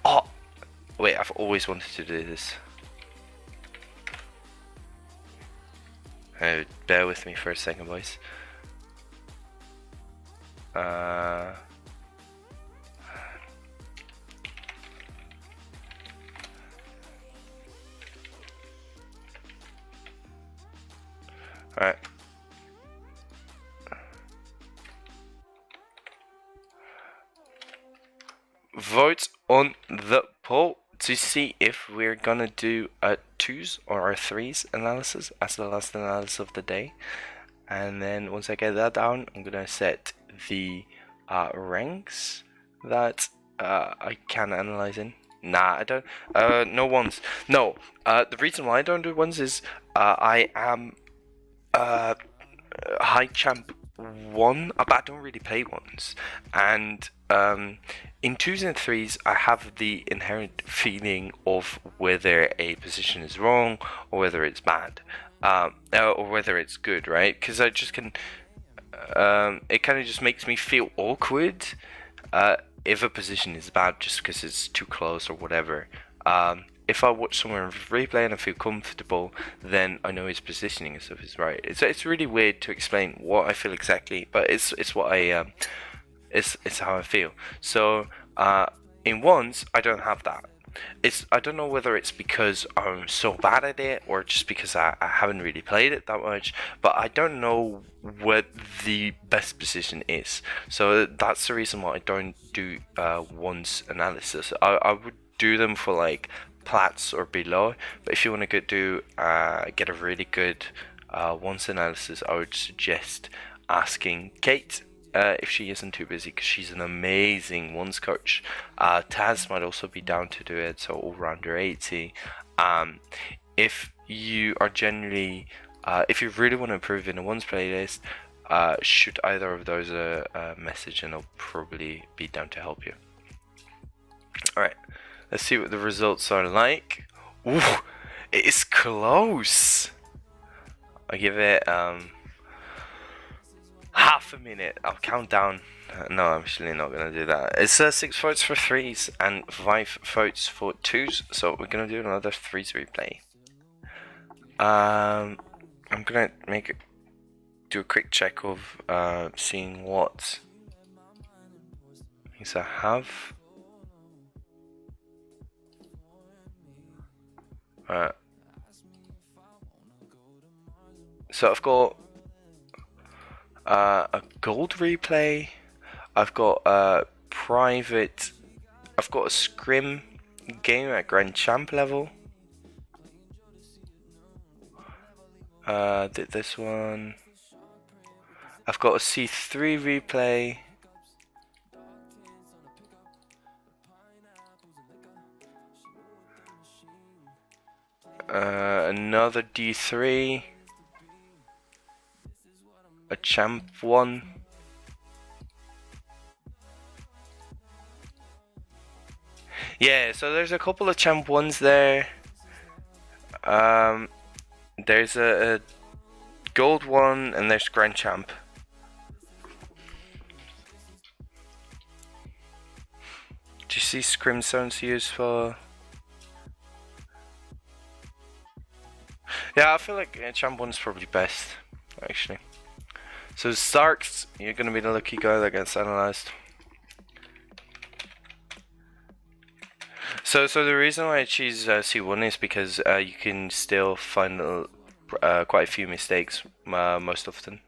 Oh, wait, I've always wanted to do this. Bear with me for a second, boys. Alright. Vote on the poll to see if we're gonna do a 2s or a 3s analysis as the last analysis of the day. And then once I get that down, I'm gonna set the ranks that I can analyze in. Nah, I don't. No ones. No. The reason why I don't do ones is I am high champ 1, but I don't really play ones. And in 2s and 3s, I have the inherent feeling of whether a position is wrong or whether it's bad, or whether it's good, right? Because I just can. It kind of just makes me feel awkward if a position is bad just because it's too close or whatever. If I watch someone replay and I feel comfortable, then I know his positioning and stuff is right. It's really weird to explain what I feel exactly, but it's what I it's how I feel. So in ones, I don't have that. I don't know whether it's because I'm so bad at it or just because I haven't really played it that much, but I don't know what the best position is. So that's the reason why I don't do once analysis. I would do them for like plats or below, but if you want to get a really good once analysis, I would suggest asking Kate. If she isn't too busy, because she's an amazing ones coach. Taz might also be down to do it, so all-rounder 80. If you are generally, if you really want to improve in a ones playlist, shoot either of those a message and I'll probably be down to help you. Alright, let's see what the results are like. Ooh, it is close. I give it half a minute. I'll count down. No, I'm actually not gonna do that. It's 6 votes for 3s and 5 votes for 2s, so we're gonna do another 3s replay. I'm gonna do a quick check of seeing what things I have. So I've got a gold replay. I've got a private. I've got a scrim game at Grand Champ level. Did this one. I've got a C3 replay. Another D3. A champ one. Yeah, so there's a couple of champ ones there. There's a gold one and there's grand champ. Do you see scrim sounds useful? Yeah, I feel like champ one's probably best, actually. So Starks, you're gonna be the lucky guy that gets analyzed. So the reason why I choose C1 is because you can still find quite a few mistakes most often.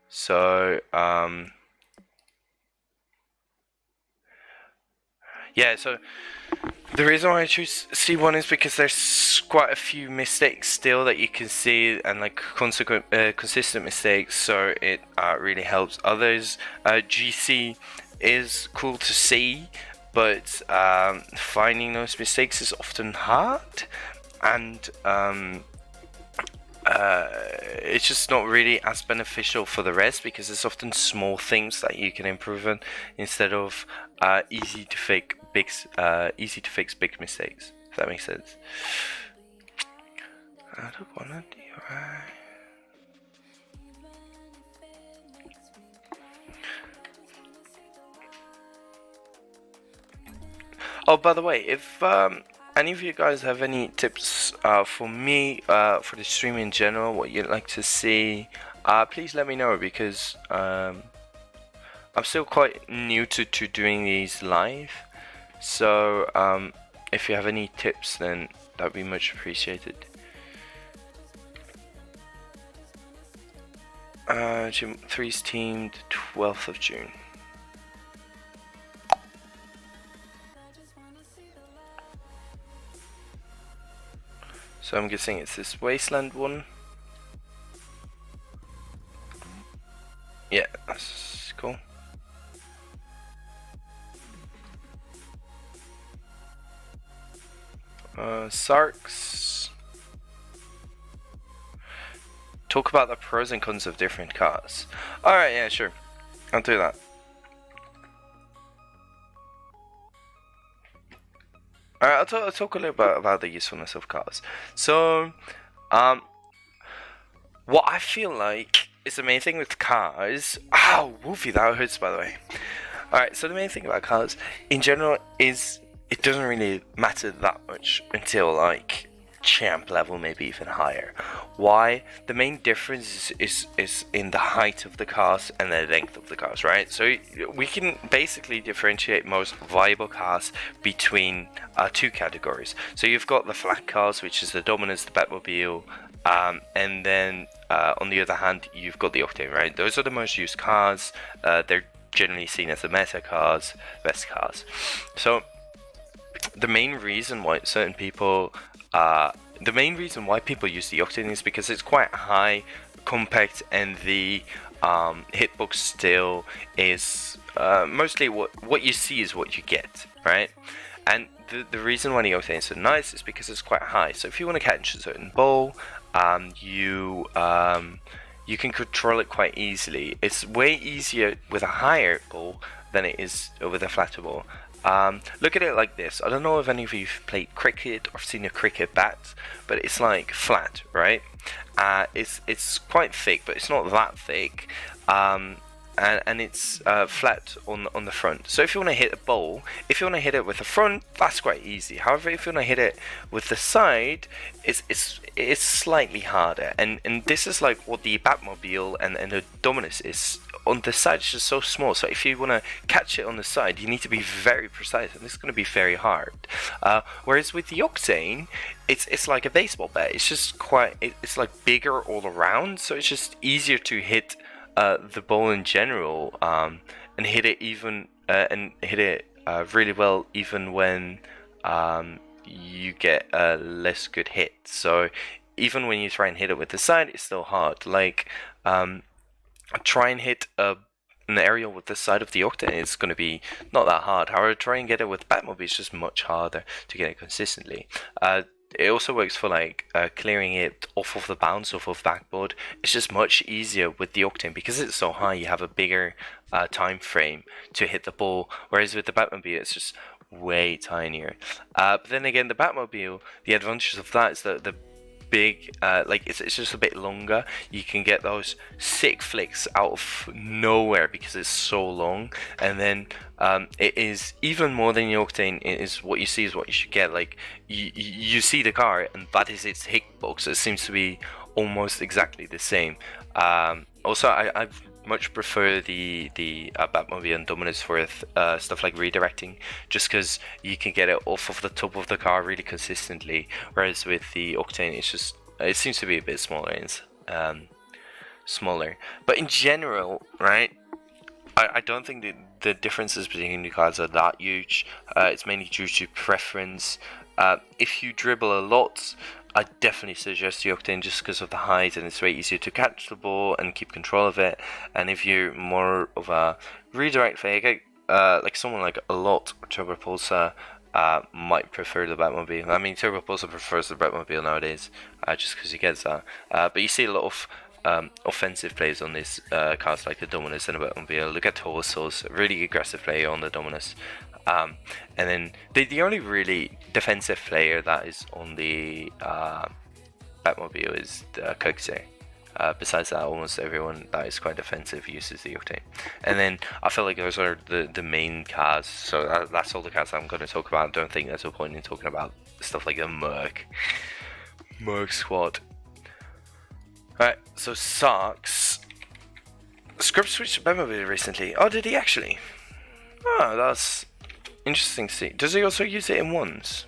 So yeah, so the reason why I choose C1 is because there's quite a few mistakes still that you can see, and like consistent mistakes, so it really helps others. GC is cool to see, but finding those mistakes is often hard, and it's just not really as beneficial for the rest because it's often small things that you can improve on instead of easy to fix big mistakes. If that makes sense. I don't wanna do right. Oh, by the way, if any of you guys have any tips for me for the stream in general, what you'd like to see, please let me know, because I'm still quite new to doing these live. So if you have any tips, then that would be much appreciated. Gym 3's teamed 12th of June. So I'm guessing it's this Wasteland one. Yeah, that's cool. Sarks. Talk about the pros and cons of different cars. Alright, yeah, sure. I'll do that. Alright, I'll talk a little bit about the usefulness of cars. So, what I feel like is the main thing with cars... Ow, woofy, that hurts, by the way. Alright, so the main thing about cars, in general, is it doesn't really matter that much until, like, champ level, maybe even higher. Why? The main difference is in the height of the cars and the length of the cars, right? So we can basically differentiate most viable cars between two categories. So you've got the flat cars, which is the Dominus, the Batmobile, and then on the other hand, you've got the Octane, right? Those are the most used cars. They're generally seen as the meta cars, best cars. So the main reason why people use the Octane is because it's quite high, compact, and the hitbox still is mostly what you see is what you get, right? And the reason why the Octane is so nice is because it's quite high. So if you want to catch a certain ball, you can control it quite easily. It's way easier with a higher ball than it is with a flatter ball. Look at it like this. I don't know if any of you have played cricket or seen a cricket bat, but it's like flat, right? It's quite thick, but it's not that thick. And it's flat on the front. So if you want to hit a ball, if you want to hit it with the front, that's quite easy. However, if you want to hit it with the side, it's slightly harder. And this is like what the Batmobile and the Dominus is. On the side, it's just so small. So if you want to catch it on the side, you need to be very precise, and this is going to be very hard. Whereas with the Octane, it's like a baseball bat. It's just it's like bigger all around, so it's just easier to hit the ball in general, and hit it really well, even when you get a less good hit. So even when you try and hit it with the side, it's still hard. Like try and hit an aerial with the side of the Octane, it's going to be not that hard. However, try and get it with Batmobile, it's just much harder to get it consistently. It also works for like clearing it off of the bounce, off of backboard. It's just much easier with the Octane because it's so high. You have a bigger time frame to hit the ball, whereas with the Batmobile, it's just way tinier. But then again, the Batmobile, the advantage of that is that the big, it's just a bit longer. You can get those sick flicks out of nowhere because it's so long, and then it is even more than the Octane. It is what you see is what you should get. Like you see the car, and that is its hitbox. It seems to be almost exactly the same. Also, I much prefer the Batmobile and Dominus for stuff like redirecting, just because you can get it off of the top of the car really consistently, whereas with the Octane it seems to be a bit smaller and smaller. But in general, right, I don't think the differences between the cars are that huge. It's mainly due to preference. If you dribble a lot, I definitely suggest the Octane just because of the height, and it's way easier to catch the ball and keep control of it. And if you're more of a redirect fake, like someone like a lot or Turbopulsar might prefer the Batmobile. I mean, Turbopulsar prefers the Batmobile nowadays, just because he gets that. But you see a lot of offensive plays on these cars like the Dominus and the Batmobile. Look at Torsos, really aggressive player on the Dominus. And then the only really defensive player that is on the Batmobile is Kirkzee. Besides that, almost everyone that is quite defensive uses the Octane. And then I feel like those are the main cars. So that's all the cars I'm going to talk about. I don't think there's a point in talking about stuff like the Merc Squad. Alright, so Sarks. Script switched to Batmobile recently. Oh, did he actually? Oh, that's interesting to see. Does he also use it in ones?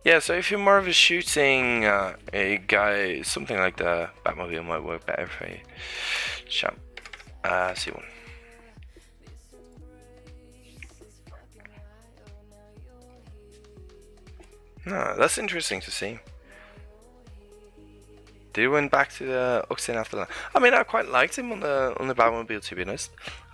Yeah, so if you're more of a shooting a guy, something like the Batmobile might work better for you. Champ. See one. No, that's interesting to see. Did he went back to the Octane after that? I mean, I quite liked him on the Batmobile, to be honest.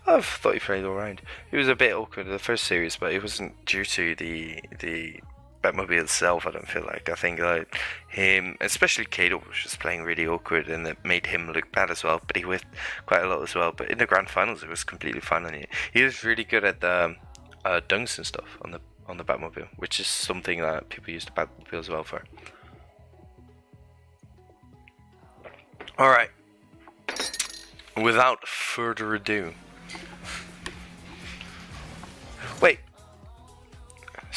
I thought he played alright. He was a bit awkward in the first series, but it wasn't due to the Batmobile itself. I don't feel like. I think like him, especially Kato, was just playing really awkward, and it made him look bad as well. But he whiffed quite a lot as well. But in the grand finals, it was completely fine on it. He was really good at the dunks and stuff on the Batmobile, which is something that people use the Batmobile as well for. Alright, without further ado. Wait,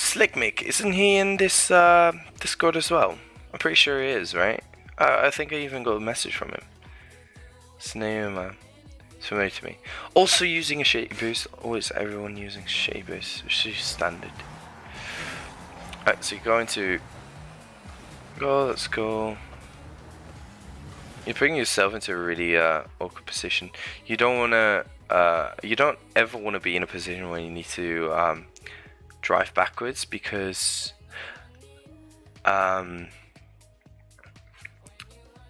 Slick Mick, isn't he in this Discord as well? I'm pretty sure he is, right? I think I even got a message from him. His name, it's familiar to me. Also using a shady boost. Always everyone using shady boost, which is standard. Alright, so you go into go. Let's go. You're putting yourself into a really awkward position. You don't wanna. You don't ever want to be in a position where you need to drive backwards because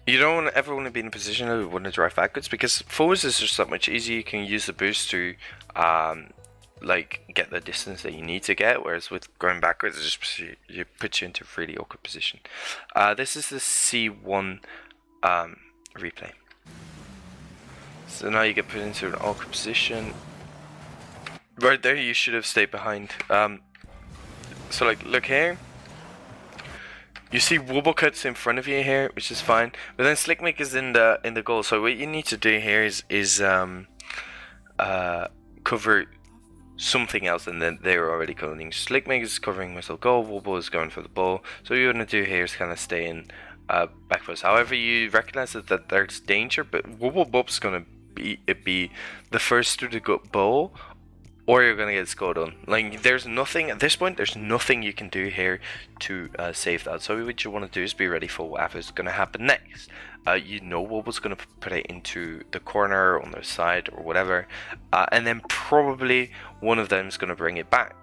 you don't ever want to be in a position where you want to drive backwards because forwards is just that much easier. You can use the boost to like get the distance that you need to get, whereas with going backwards it just puts you into a really awkward position. This is the C1 replay. So now you get put into an awkward position. Right there, you should have stayed behind. So like, look here. You see wobble cuts in front of you here, which is fine. But then Slick Mick is in the goal. So what you need to do here is cover something else, and then they're already covering. Slick Mick is covering missile goal. Wobble is going for the ball. So what you want to do here is kind of stay in back post. However, you recognize that there's danger, but Wobble Bob's gonna be the first to the ball, or you're gonna get scored on. Like, there's nothing at this point. There's nothing you can do here to save that. So what you want to do is be ready for whatever's gonna happen next. You know Wobble's gonna put it into the corner on their side or whatever, and then probably one of them is gonna bring it back.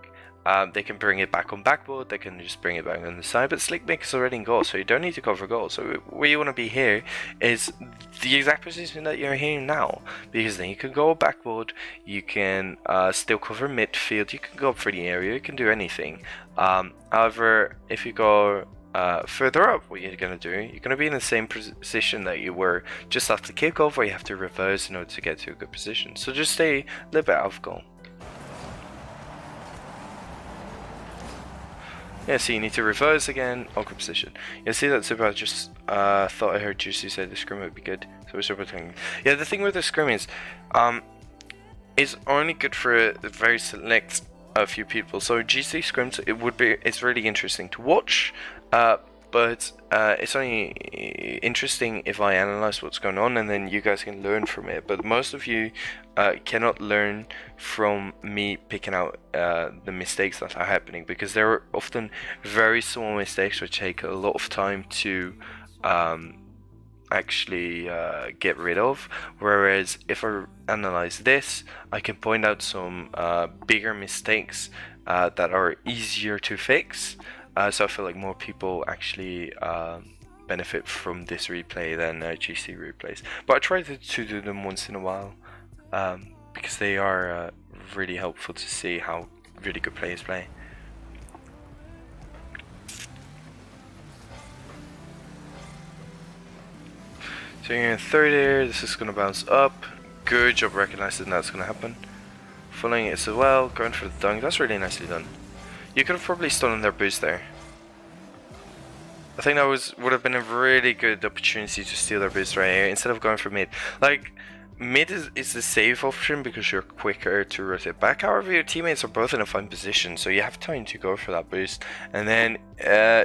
They can bring it back on backboard, they can just bring it back on the side, but Slick Mick is already in goal, so you don't need to cover goal. So where you want to be here is the exact position that you're here now, because then you can go backboard, you can still cover midfield, you can go up for the area, you can do anything. However, if you go further up, what you're going to do, you're going to be in the same position that you were just after kickoff, where you have to reverse in order to get to a good position. So just stay a little bit out of goal. Yeah, so you need to reverse again, awkward position. You see that Super just thought I heard Juicy say the scrim would be good. So we're Super talking. Yeah, the thing with the scrim is, it's only good for a very select few people. So GC scrims, it's really interesting to watch, but it's only interesting if I analyze what's going on and then you guys can learn from it. But most of you cannot learn from me picking out the mistakes that are happening, because there are often very small mistakes which take a lot of time to actually get rid of, whereas if I analyze this, I can point out some bigger mistakes that are easier to fix. So I feel like more people actually benefit from this replay than GC replays, but I try to do them once in a while because they are really helpful to see how really good players play. So you're in third here, this is going to bounce up. Good job recognizing that's going to happen. Following it as well, going for the dunk, that's really nicely done. You could have probably stolen their boost there. I think that would have been a really good opportunity to steal their boost right here instead of going for mid. Like, mid is the safe option because you're quicker to rotate back. However, your teammates are both in a fine position, so you have time to go for that boost, and then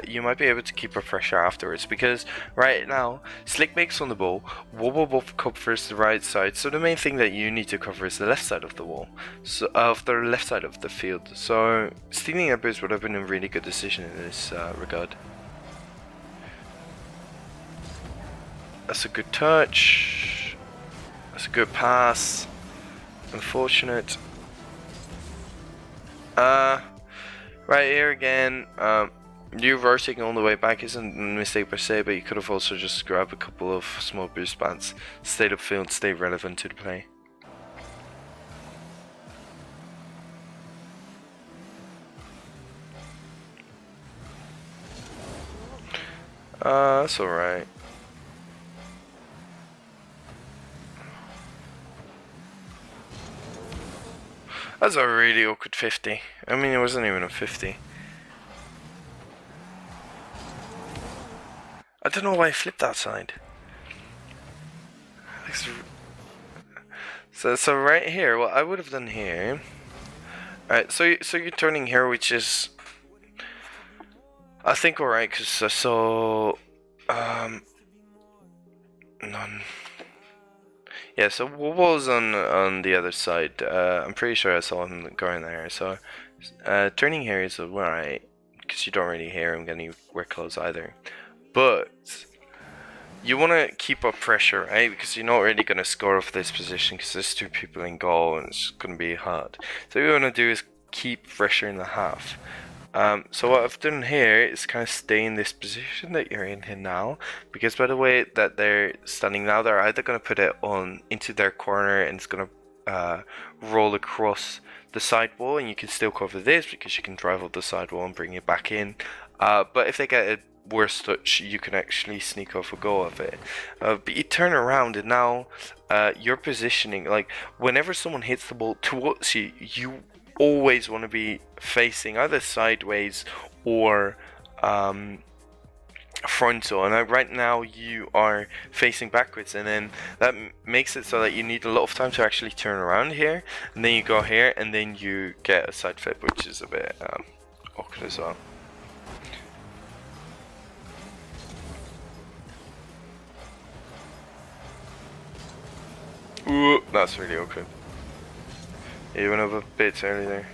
you might be able to keep a pressure afterwards, because right now Slick Mick's on the ball, Wobble Bob covers the right side, so the main thing that you need to cover is the left side of the wall, so of the left side of the field. So stealing a boost would have been a really good decision in this regard. That's a good touch. That's a good pass. Unfortunate. Right here again, you rotating all the way back isn't a mistake per se, but you could have also just grabbed a couple of small boost bands, stayed upfield, stay relevant to the play. That's alright. That's a really awkward 50. I mean, it wasn't even a 50. I don't know why I flipped that side. So right here, what I would have done here. Alright, so you're turning here, which is I think alright, because I saw none. Yeah, so what was on the other side? I'm pretty sure I saw him going there. So turning here is alright, because you don't really hear him getting anywhere close either. But you want to keep up pressure, right? Because you're not really going to score off this position because there's two people in goal and it's going to be hard. So what you want to do is keep pressure in the half. So what I've done here is kind of stay in this position that you're in here now, because by the way that they're standing now, they're either going to put it on into their corner and it's going to roll across the side wall, and you can still cover this because you can drive up the side wall and bring it back in. But if they get a worse touch, you can actually sneak off a goal of it. But you turn around and now your positioning, like whenever someone hits the ball towards you, you always want to be facing either sideways or frontal, and right now you are facing backwards, and then that makes it so that you need a lot of time to actually turn around here, and then you go here and then you get a side flip, which is a bit awkward as well. Ooh, that's really awkward. You went up a bit early there.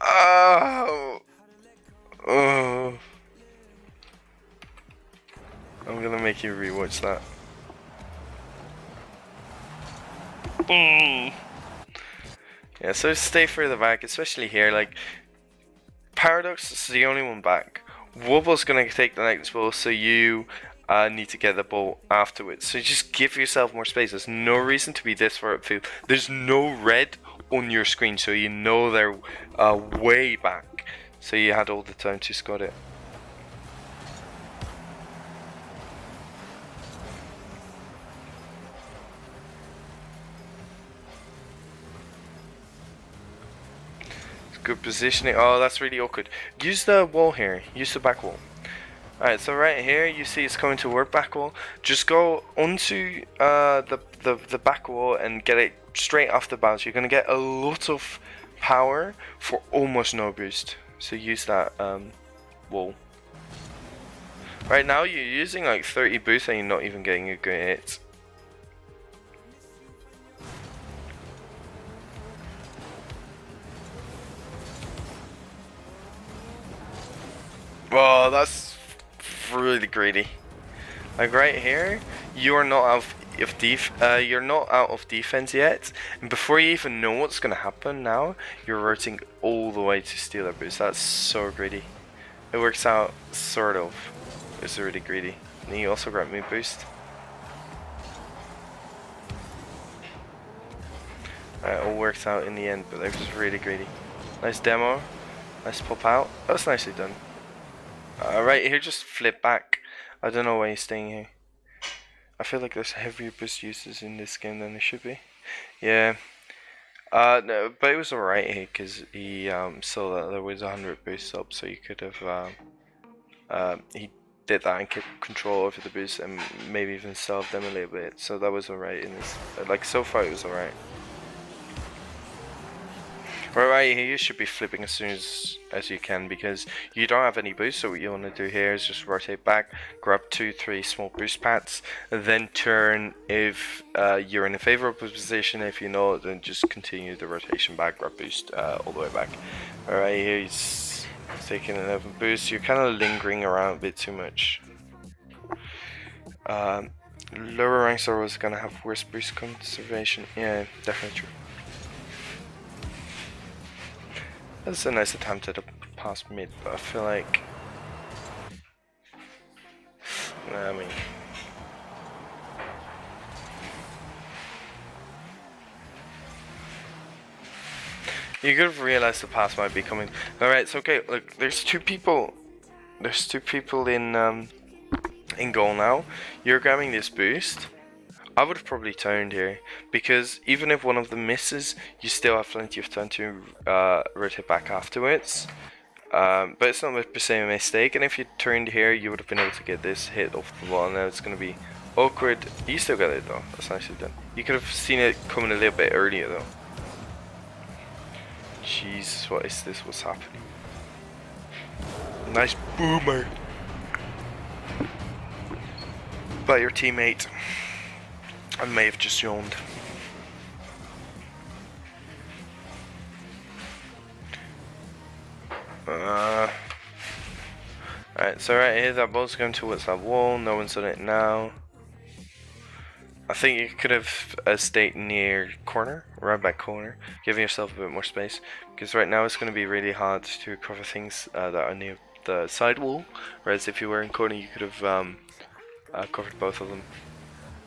Oh! Oh! I'm gonna make you rewatch that. Boom! Yeah, so stay further back, especially here. Like, Paradox is the only one back. Wobble's gonna take the next ball, so you need to get the ball afterwards. So just give yourself more space. There's no reason to be this far upfield. There's no red on your screen, so you know they're way back. So you had all the time to score it. Good positioning. Oh, that's really awkward. Use the wall here. Use the back wall. Alright, so right here you see it's coming to work back wall. Just go onto the back wall and get it straight off the bounce. You're gonna get a lot of power for almost no boost. So use that wall. Right now you're using like 30 boost and you're not even getting a good hit. Oh, that's really greedy. Like right here, you're not out of defense yet, and before you even know what's gonna happen now, you're rotating all the way to steal that boost. That's so greedy. It works out sort of. It's really greedy. And you also grab me boost. It all works out in the end, but that was really greedy. Nice demo. Nice pop out. That's nicely done. Right here, just flip back. I don't know why he's staying here. I feel like there's heavier boost uses in this game than there should be. Yeah. No, but it was alright here because he saw that there was 100 boosts up, so you could have he did that and kept control over the boost and maybe even solved them a little bit. So that was alright in this. Like so far, it was alright. Right here, you should be flipping as soon as you can because you don't have any boost. So what you want to do here is just rotate back, grab 2-3 small boost pads, and then turn if you're in a favorable position. If you know, then just continue the rotation back, grab boost all the way back. Alright, here he's taking 11 boost. You're kind of lingering around a bit too much. Lower ranks are always gonna have worse boost conservation. Yeah, definitely true. That's a nice attempt at a pass mid, but I feel like... I mean... You could have realized the pass might be coming. Alright, it's okay. Look, there's two people in goal now. You're grabbing this boost. I would have probably turned here, because even if one of them misses, you still have plenty of time to rotate back afterwards. But it's not per se a mistake, and if you turned here, you would have been able to get this hit off the wall. Now it's going to be awkward. You still got it though, that's nicely done. You could have seen it coming a little bit earlier though. Jesus, what is this? What's happening? Nice boomer by your teammate. I may have just yawned. Alright, so right here, that ball's going towards that wall. No one's on it now. I think you could have stayed near corner, right back corner, giving yourself a bit more space, because right now it's going to be really hard to cover things that are near the side wall, whereas if you were in corner you could have covered both of them.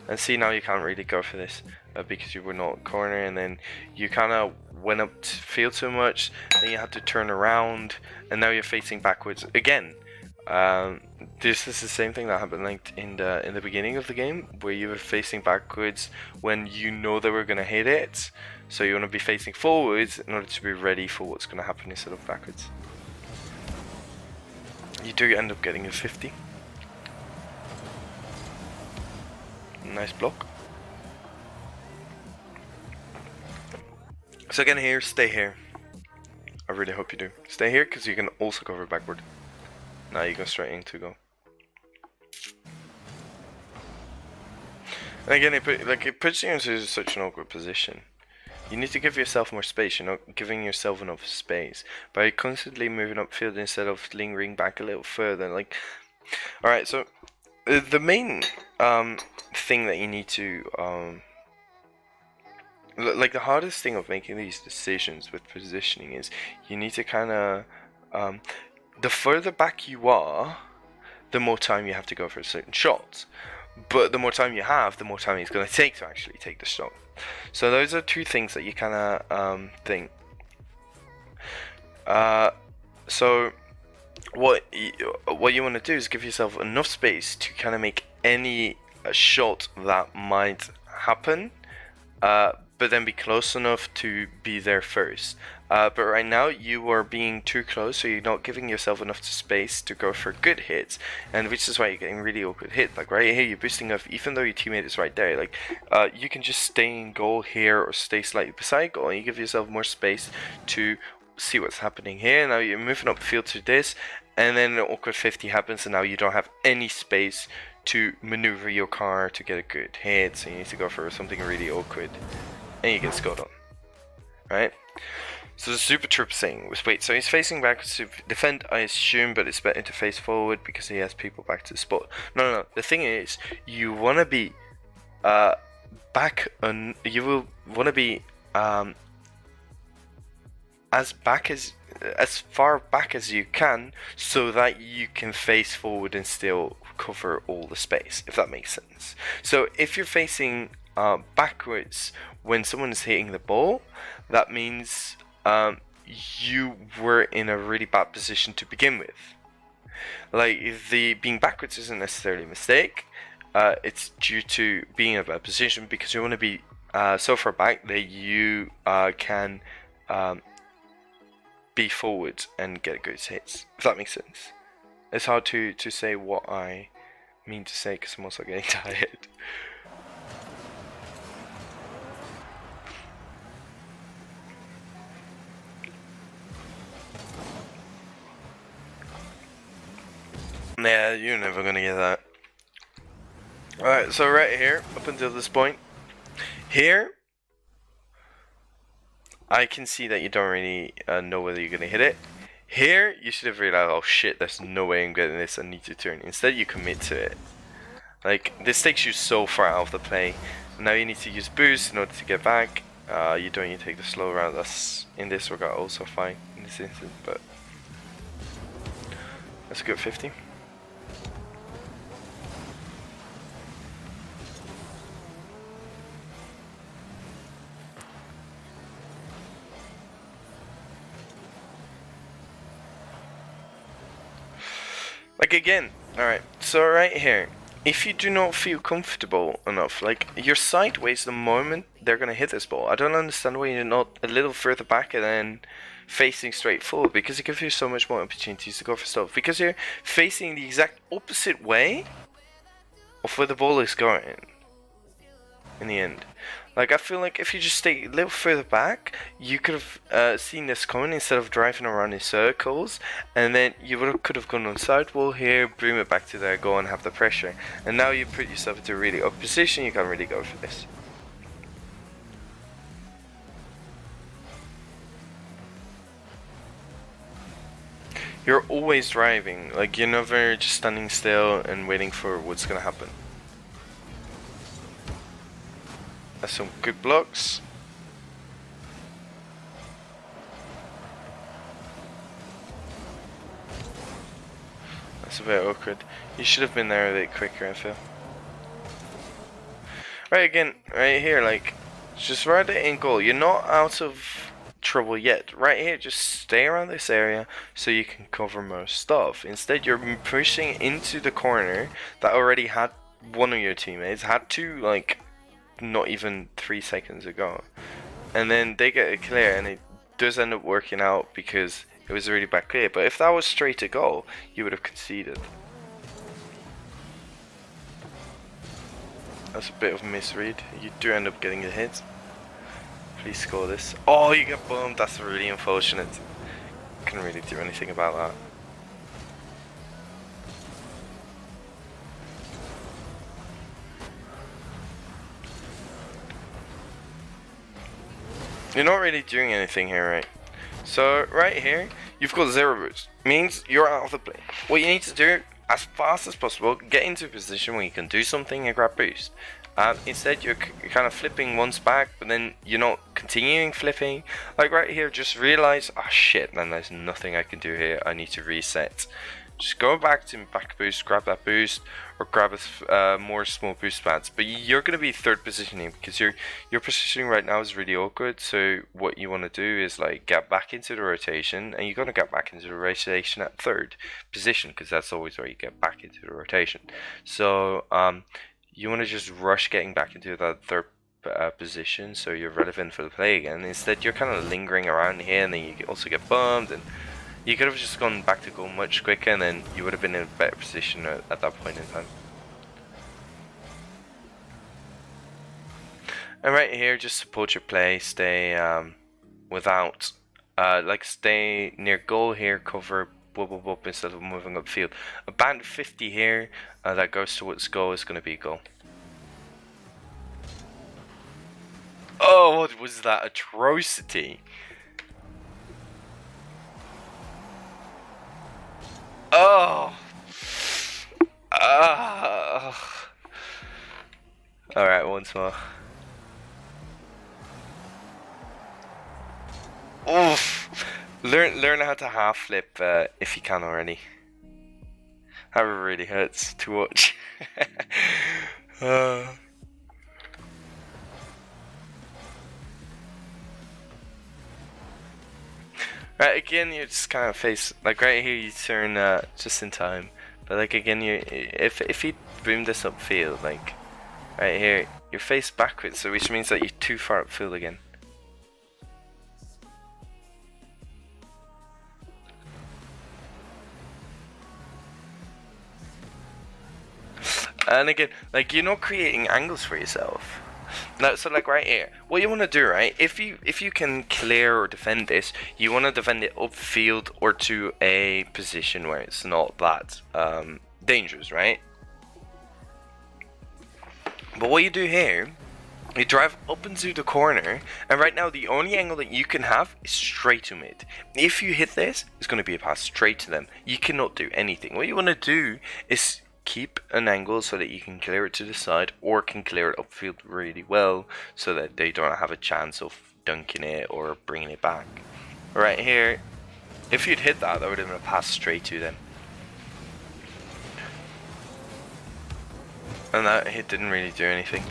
And see, now you can't really go for this because you were not corner, and then you kind of went up to field too much, then you had to turn around, and now you're facing backwards again. This is the same thing that happened like in the beginning of the game, where you were facing backwards when you know they were gonna hit it. So you want to be facing forwards in order to be ready for what's gonna happen instead of backwards. You do end up getting a 50. Nice block. So again here, stay here. I really hope you do. Stay here because you can also cover backward. Now you go straight into goal. And again, it puts you into such an awkward position. You need to give yourself more space. You're not giving yourself enough space by constantly moving upfield instead of lingering back a little further. Like, all right, so the main thing that you need to like the hardest thing of making these decisions with positioning is you need to kind of the further back you are, the more time you have to go for a certain shot. But the more time you have, the more time it's going to take to actually take the shot. So those are two things that you kind of think. So what you want to do is give yourself enough space to kind of make any shot that might happen, but then be close enough to be there first. But right now you are being too close, so you're not giving yourself enough space to go for good hits, and which is why you're getting really awkward hit. Like right here, you're boosting off, even though your teammate is right there. Like you can just stay in goal here or stay slightly beside goal, and you give yourself more space to see what's happening here. Now you're moving upfield to this, and then an awkward 50 happens, and now you don't have any space to maneuver your car to get a good hit. So you need to go for something really awkward, and you get scored on. Right? So the Super Trooper saying was, wait, so he's facing back to defend, I assume, but it's better to face forward because he has people back to the spot. No. The thing is, you want to be back on. You will want to be as far back as you can, so that you can face forward and still cover all the space, if that makes sense. So if you're facing backwards when someone is hitting the ball, that means you were in a really bad position to begin with. Like, the being backwards isn't necessarily a mistake. It's due to being in a bad position because you want to be so far back that you can be forward and get good hits, if that makes sense. It's hard to say what I mean to say because I'm also getting tired. Yeah, you're never gonna get that. Alright, so right here, up until this point, here, I can see that you don't really know whether you're gonna hit it. Here, you should have realized, oh shit, there's no way I'm getting this, I need to turn. Instead, you commit to it. Like, this takes you so far out of the play. Now you need to use boost in order to get back. You don't need to take the slow route. That's, in this regard, also fine in this instance, but that's a good 50. Like again, alright, so right here, if you do not feel comfortable enough, like you're sideways the moment they're gonna hit this ball. I don't understand why you're not a little further back and then facing straight forward, because it gives you so much more opportunities to go for stuff. Because you're facing the exact opposite way of where the ball is going in the end. Like, I feel like if you just stay a little further back, you could have seen this coming instead of driving around in circles, and then you could have gone on sidewall here, bring it back to there, go and have the pressure. And now you put yourself into a really up position, you can't really go for this. You're always driving, like you're never just standing still and waiting for what's gonna happen. That's some good blocks. That's a bit awkward. You should have been there a bit quicker, I feel. Right, again, right here, like, just right in goal. You're not out of trouble yet. Right here, just stay around this area so you can cover most stuff. Instead, you're pushing into the corner that already had one of your teammates, had to, like, not even 3 seconds ago. And then they get a clear, and it does end up working out because it was a really bad clear. But if that was straight to goal, you would have conceded. That's a bit of a misread. You do end up getting a hit. Please score this. Oh, you get bombed. That's really unfortunate. Couldn't really do anything about that. You're not really doing anything here, right? So right here, you've got 0 boost. Means you're out of the play. What you need to do, as fast as possible, get into a position where you can do something and grab boost. Instead, you're kind of flipping once back, but then you're not continuing flipping. Like right here, just realize, oh shit, man, there's nothing I can do here. I need to reset. Just go back to back boost, grab that boost, or grab a more small boost pads. But you're going to be third positioning because your positioning right now is really awkward. So what you want to do is like get back into the rotation, and you're going to get back into the rotation at third position because that's always where you get back into the rotation. So you want to just rush getting back into that third position so you're relevant for the play again. Instead, you're kind of lingering around here, and then you also get bumped, and you could have just gone back to goal much quicker, and then you would have been in a better position at that point in time. And right here, just support your play. Stay without, like stay near goal here. Cover whoop whoop instead of moving upfield. A band 50 here that goes towards goal is going to be goal. Oh, what was that atrocity? Oh. Alright, once more. Oof. Learn how to half flip if you can already. That really hurts to watch. Right, again, you just kind of face, like right here you turn just in time, but like again, if you boom this upfield, like right here, you're face backwards, so which means that you're too far upfield again. And again, like you're not creating angles for yourself. No, so like right here, what you want to do, right? If you can clear or defend this, you want to defend it upfield or to a position where it's not that dangerous, right? But what you do here, you drive up into the corner, and right now the only angle that you can have is straight to mid. If you hit this, it's going to be a pass straight to them. You cannot do anything. What you want to do is keep an angle so that you can clear it to the side or can clear it upfield really well so that they don't have a chance of dunking it or bringing it back. Right here, if you'd hit that, that would have been a pass straight to them. And that hit didn't really do anything.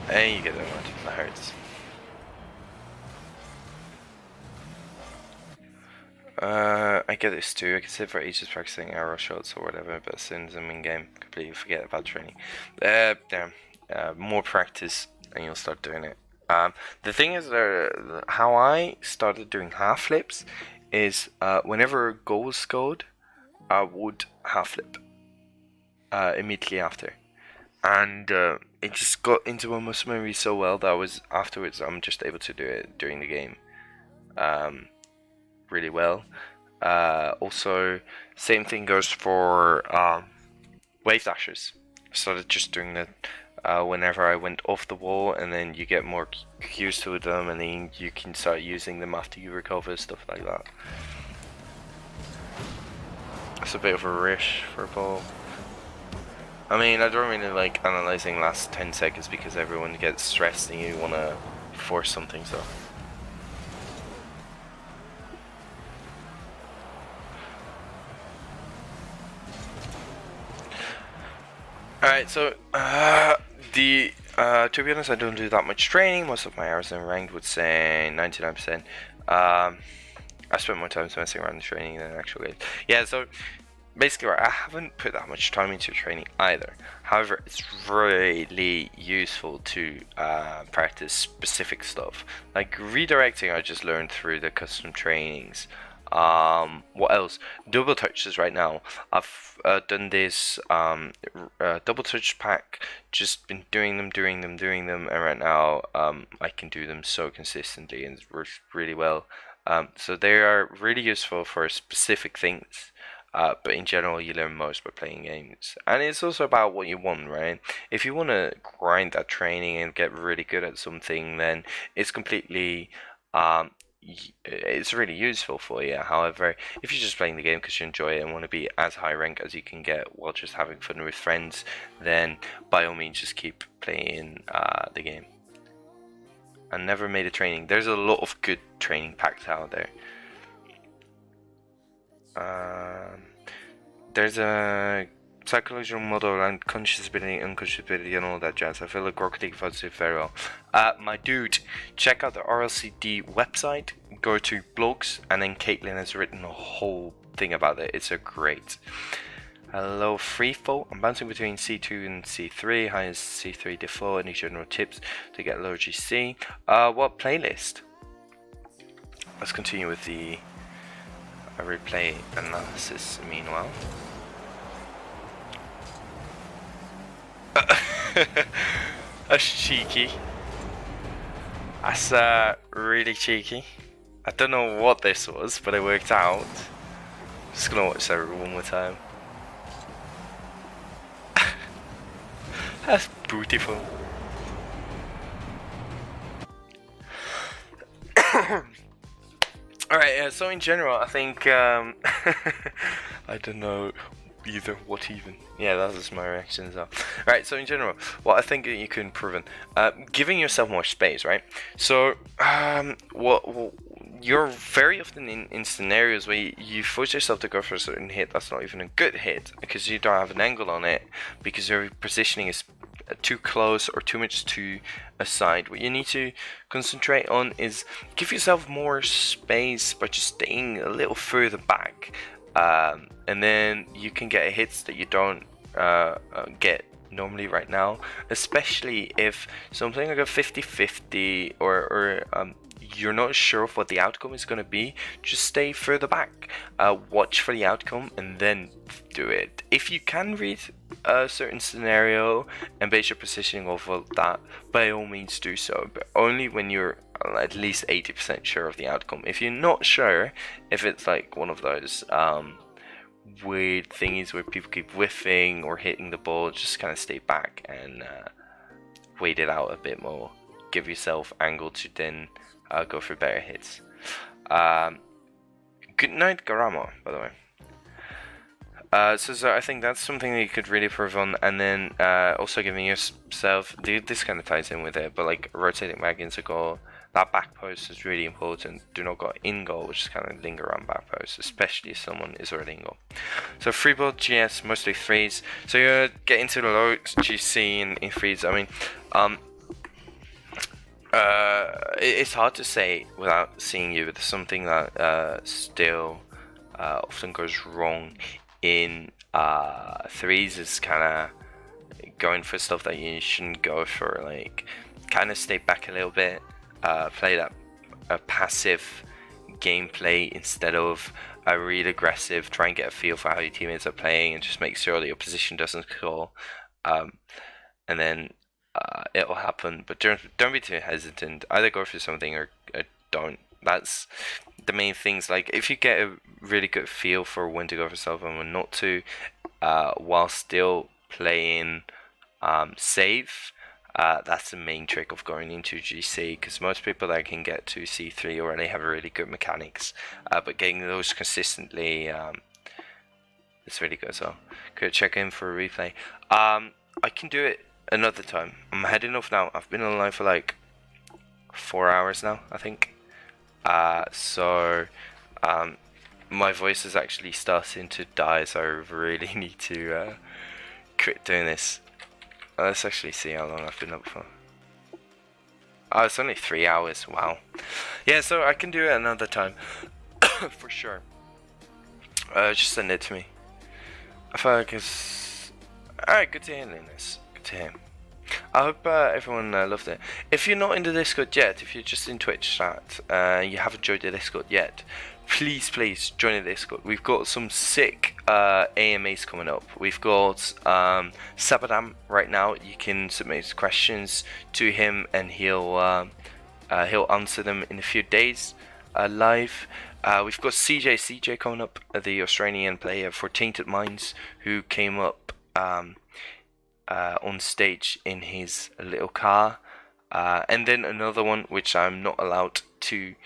And you get that one, that hurts. I get this too. I can sit for ages practicing arrow shots or whatever, but as soon as I'm in game, completely forget about training. More practice and you'll start doing it. The thing is, how I started doing half flips is whenever a goal was scored, I would half flip immediately after. And it just got into my muscle memory so well that I was afterwards I'm just able to do it during the game really well. Also, same thing goes for wave dashes. Started just doing that whenever I went off the wall, and then you get more used to them, and then you can start using them after you recover, stuff like that. It's a bit of a rush for a ball. I mean, I don't really like analyzing last 10 seconds because everyone gets stressed and you want to force something, so. Alright, so to be honest, I don't do that much training. Most of my hours in ranked would say 99%. I spent more time messing around in training than actually. Yeah, so basically, I haven't put that much time into training either. However, it's really useful to practice specific stuff. Like redirecting, I just learned through the custom trainings. What else? Double touches right now. I've done this double touch pack, just been doing them, and right now I can do them so consistently and it works really well. So they are really useful for specific things. But in general, you learn most by playing games. And it's also about what you want, right? If you want to grind that training and get really good at something, then it's completely, it's really useful for you. However, if you're just playing the game because you enjoy it and want to be as high rank as you can get while just having fun with friends, then by all means just keep playing the game. I never made a training. There's a lot of good training packs out there. There's a psychological model and conscious ability, unconscious ability, and all that jazz. I feel like Rocket League does it very well. My dude, check out the RLCD website, go to blogs, and then Caitlin has written a whole thing about it. It's a great. Hello, Freefall. I'm bouncing between C2 and C3. Highest C3 default. Any general tips to get low GC? What playlist? Let's continue with the replay analysis meanwhile. That's cheeky. That's really cheeky. I don't know what this was, but it worked out. Just gonna watch that one more time. That's beautiful. Alright, so in general, I think, I don't know either, what even. Yeah, that was my reaction as well. Alright, so in general, what I think that you can improve on, giving yourself more space, right? So, you're very often in scenarios where you force yourself to go for a certain hit that's not even a good hit because you don't have an angle on it, because your positioning is too close or too much to a side. What you need to concentrate on is give yourself more space by just staying a little further back, and then you can get hits that you don't get normally right now, especially if something like a 50-50 or you're not sure of what the outcome is going to be. Just stay further back, watch for the outcome, and then do it. If you can read a certain scenario and base your positioning off of that, by all means do so, but only when you're at least 80% sure of the outcome. If you're not sure, if it's like one of those weird thingies where people keep whiffing or hitting the ball, just kind of stay back and wait it out a bit more. Give yourself angle to then go for better hits. Good night, Garamo, by the way. So I think that's something that you could really improve on, and then also giving yourself, this kind of ties in with it, but like rotating back into goal. That back post is really important. Do not go in goal, which is kind of linger around back post, especially if someone is already in goal. So free ball GS, mostly threes. So you get into the low GC in threes. I mean, it's hard to say without seeing you, but something that still often goes wrong in threes is kind of going for stuff that you shouldn't go for. Like, kind of stay back a little bit, play that passive gameplay instead of a real aggressive. Try and get a feel for how your teammates are playing, and just make sure that your position doesn't call. And then it'll happen. But don't be too hesitant. Either go for something or don't. That's the main things. Like if you get a really good feel for when to go for something and when not to, while still playing safe. That's the main trick of going into GC, because most people that can get to C3 already have really good mechanics, but getting those consistently is really good. So could check in for a replay. I can do it another time. I'm heading off now. I've been online for like 4 hours now, I think. So my voice is actually starting to die, so I really need to quit doing this. Let's actually see how long I've been up for. Oh, it's only 3 hours. Wow. Yeah, so I can do it another time. For sure. Just send it to me. I feel like it's... Alright, good to hear, Linus. Good to hear. I hope everyone loved it. If you're not in the Discord yet, if you're just in Twitch chat, you haven't joined the Discord yet, please join the Discord. We've got some sick AMAs coming up. We've got Sabadam right now. You can submit questions to him and he'll answer them in a few days live. We've got CJ coming up, the Australian player for Tainted Minds, who came up on stage in his little car, and then another one which I'm not allowed to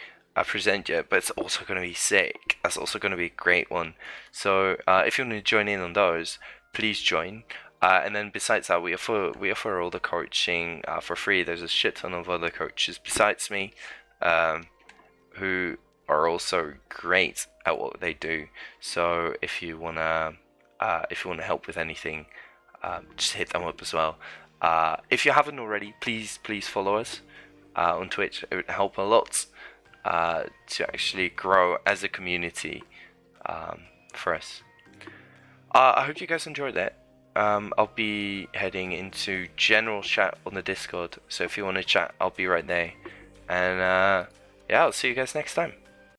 present yet, but it's also going to be sick. That's also going to be a great one. So if you want to join in on those, please join. And then besides that, we offer all the coaching for free. There's a shit ton of other coaches besides me who are also great at what they do. So if you wanna help with anything, just hit them up as well. If you haven't already, please follow us on Twitch. It would help a lot to actually grow as a community for us. I hope you guys enjoyed that. I'll be heading into general chat on the Discord, so if you want to chat, I'll be right there. And yeah, I'll see you guys next time.